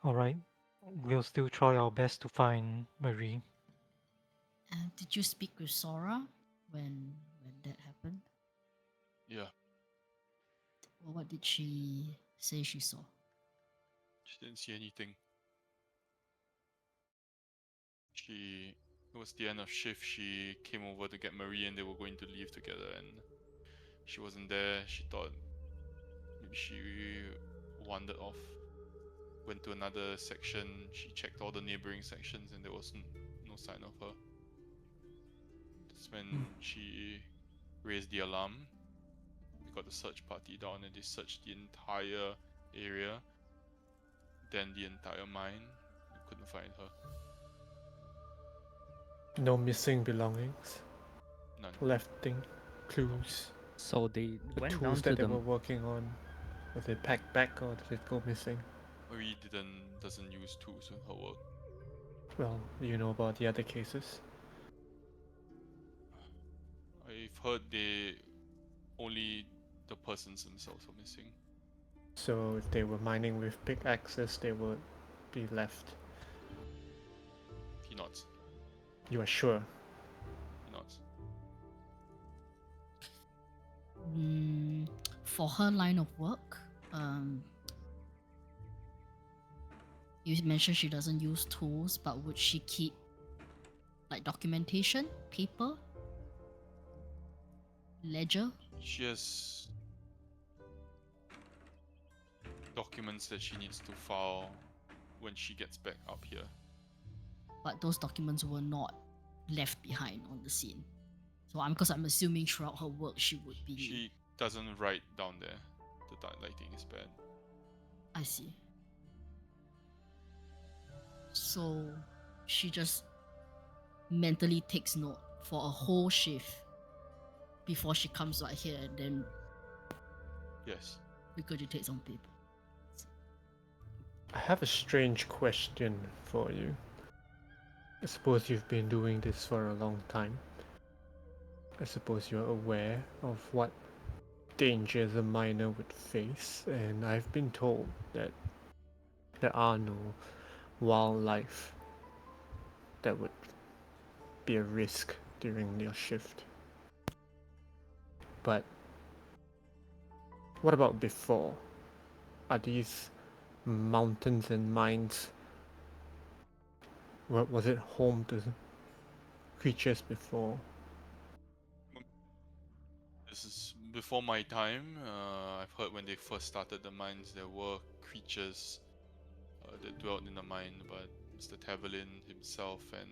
Alright, we'll still try our best to find Marie. Did you speak with Sora when that happened? Yeah, Or what did she say she saw? she didn't see anything. It was the end of shift. She came over to get Marie and they were going to leave together, and she wasn't there. She thought maybe she wandered off, went to another section. She checked all the neighboring sections and there was no sign of her. That's when she raised the alarm. We got the search party down and they searched the entire area, then the entire mine. We couldn't find her. No missing belongings, None. lefting clues, So they the went down tools to that they the were working on. Was they packed back or did it go missing? Marie doesn't use tools in her work. Well, you know about the other cases. I've heard they only the persons themselves are missing. So if they were mining with pickaxes, they would be left. He nods. You are sure? He nods. For her line of work, you mentioned she doesn't use tools, but would she keep like documentation, paper, ledger? She has documents that she needs to file when she gets back up here. But those documents were not left behind on the scene. So I'm assuming throughout her work she would be. She doesn't write down there. The lighting is bad. I see. So she just mentally takes note for a whole shift before she comes right here and then Yes. regurgitates on paper. I have a strange question for you. I suppose you've been doing this for a long time. I suppose you're aware of what dangers a miner would face, and I've been told that there are no wildlife that would be a risk during your shift. But what about before? Are these mountains and mines, was it home to creatures before? This is before my time. I've heard when they first started the mines, there were creatures that dwelt in the mine, but Mr. Taverlin himself and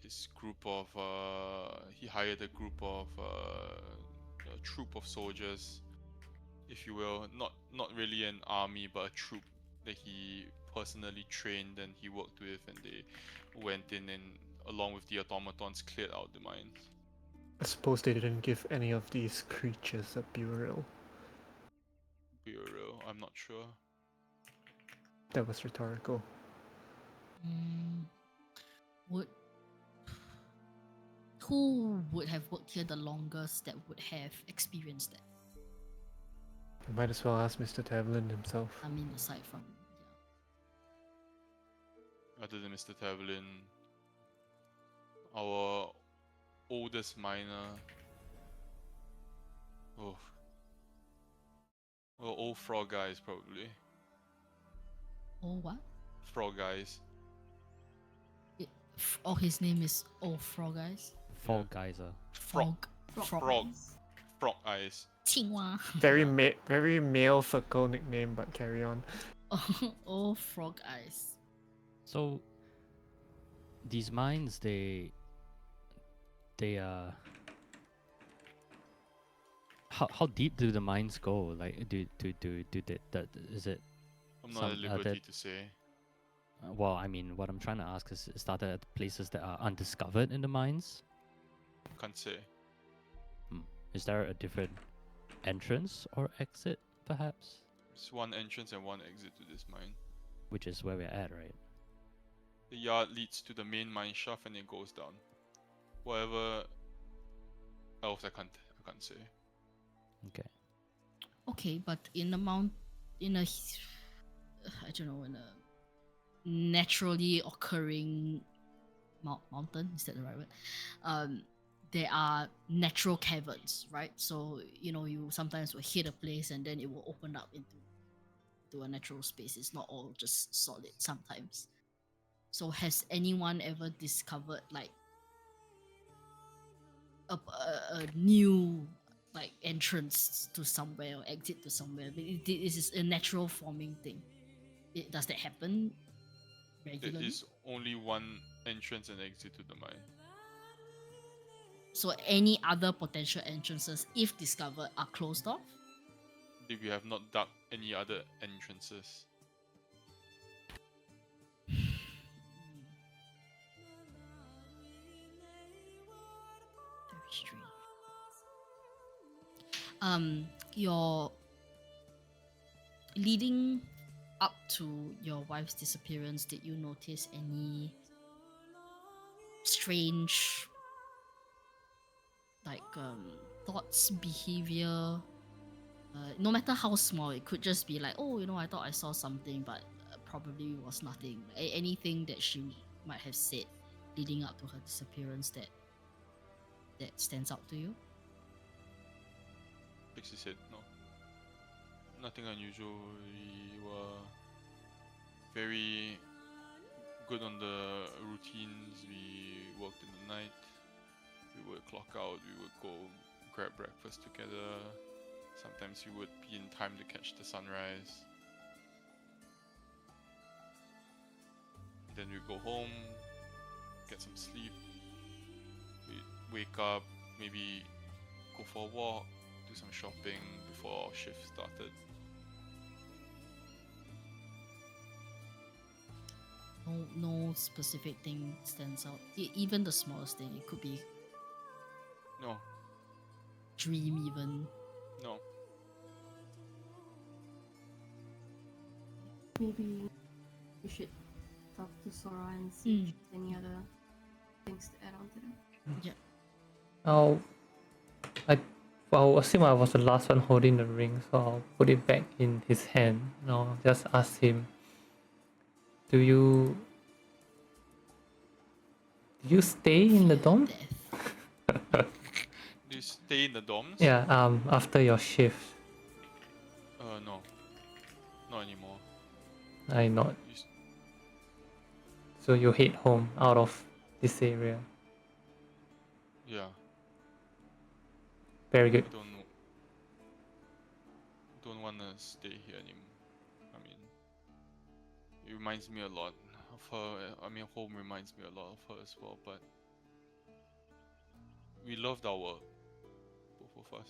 his group of he hired a group of a troop of soldiers, if you will, not really an army, but a troop that he personally trained and he worked with, and they went in and along with the automatons cleared out the mines. I suppose they didn't give any of these creatures a burial. Burial, I'm not sure. That was rhetorical. Who would have worked here the longest that would have experienced that? You might as well ask Mr. Taverlin himself. I mean, aside from Other than Mr. Taverlin, our oldest miner. Oh. Well, old frog guys probably. oh what? Frog guys. His name is Frog Eyes. Fall Geyser. Frog. Frog. Frog eyes. 青蛙. Very male Foucault nickname, but carry on. Frog Eyes. So these mines, they how deep do the mines go? Like do that is it? I'm not at Some, liberty that- to say. Well, I mean, what I'm trying to ask is, it started at places that are undiscovered in the mines. Can't say. Is there a different entrance or exit, perhaps? It's one entrance and one exit to this mine. Which is where we're at, right? The yard leads to the main mine shaft and it goes down. Whatever else I can't say. Okay. Okay, but in a in a naturally occurring mountain, is that the right word? There are natural caverns, right? So you sometimes will hit a place and then it will open up into a natural space. It's not all just solid sometimes. So has anyone ever discovered like a new like entrance to somewhere or exit to somewhere? This is a natural forming thing. Does that happen regularly? There is only one entrance and exit to the mine. So any other potential entrances, if discovered, are closed off? We have not dug any other entrances. Very strange. Your leading up to your wife's disappearance, did you notice any strange like thoughts, behavior. No matter how small, it could just be like, oh, I thought I saw something, but probably was nothing. Anything that she might have said leading up to her disappearance that stands out to you. Pixie said no. Nothing unusual. We were very good on the routines. We worked in the night. We would clock out. We would go grab breakfast together. Sometimes we would be in time to catch the sunrise. Then we go home, get some sleep. We wake up, maybe go for a walk, do some shopping before our shift started. No specific thing stands out. Even the smallest thing, it could be No, dream even. no. Maybe we should talk to Sora and see if she has any other things to add on to that. I'll assume I was the last one holding the ring, so I'll put it back in his hand. I'll just ask him, Did you stay in the dorm? Death. Do you stay in the dorms? Yeah, after your shift. No. Not anymore. I not. You s- So you head home out of this area. yeah, Very good. don't wanna stay here anymore. I mean, it reminds me a lot of her. I mean, home reminds me a lot of her as well. But we loved our work, both of us.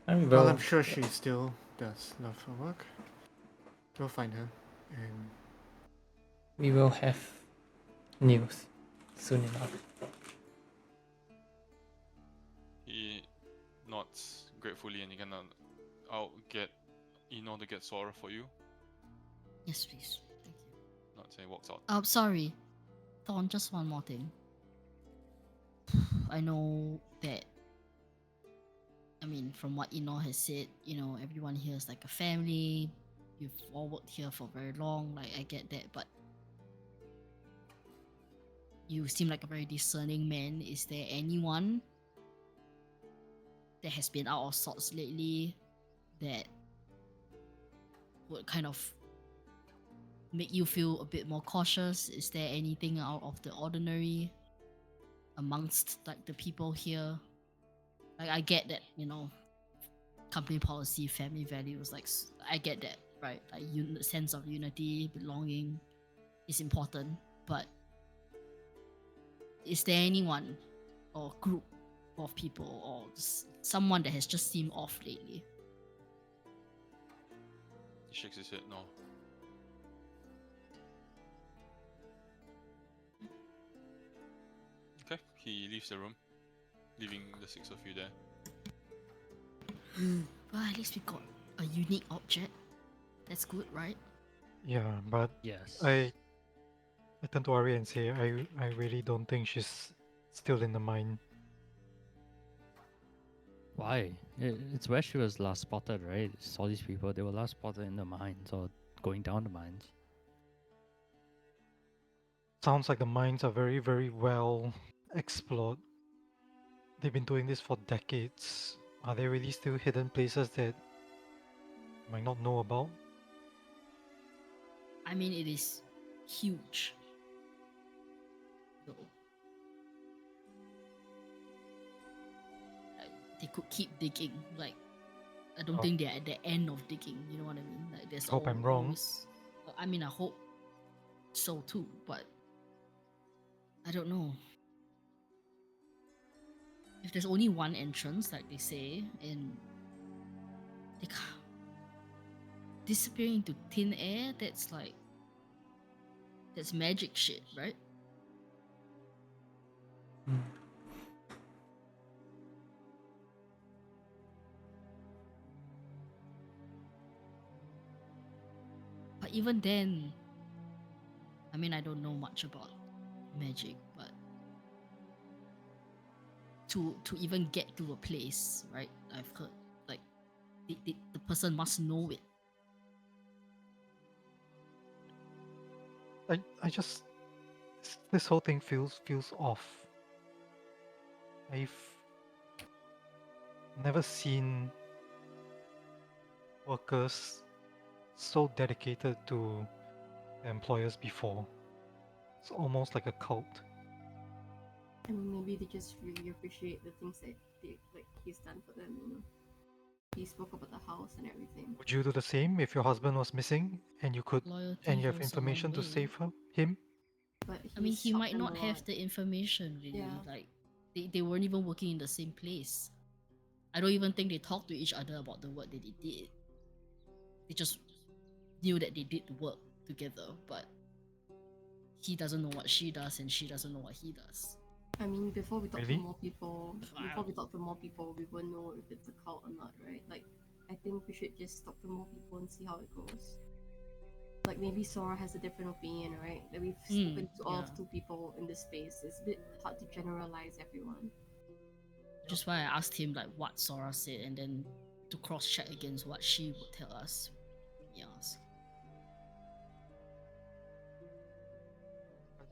Well, I'm sure she still does love her work. We'll find her, and we will have news soon enough. He nods gratefully and he gonna. I'll get Eno to get Sora for you. Yes, please. Thank you. Nods and he walks out. Sorry. Thorn, just one more thing. I know that, I mean, from what Eno has said, everyone here is like a family. You've all worked here for very long. Like, I get that, but you seem like a very discerning man. Is there anyone that has been out of sorts lately that would kind of make you feel a bit more cautious? Is there anything out of the ordinary amongst like the people here? Like, I get that, company policy, family values, like I get that, right? Like, sense of unity, belonging is important, but is there anyone or group of people or someone that has just seemed off lately? He shakes his head. No. Okay. He leaves the room, leaving the six of you there. Well, at least we got a unique object. That's good, right? Yeah, but Yes. I turn to Ari and say I really don't think she's still in the mine. Why? It's where she was last spotted, right? It's all these people, they were last spotted in the mines or going down the mines. Sounds like the mines are very, very well explored. They've been doing this for decades. Are there really still hidden places that you might not know about? I mean, it is huge. So, they could keep digging. Like, I don't Oh. think they're at the end of digging. You know what I mean? Like, there's Hope I'm wrong. always. I mean, I hope so too, but I don't know. If there's only one entrance, like they say, and they disappearing into thin air, that's magic shit, right? But even then, I mean, I don't know much about magic, but to even get to a place, right? I've heard like the person must know it. I just this whole thing feels off. I've never seen workers so dedicated to their employers before. It's almost like a cult. I mean, maybe they just really appreciate the things that he's done for them. You know, he spoke about the house and everything. Would you do the same if your husband was missing and you Loyalty have goes a long information to way. save him? But I mean, he's he helped might them not a have lot. the information really. Yeah. Like they weren't even working in the same place. I don't even think they talked to each other about the work that they did. They just knew that they did the work together, but he doesn't know what she does and she doesn't know what he does. I mean, before we talk Really? to more people, we won't know if it's a cult or not, right? Like, I think we should just talk to more people and see how it goes. Like, maybe Sora has a different opinion, right? That we've spoken to all of yeah. 2 people in this space. It's a bit hard to generalize everyone. Which is why I asked him like what Sora said and then to cross check against what she would tell us. Yes.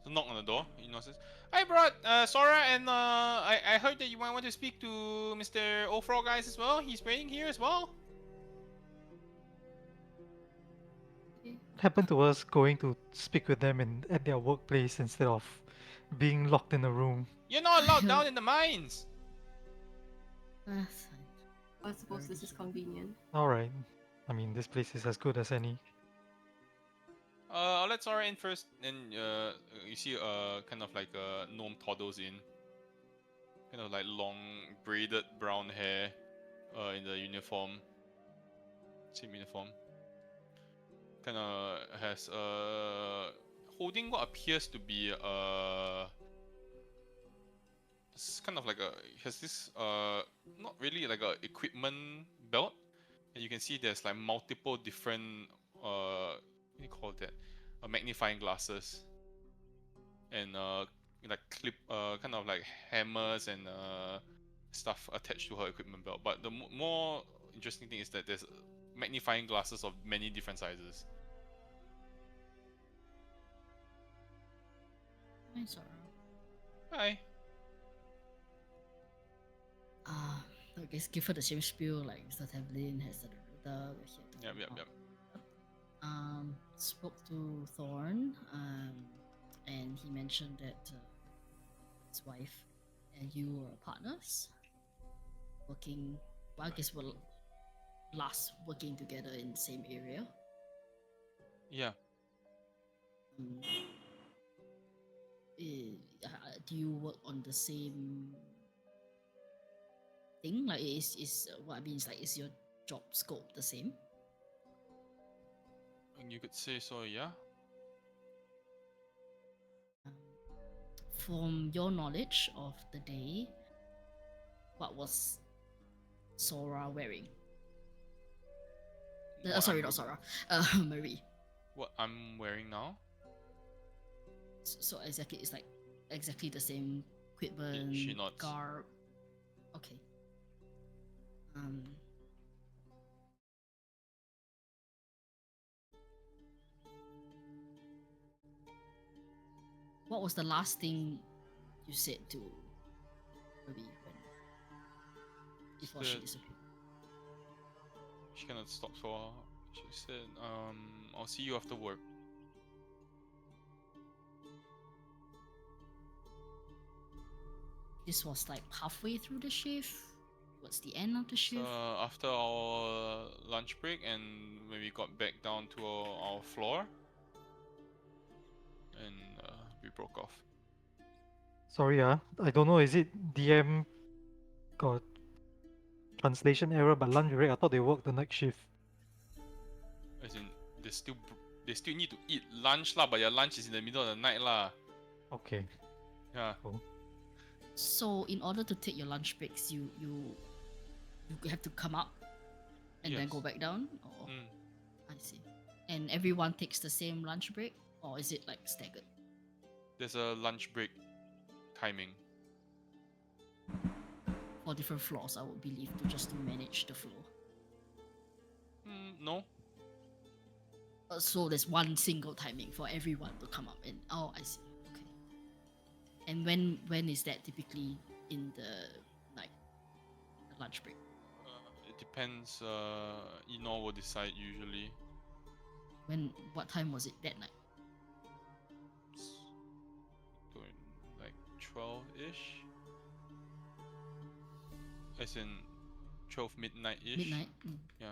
So knock on the door. Says, "Hi, bro. Sora, and I heard that you might want to speak to Mr. Ofro guys as well. He's waiting here as well." It happened to us going to speak with them at their workplace instead of being locked in a room. You're not allowed down in the mines. That's fine. I suppose this is convenient. Alright. I mean, this place is as good as any. I'll let Sora in first. Then you see kind of like a gnome toddles in. Kind of like long braided brown hair. In the uniform. Same uniform. Kind of has holding what appears to be it's kind of like has this not really like a equipment belt, and you can see there's like multiple different what do you call that, magnifying glasses, and like clip kind of like hammers and stuff attached to her equipment belt. But the more interesting thing is that there's magnifying glasses of many different sizes. Hi, Sora. Hi. I guess give her the same spiel like Mr. Tevlin has the router. We're here to Yep. spoke to Thorn, and he mentioned that his wife and you were partners, working. Well, I guess we're last working together in the same area. Yeah. Do you work on the same thing? Like, is what I mean is like, is your job scope the same? You could say so, yeah. From your knowledge of the day, what was Sora wearing? Sorry, not Sora. Marie. What I'm wearing now? So exactly, it's like exactly the same equipment, She nods. garb. Okay. What was the last thing you said to Ruby before she Said- disappeared? She kind of stopped for a while. She said, I'll see you after work. This was like halfway through the shift. What's the end of the shift? After our lunch break, and when we got back down to our floor, and we broke off. Sorry, I don't know. Is it DM got translation error? But lunch break, I thought they worked the night shift. As in, they still need to eat lunch lah, but your lunch is in the middle of the night lah. Okay. Yeah. Cool. So in order to take your lunch breaks, you have to come up and then Yes. go back down. Or Mm. I see. And everyone takes the same lunch break, or is it like staggered? There's a lunch break timing. For different floors, I would believe, to just to manage the flow. No. So there's one single timing for everyone to come up and I see. Okay. And when is that typically in the lunch break? It depends. Eno will decide usually. What time was it that night? It's going like 12-ish. As in 12 midnight-ish. Midnight. Yeah.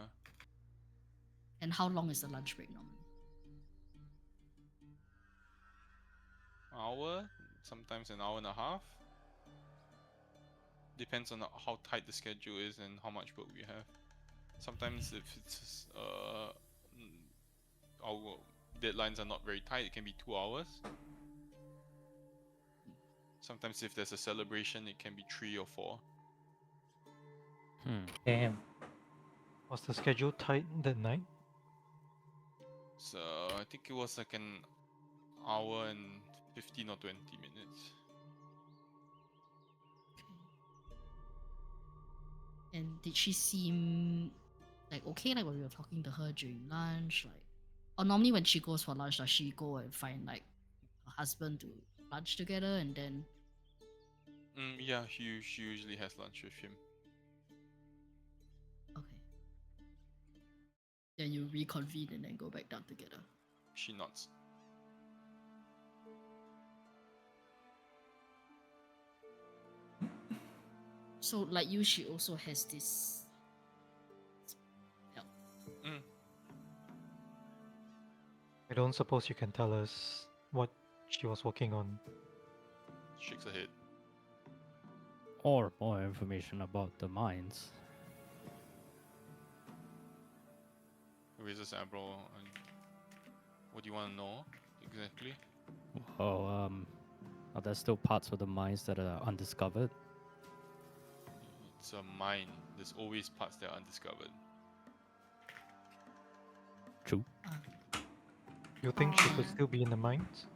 And how long is the lunch break normally? Hour, sometimes an hour and a half. Depends on how tight the schedule is and how much work we have. Sometimes if it's our deadlines are not very tight, it can be 2 hours. Sometimes if there's a celebration, it can be 3 or 4. Damn. Was the schedule tight that night? So I think it was like an hour and 15 or 20 minutes. And did she seem like okay, like when we were talking to her during lunch, like, or normally when she goes for lunch, does she go and find like her husband to lunch together and then Yeah, she usually has lunch with him. okay, then you reconvene and then go back down together? She nods. So like you, she also has this I don't suppose you can tell us what she was working on. Shakes her head. Or more information about the mines. Raises eyebrow. And what do you want to know exactly? Oh, are there still parts of the mines that are undiscovered? It's a mine. There's always parts that are undiscovered. True. You think she could Ah. still be in the mines?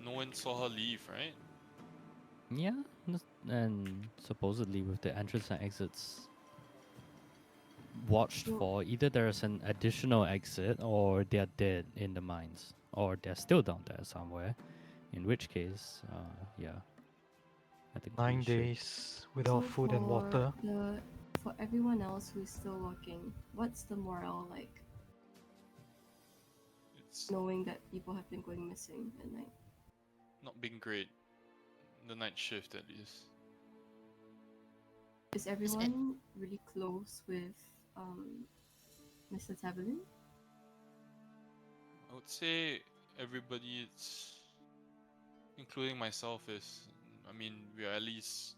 No one saw her leave, right? Yeah, and supposedly with the entrance and exits watched So- for, either there's an additional exit or they're dead in the mines, or they're still down there somewhere. In which case, yeah. I think 9 we should. days without food and water. For everyone else who's still working, what's the morale like, It's knowing that people have been going missing at night? not been great. The night shift, at least. Is everyone really close with Mr. Taberlin? I would say everybody, including myself, is. I mean, we are at least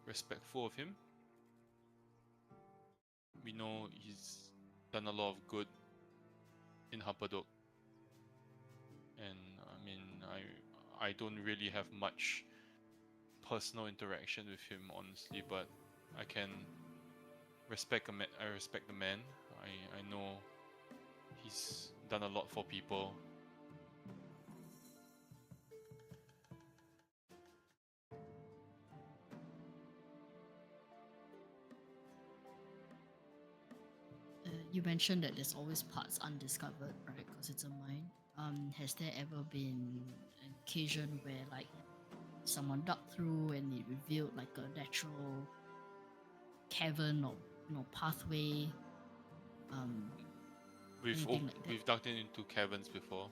respectful of him. We know he's done a lot of good in Hapadok, and I mean, I don't really have much personal interaction with him, honestly, but I can respect I respect the man. I know he's done a lot for people. You mentioned that there's always parts undiscovered, right? Because it's a mine. Has there ever been an occasion where like someone dug through and it revealed like a natural cavern or pathway? Anything like that? We've dug into caverns before.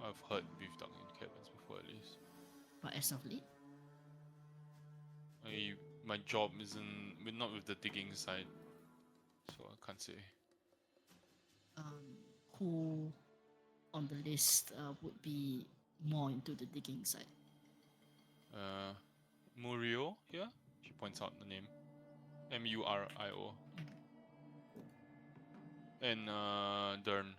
I've heard we've dug into caverns before, at least. But as of late, My job isn't. We're not with the digging side, so I can't say. who on the list would be more into the digging side? Murio here. She points out the name. Murio. And Dern.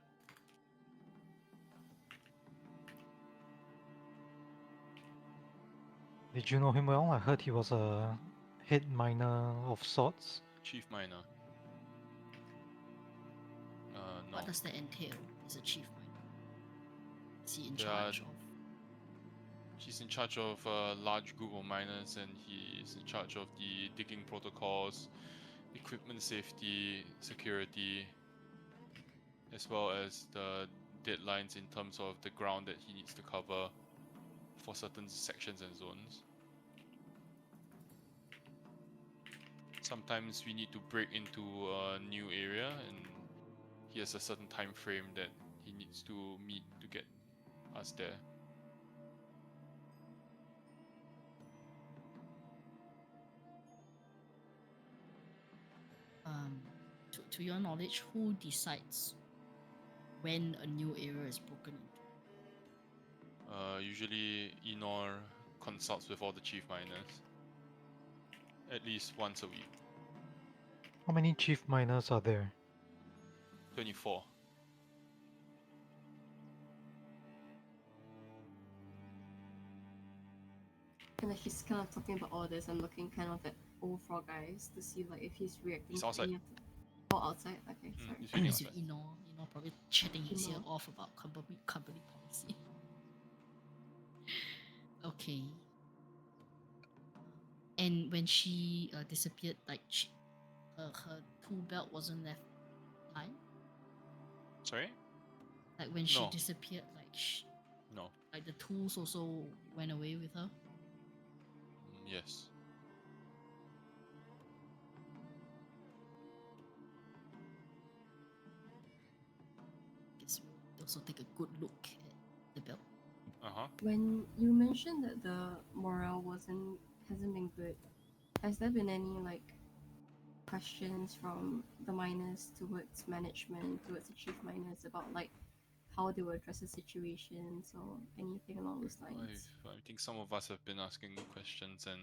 Did you know him well? I heard he was a head miner of sorts. Chief miner. No. What does that entail as a chief miner? Is he in They charge are- of? He's in charge of a large group of miners, and he is in charge of the digging protocols, equipment safety, security, as well as the deadlines in terms of the ground that he needs to cover for certain sections and zones. Sometimes we need to break into a new area, and he has a certain time frame that he needs to meet to get us there. To your knowledge, who decides when a new area is broken into? Usually Enor consults with all the chief miners at least once a week. How many chief miners are there? 24. And like she's kind of talking about all this and looking kind of at old frog eyes to see like if he's reacting He's to outside. any of the... Oh, outside? Okay, sorry. He's waiting Is outside. with probably chatting his ear Eno. off about company policy. Okay. And when she disappeared, like her tool belt wasn't left behind. Sorry? Like when she No. disappeared, No. like the tools also went away with her. Yes. Guess we also take a good look at the belt. Uh-huh. When you mentioned that the morale hasn't been good, has there been any like questions from the miners towards management, towards the chief miners about like how they will address the situations or anything along those lines? I think some of us have been asking questions, and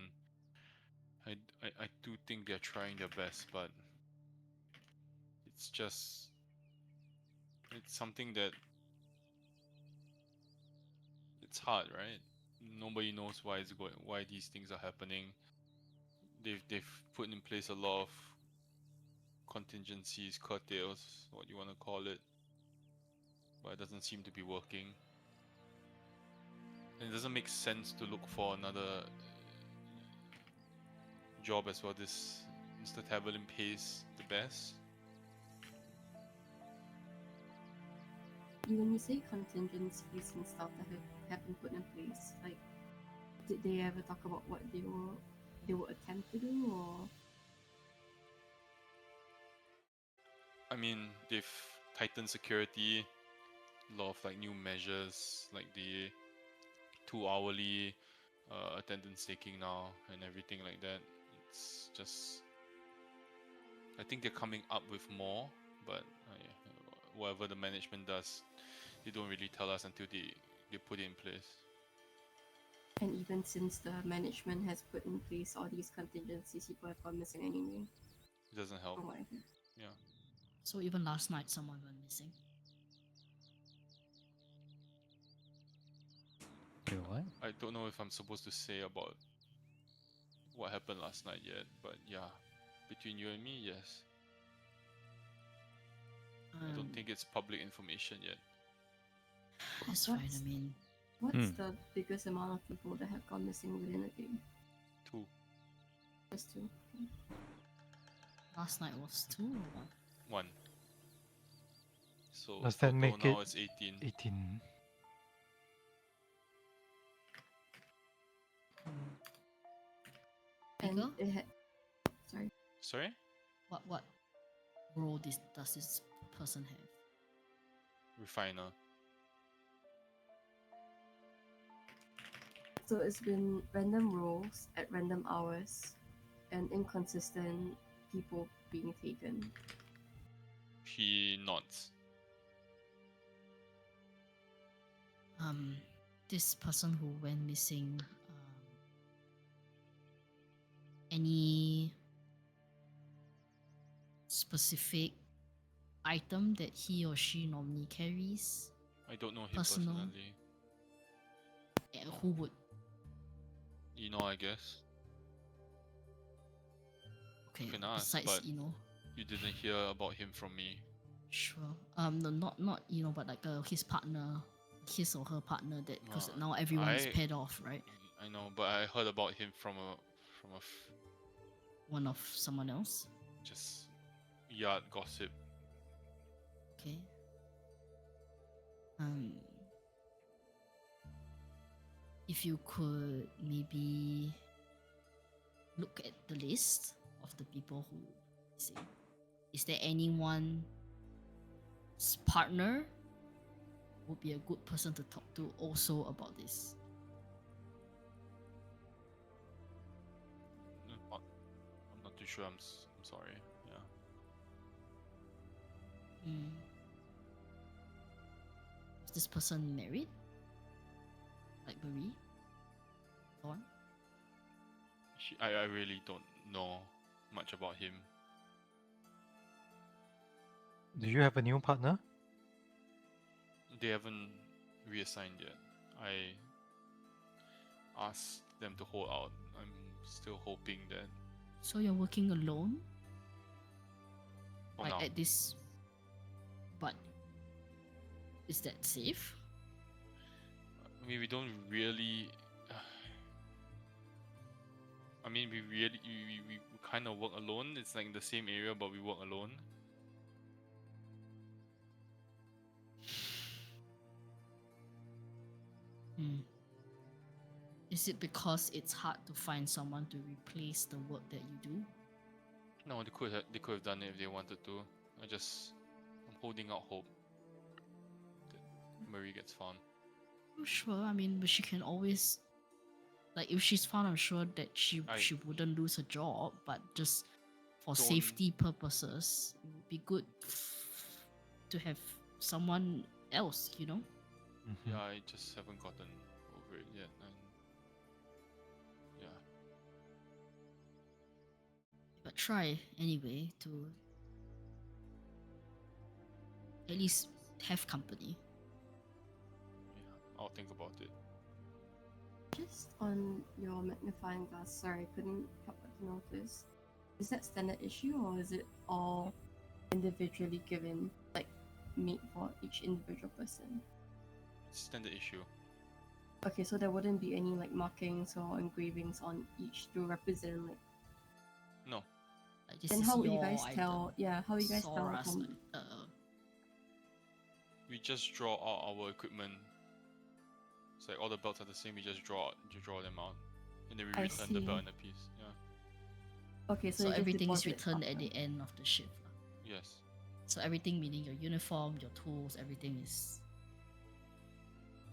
I do think they're trying their best, but it's just something that it's hard, right? Nobody knows why these things are happening. They've put in place a lot of contingencies, curtails, what you want to call it, but it doesn't seem to be working. And it doesn't make sense to look for another job as well. This Mr. Taverlin pays the best. When you say contingencies and stuff that have been put in place, like did they ever talk about what they will attempt to do, or I mean, they've tightened security, a lot of like new measures, like the 2 hourly attendance taking now and everything like that. It's just, I think they're coming up with more, but whatever the management does, they don't really tell us until they put it in place. and even since the management has put in place all these contingencies, people have gone missing anyway. It doesn't help. From what I hear. Yeah. So even last night, someone went missing. Wait, what? I don't know if I'm supposed to say about what happened last night yet, but yeah, between you and me, yes. I don't think it's public information yet. That's fine. What's- I mean, What's the biggest amount of people that have gone missing within a day? 2. Just two. Okay. last night was 2 or 1? 1. So Does that total make now it it's 18. 18? And Bigger? it had. Sorry. Sorry? What role does this person have? Refiner. So it's been random roles at random hours, and inconsistent people being taken. He nods. This person who went missing, any specific item that he or she normally carries? I don't know him Personal. personally. Who would? You know, I guess. Okay, can ask, besides but- Eno. You didn't hear about him from me. Sure. No, not but like his partner, his or her partner that because Well, now everyone is I- paired off, right? I know, but I heard about him from a One of someone else. just yard gossip. Okay. If you could maybe look at the list of the people who say, is there anyone's partner would be a good person to talk to also about this? I'm not too sure. I'm sorry. Yeah. Is this person married? Like Marie? Thorn? I really don't know much about him. Do you have a new partner? They haven't reassigned yet. I asked them to hold out. I'm still hoping that So you're working alone? for Like now. at this. But is that safe? I mean, we don't really. I mean, we kind of work alone. It's like in the same area, but we work alone. Is it because it's hard to find someone to replace the work that you do? No, they could have done it if they wanted to. I'm holding out hope that Marie gets found. I'm sure. I mean, but she can always, like, if she's found, I'm sure that she wouldn't lose her job. But just for Don't- safety purposes, it would be good to have someone else. You know. Yeah, I just haven't gotten over it yet, and yeah. But try anyway to at least have company. Yeah, I'll think about it. Just on your magnifying glass, sorry, I couldn't help but to notice. Is that standard issue or is it all individually given, like made for each individual person? Standard issue. Okay, so there wouldn't be any like markings or engravings on each to represent like. No. Like, this Then is how would you your guys item. tell? Yeah, how you guys tell Sora's from? We just draw out our equipment. It's like all the belts are the same. We just draw them out, and then we I return the belt see. and the piece. Yeah. Okay, so, So you just everything is deposit it returned at after. the end of the shift. Yes. So everything, meaning your uniform, your tools, everything is.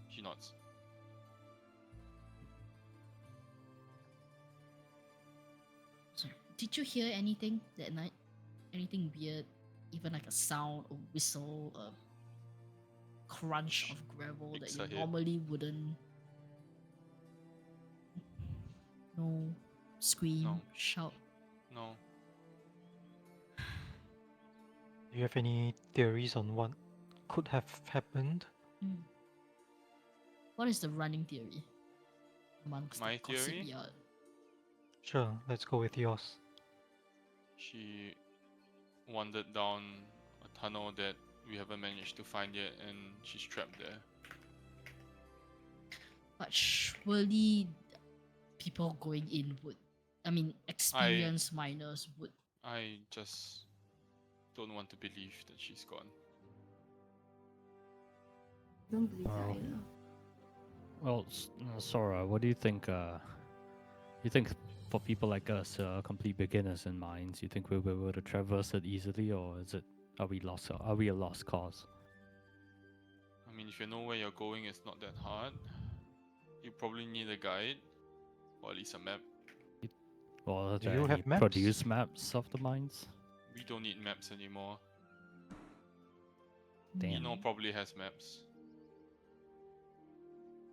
She nods. Sorry. Did you hear anything that night? Anything weird? Even like a sound, a whistle, a crunch of gravel that Shakes you her head. normally wouldn't. No scream, No. shout. No. Do you have any theories on what could have happened? What is the running theory amongst My the gossip theory? yard? Sure, let's go with yours. She wandered down a tunnel that we haven't managed to find yet, and she's trapped there. But surely people going in would, I mean, experienced miners would. I just don't want to believe that she's gone. Don't believe that Oh. either. Well, Sora, what do you think? You think for people like us, complete beginners in mines, you think we'll be able to traverse it easily, or are we lost? Are we a lost cause? I mean, if you know where you're going, it's not that hard. You probably need a guide, or at least a map. Well, Do you have maps? produce maps of the mines? We don't need maps anymore. Damn. Eno probably has maps.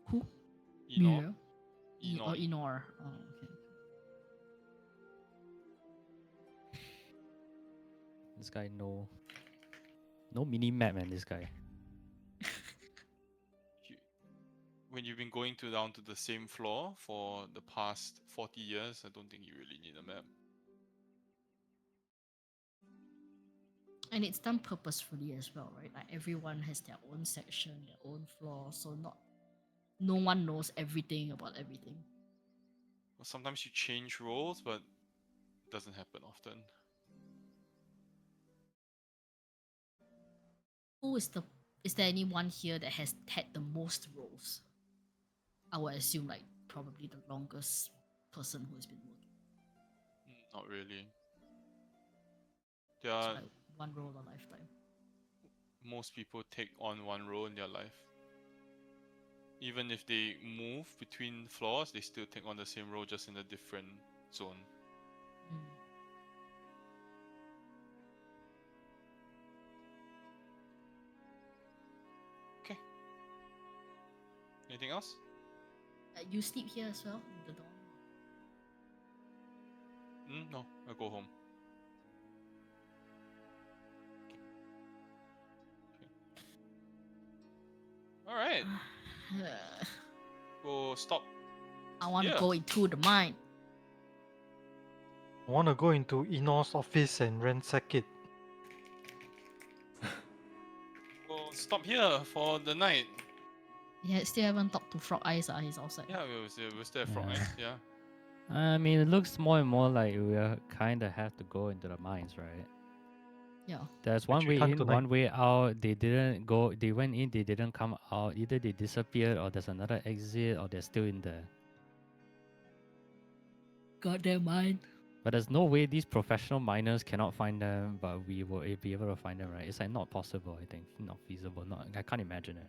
Who? Eno? Mira? Or Enor. Oh, okay. This guy no mini map, man. This guy. When you've been going down to the same floor for the past 40 years, I don't think you really need a map. And it's done purposefully as well, right? Like everyone has their own section, their own floor, so no one knows everything about everything. Well, sometimes you change roles, but it doesn't happen often. Is there anyone here that has had the most roles? I would assume like probably the longest person who has been working. Not really. So There like one role a lifetime. most people take on one role in their life. Even if they move between floors, they still take on the same role, just in a different zone. Mm. Okay. Anything else? You sleep here as well in the dorm? No, I'll go home. All right. Go stop. I want to Yeah. go into the mine. I want to go into Enos' office and ransack it. We'll stop here for the night. Yeah, still haven't talked to Frog Eyes. He's outside. Yeah, we'll stay at Frog Yeah. Eyes. Yeah. I mean, it looks more and more like we kind of have to go into the mines, right? Yeah. There's one Actually, way can't in, tonight. one way out. They didn't go. They went in. They didn't come out. Either they disappeared, or there's another exit, or they're still in there. Goddamn mine. But there's no way these professional miners cannot find them, but we will be able to find them, right? It's like not possible. I think not feasible. Not. I can't imagine it.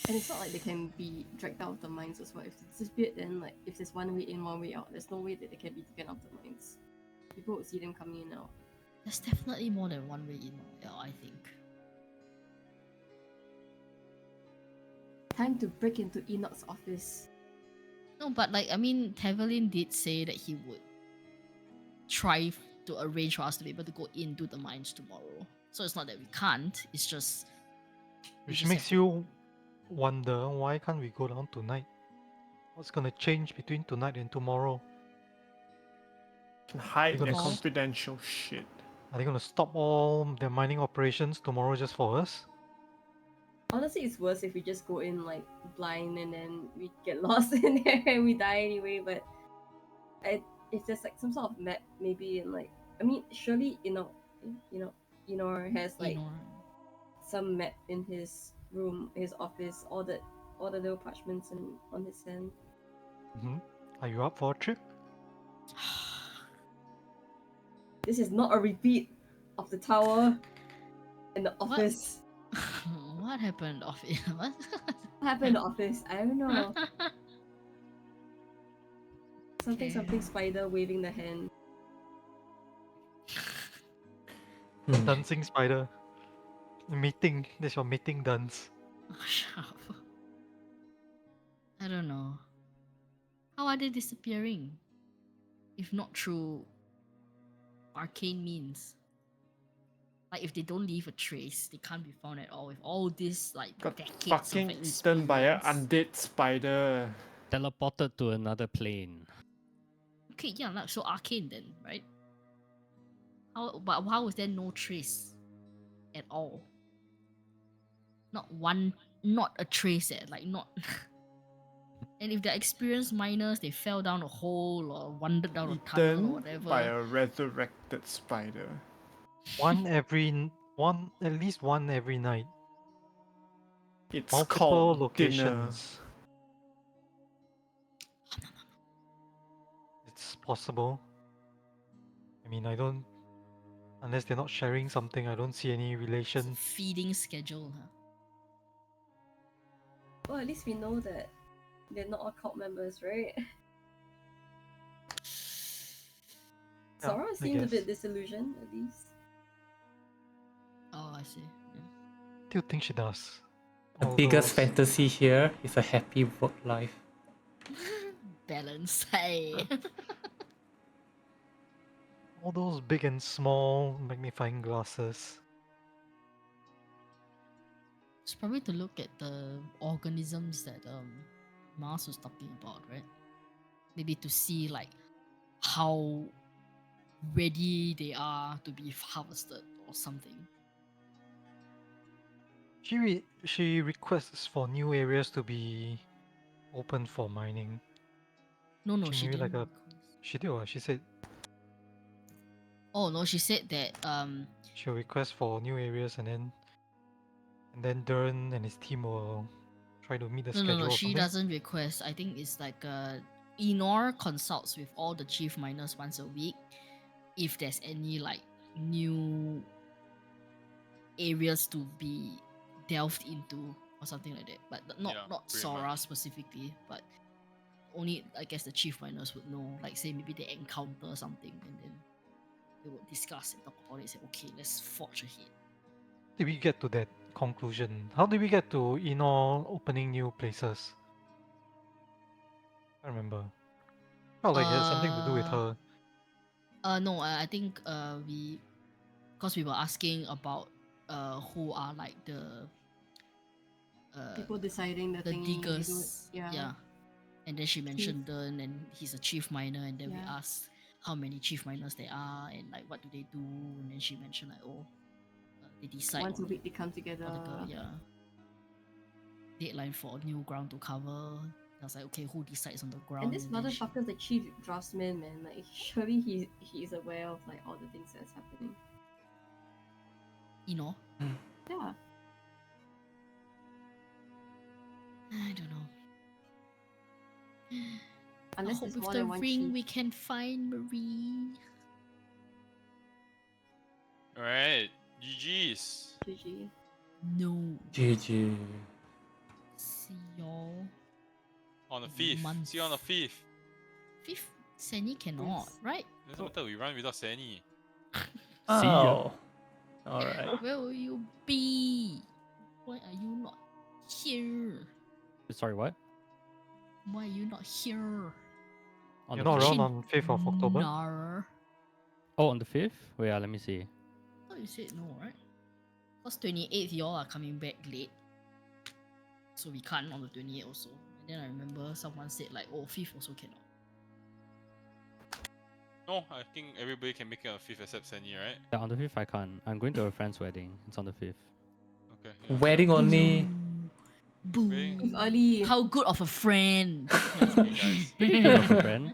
And it's not like they can be dragged out of the mines as well. If it's disappeared, then like if there's one way in, one way out, there's no way that they can be taken out of the mines. People would see them coming in and out. There's definitely more than one way in or out, I think. Time to break into Enoch's office. No, but like I mean, Tevelin did say that he would try to arrange for us to be able to go into the mines tomorrow. So it's not that we can't. It's just we Which just makes have to- you wonder, why can't we go down tonight? What's gonna change between tonight and tomorrow? Can hide You're their gonna s- confidential shit. Are they gonna stop all their mining operations tomorrow just for us? Honestly, it's worse if we just go in like blind and then we get lost in there and we die anyway. But if there's like some sort of map, maybe in like surely has like some map in his room, his office, all the little parchments on his hand. Mm-hmm. Are you up for a trip? This is not a repeat of the tower and the What? office. What happened off it? What? What happened in the office? I don't know. Okay. Something spider waving the hand. Hmm. Dancing spider. Meeting. That's your meeting dance. Shut up. I don't know. How are they disappearing? If not through arcane means. Like if they don't leave a trace, they can't be found at all. With all this like Got decades fucking of eaten by an experience. undead spider. Teleported to another plane. Okay, yeah, like, so arcane then, right? But how was there no trace at all? Not a trace like not. And if they're experienced miners, they fell down a hole or wandered down a tunnel or Eaten whatever. by a resurrected spider. At least one every night. It's Multiple called locations. It's possible. I mean, unless they're not sharing something, I don't see any It's a relation. feeding schedule, huh? Well, at least we know that they're not all cult members, right? Yeah, Sora I seems a guess. bit disillusioned, at least. Oh, I see. Yeah. Still think she does. The All biggest those- fantasy here is a happy work life. Balance. Hey. all those big and small magnifying glasses. It's probably to look at the organisms that Mars was talking about, right? Maybe to see like how ready they are to be harvested or something. She requests for new areas to be open for mining. No, She she maybe didn't. like a request. she did or she said Oh no, she said that she'll request for new areas and then Dern and his team will try to meet the no, schedule or she something. doesn't request. I think it's like Enor consults with all the chief miners once a week if there's any like new areas to be delved into or something like that. But not Yeah, not pretty Sora much. specifically, but only I guess the chief miners would know. Like say maybe they encounter something and then they would discuss and talk about it and say, okay, let's forge ahead. Did we get to that conclusion? How did we get to Enor opening new places? I remember. Felt like it had something to do with her. No, I think because we were asking about who are like the People deciding the thingy, they do- diggers. yeah. And then she mentioned Dern and he's a chief miner, and then we Yeah. asked how many chief miners there are and like what do they do, and then she mentioned like they decide Once a on week they come together. deadline for a new ground to cover. I was like, okay, who decides on the ground? And this then she- motherfucker's the chief draftsman, man. Like surely he's aware of like all the things that's happening. you know, Yeah. I don't know. I Unless hope there's with more the than one ring chief. we can find Marie. Alright, GG's. GG. No, GG. see y'all On the in 5th. months. See you on the 5th. Fifth, Seni cannot, Yes. right? Doesn't matter, we run without Sani. See ya. Oh. Alright. Where will you be? Why are you not here? Sorry, what? Why are you not here? On You're the not fifth? around on 5th of October? Nar. Oh, on the 5th? Wait, let me see. I thought you said no, right? Because 28th, y'all are coming back late. So we can't on the 28th also. And then I remember someone said like, oh, 5th also cannot. No, I think everybody can make it on the 5th except Sani, right? Yeah, on the 5th I can't. I'm going to a friend's wedding. It's on the 5th. Okay. Yeah. Wedding only. Boo. Wait. It's early. How good of a friend. Okay, guys. Pretty good of a friend.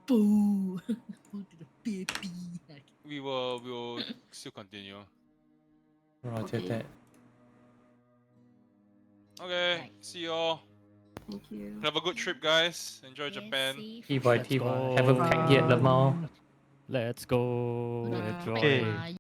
Boo. Boo to the baby. We will still continue. Roger Okay. that. Okay, Right. see y'all. Thank you. Have a good trip, guys. Enjoy Japan. T-boy, Let's T-boy. Haven't packed yet, go. Lamau. Let's go. Yeah. Enjoy. Okay.